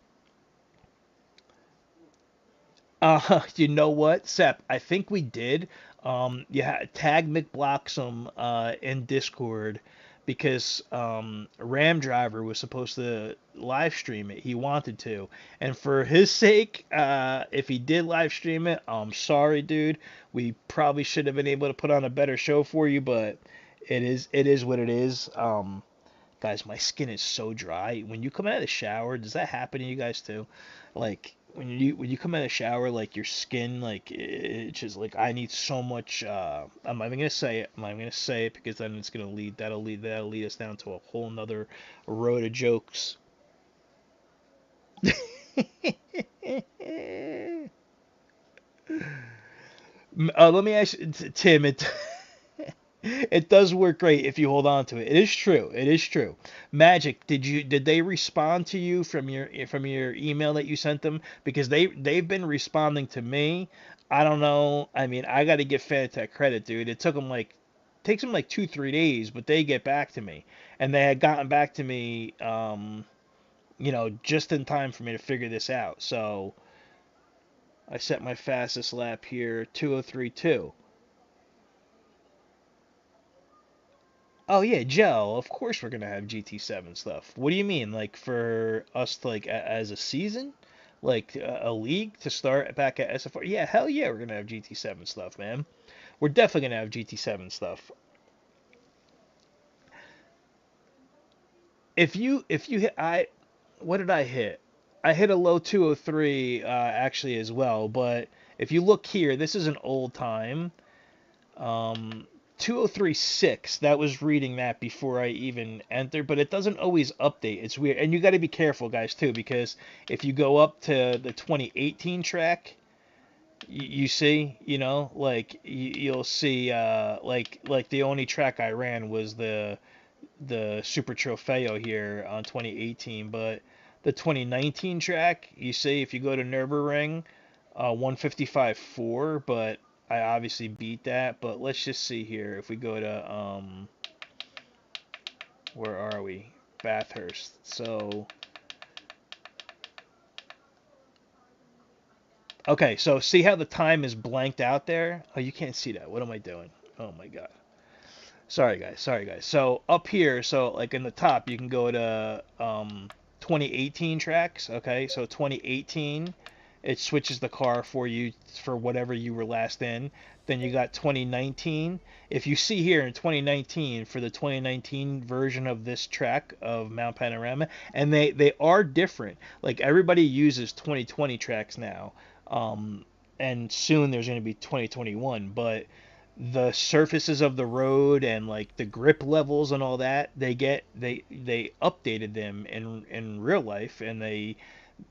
You know what, Sep? I think we did. Yeah, tag McBlocksome in Discord because Ram Driver was supposed to live stream it. He wanted to, and for his sake, if he did live stream it, I'm sorry, dude. We probably should have been able to put on a better show for you, but it is what it is. Guys, my skin is so dry. When you come out of the shower, does that happen to you guys too? Like when you come out of the shower, like your skin, like it's just like I need so much. I'm not even gonna say it. I'm not even gonna say it because then it's gonna lead. That'll lead us down to a whole nother road of jokes. Let me ask you, Tim. It does work great if you hold on to it. It is true. It is true. Magic, did they respond to you from your email that you sent them? Because they've been responding to me. I don't know. I mean, I got to give Fanatec credit, dude. It took them like takes them like 2 3 days, but they get back to me, and they had gotten back to me, just in time for me to figure this out. So I set my fastest lap here, 2:03.2. Oh yeah, Joe. Of course we're gonna have GT7 stuff. What do you mean, like for us to, like as a season, like a league to start back at SFR? Yeah, hell yeah, we're gonna have GT7 stuff, man. We're definitely gonna have GT7 stuff. If you hit what did I hit? I hit a low 203 actually as well, but if you look here, this is an old time. Um, 2036, that was reading that before I even entered, but it doesn't always update. It's weird. And you got to be careful, guys, too, because if you go up to the 2018 track, you see, like you'll see like the only track I ran was the Super Trofeo here on 2018, but the 2019 track, you see, if you go to Nürburgring, 155.4, but I obviously beat that. But let's just see here. If we go to where are we? Bathurst. So okay, so see how the time is blanked out there? Oh, you can't see that. What am I doing? Oh my God. Sorry guys, sorry guys. So up here, so like in the top, you can go to 2018 tracks. Okay, so 2018, it switches the car for you for whatever you were last in. Then you got 2019. If you see here in 2019 for the 2019 version of this track of Mount Panorama, and they are different. Like everybody uses 2020 tracks now, and soon there's going to be 2021, but the surfaces of the road and like the grip levels and all that they updated them in real life, and they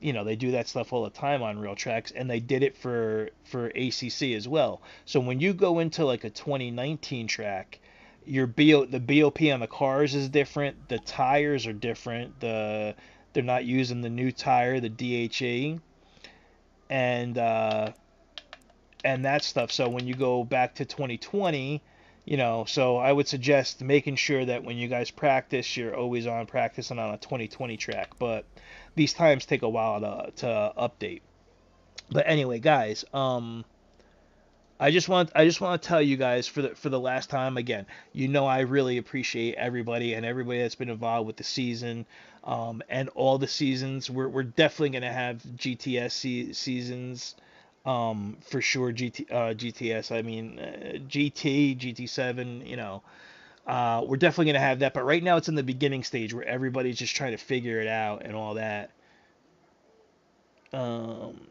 do that stuff all the time on real tracks, and they did it for ACC as well. So when you go into like a 2019 track, the BOP on the cars is different, the tires are different, they're not using the new tire, the DHE, and that stuff. So when you go back to 2020, so I would suggest making sure that when you guys practice, you're always on practicing on a 2020 track. But these times take a while to update. But anyway, guys, I just want to tell you guys for the last time again. I really appreciate everybody and everybody that's been involved with the season, and all the seasons. We're definitely gonna have GTS seasons, for sure. GTS. I mean, GT, GT7. We're definitely gonna have that. But right now it's in the beginning stage where everybody's just trying to figure it out and all that. Um,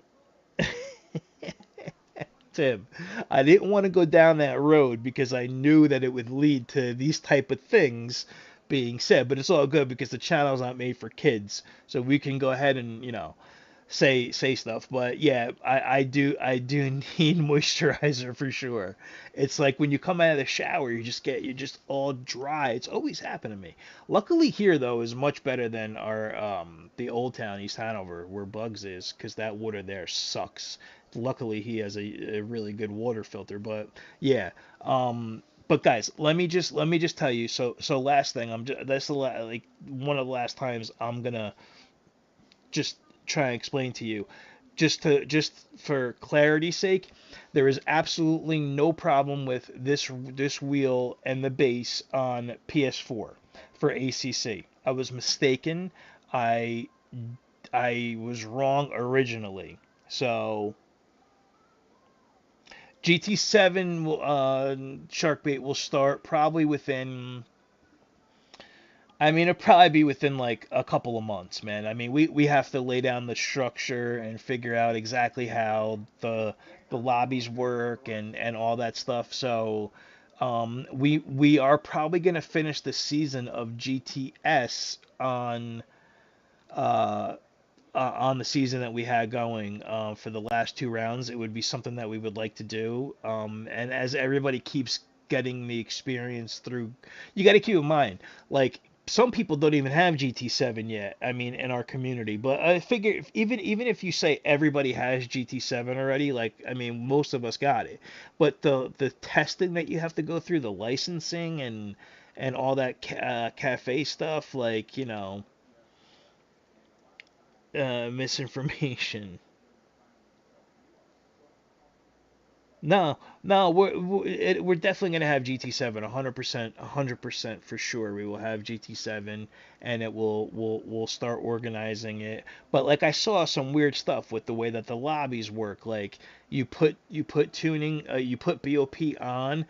Tim, I didn't want to go down that road because I knew that it would lead to these type of things being said, but it's all good because the channel's not made for kids, so we can go ahead and say stuff. But yeah, I do need moisturizer for sure. It's like when you come out of the shower, you're just all dry. It's always happened to me. Luckily here though is much better than our the old town, East Hanover, where Bugs is, because that water there sucks. Luckily he has a really good water filter. But yeah, but guys, let me just tell you. So last thing, that's like one of the last times I'm gonna just try and explain to you. Just for clarity's sake, there is absolutely no problem with this wheel and the base on PS4 for ACC. I was mistaken. I I was wrong originally. So GT7 Sharkbait will start probably within. I mean, it'll probably be within like a couple of months, man. I mean, we have to lay down the structure and figure out exactly how the lobbies work and all that stuff. So we are probably gonna finish the season of GTS uh, on the season that we had going for the last two rounds. It would be something that we would like to do. And as everybody keeps getting the experience through. You got to keep in mind, like some people don't even have GT7 yet. I mean, in our community, but I figure even if you say everybody has GT7 already, like I mean, most of us got it. But the testing that you have to go through, the licensing and all that cafe stuff, like misinformation. No, no, we're definitely gonna have GT7, 100%, 100% for sure. We will have GT7, and we'll start organizing it. But like I saw some weird stuff with the way that the lobbies work. Like you put tuning, you put BOP on,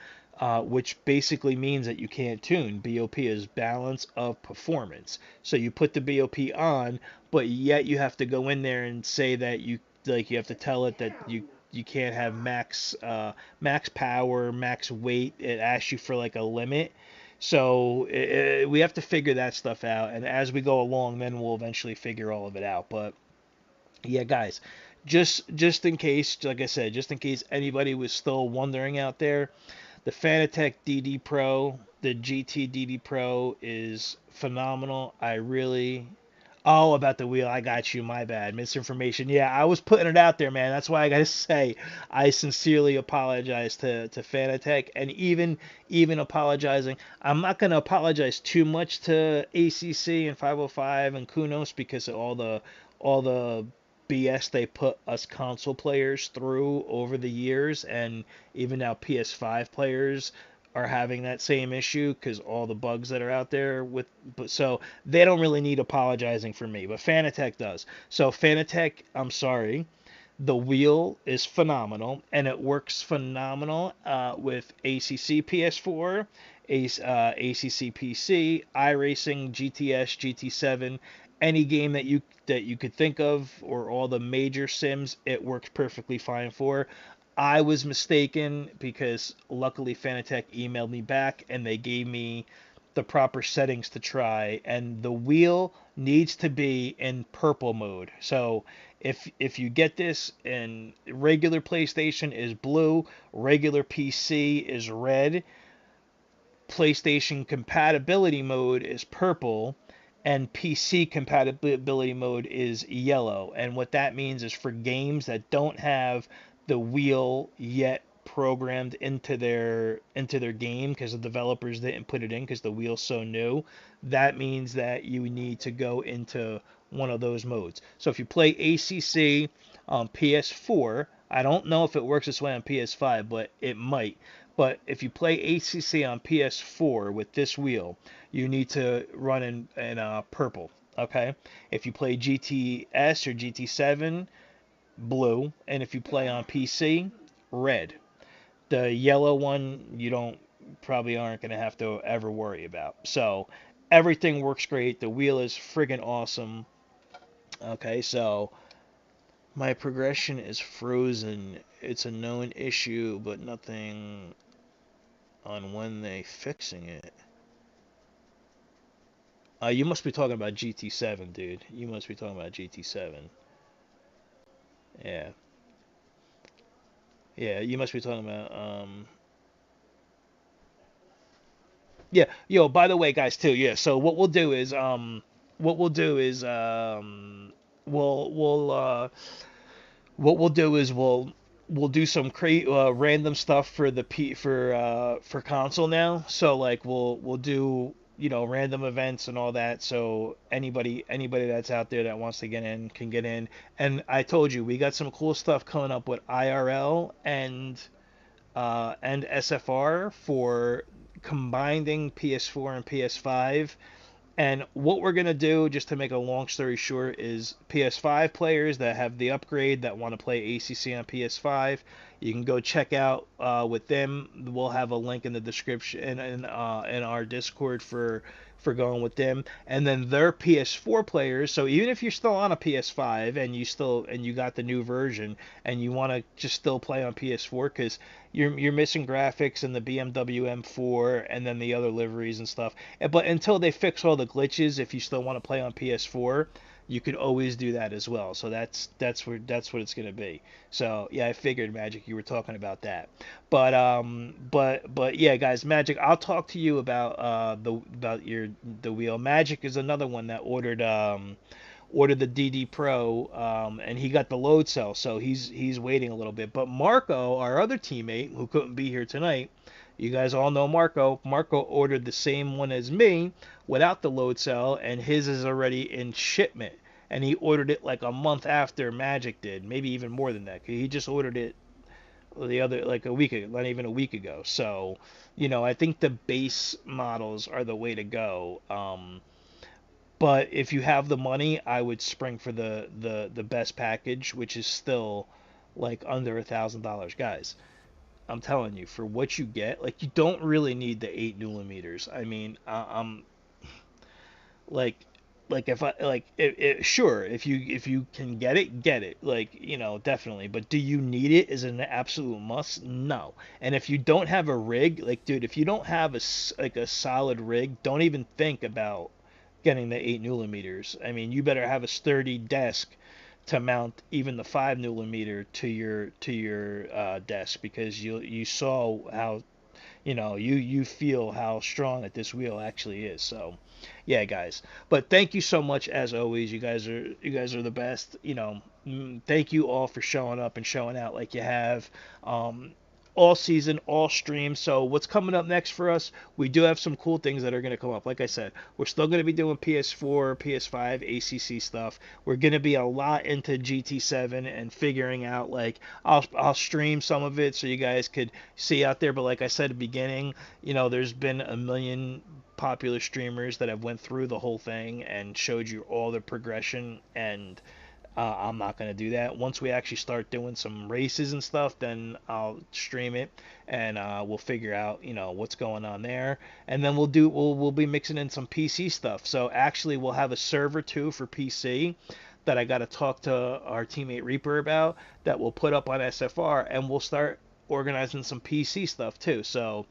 which basically means that you can't tune. BOP is balance of performance. So you put the BOP on, but yet you have to go in there and say that you have to tell it that you can't have max power, max weight. It asks you for like a limit. So we have to figure that stuff out, and as we go along, then we'll eventually figure all of it out. But yeah, guys, just in case, like I said, just in case anybody was still wondering out there, the Fanatec DD Pro, the GT DD Pro is phenomenal. I really. Oh, about the wheel. I got you. My bad. Misinformation. Yeah, I was putting it out there, man. That's why I gotta say I sincerely apologize to Fanatec, and even apologizing. I'm not gonna apologize too much to ACC and 505 and Kunos because of all the BS they put us console players through over the years, and even now PS5 players are having that same issue because all the bugs that are out there but so they don't really need apologizing for me, but Fanatec does. So Fanatec, I'm sorry. The wheel is phenomenal, and it works phenomenal with ACC PS4, ACC PC, iRacing, GTS, GT7, any game that you could think of, or all the major sims, it works perfectly fine for. I was mistaken because luckily Fanatec emailed me back and they gave me the proper settings to try, and the wheel needs to be in purple mode. So if you get this, and regular PlayStation is blue, regular PC is red, PlayStation compatibility mode is purple, and PC compatibility mode is yellow. And what that means is for games that don't have the wheel yet programmed into their game because the developers didn't put it in because the wheel's so new, that means that you need to go into one of those modes. So if you play ACC on PS4, I don't know if it works this way on PS5, but it might. But if you play ACC on PS4 with this wheel, you need to run in purple. Okay. If you play GTS or GT7, blue, and if you play on PC, red. The yellow one you don't probably aren't going to have to ever worry about. So everything works great. The wheel is friggin' awesome. Okay, so my progression is frozen. It's a known issue, but nothing on when they fixing it. You must be talking about GT7, dude. You must be talking about GT7. Yeah. Yeah, you must be talking about yeah, yo, by the way, guys, too, yeah, so we'll we'll what we'll do is we'll do some random stuff for the for console now. So like we'll do random events and all that. So anybody that's out there that wants to get in can get in. And I told you we got some cool stuff coming up with IRL and SFR for combining PS4 and PS5. And what we're going to do, just to make a long story short, is PS5 players that have the upgrade that want to play ACC on PS5, you can go check out with them. We'll have a link in the description in our Discord for going with them. And then their PS4 players, so even if you're still on a PS5 and you got the new version and you want to just still play on PS4 because you're missing graphics and the BMW M4 and then the other liveries and stuff. But until they fix all the glitches, if you still want to play on PS4, you could always do that as well. So that's what it's gonna be. So yeah, I figured Magic you were talking about that. But yeah, guys, Magic, I'll talk to you about the wheel. Magic is another one that ordered the DD Pro, and he got the load cell, so he's waiting a little bit. But Marco, our other teammate who couldn't be here tonight, you guys all know Marco. Marco ordered the same one as me without the load cell, and his is already in shipment. And he ordered it like a month after Magic did, maybe even more than that. He just ordered it the other like a week ago, not even a week ago. So, I think the base models are the way to go. But if you have the money, I would spring for the best package, which is still like under $1,000, guys. I'm telling you, for what you get, like you don't really need the 8 millimeters. I mean, I'm like, if I like sure, if you can get it, like definitely. But do you need it? Is it an absolute must? No. And if you don't have a rig, like dude, if you don't have a solid rig, don't even think about getting the 8 millimeters. I mean, you better have a sturdy desk to mount even the 5 millimeter to your desk, because you saw how you feel how strong that this wheel actually is. So yeah, guys, but thank you so much as always. You guys are the best. Thank you all for showing up and showing out like you have. All season, all stream. So what's coming up next for us? We do have some cool things that are going to come up. Like I said, we're still going to be doing PS4, PS5, ACC stuff. We're going to be a lot into GT7 and figuring out, like, I'll stream some of it so you guys could see out there. But like I said at the beginning, there's been a million popular streamers that have went through the whole thing and showed you all the progression, and I'm not going to do that. Once we actually start doing some races and stuff, then I'll stream it, and we'll figure out, what's going on there. And then we'll be mixing in some PC stuff. So actually we'll have a server too for PC that I got to talk to our teammate Reaper about, that we'll put up on SFR, and we'll start organizing some PC stuff too. So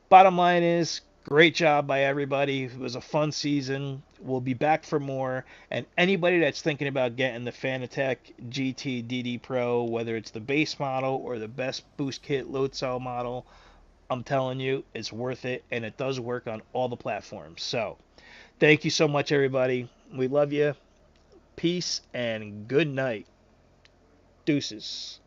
bottom line is, great job by everybody. It was a fun season. We'll be back for more. And anybody that's thinking about getting the Fanatec GT DD Pro, whether it's the base model or the best boost kit load cell model, I'm telling you, it's worth it. And it does work on all the platforms. So thank you so much, everybody. We love you. Peace and good night. Deuces.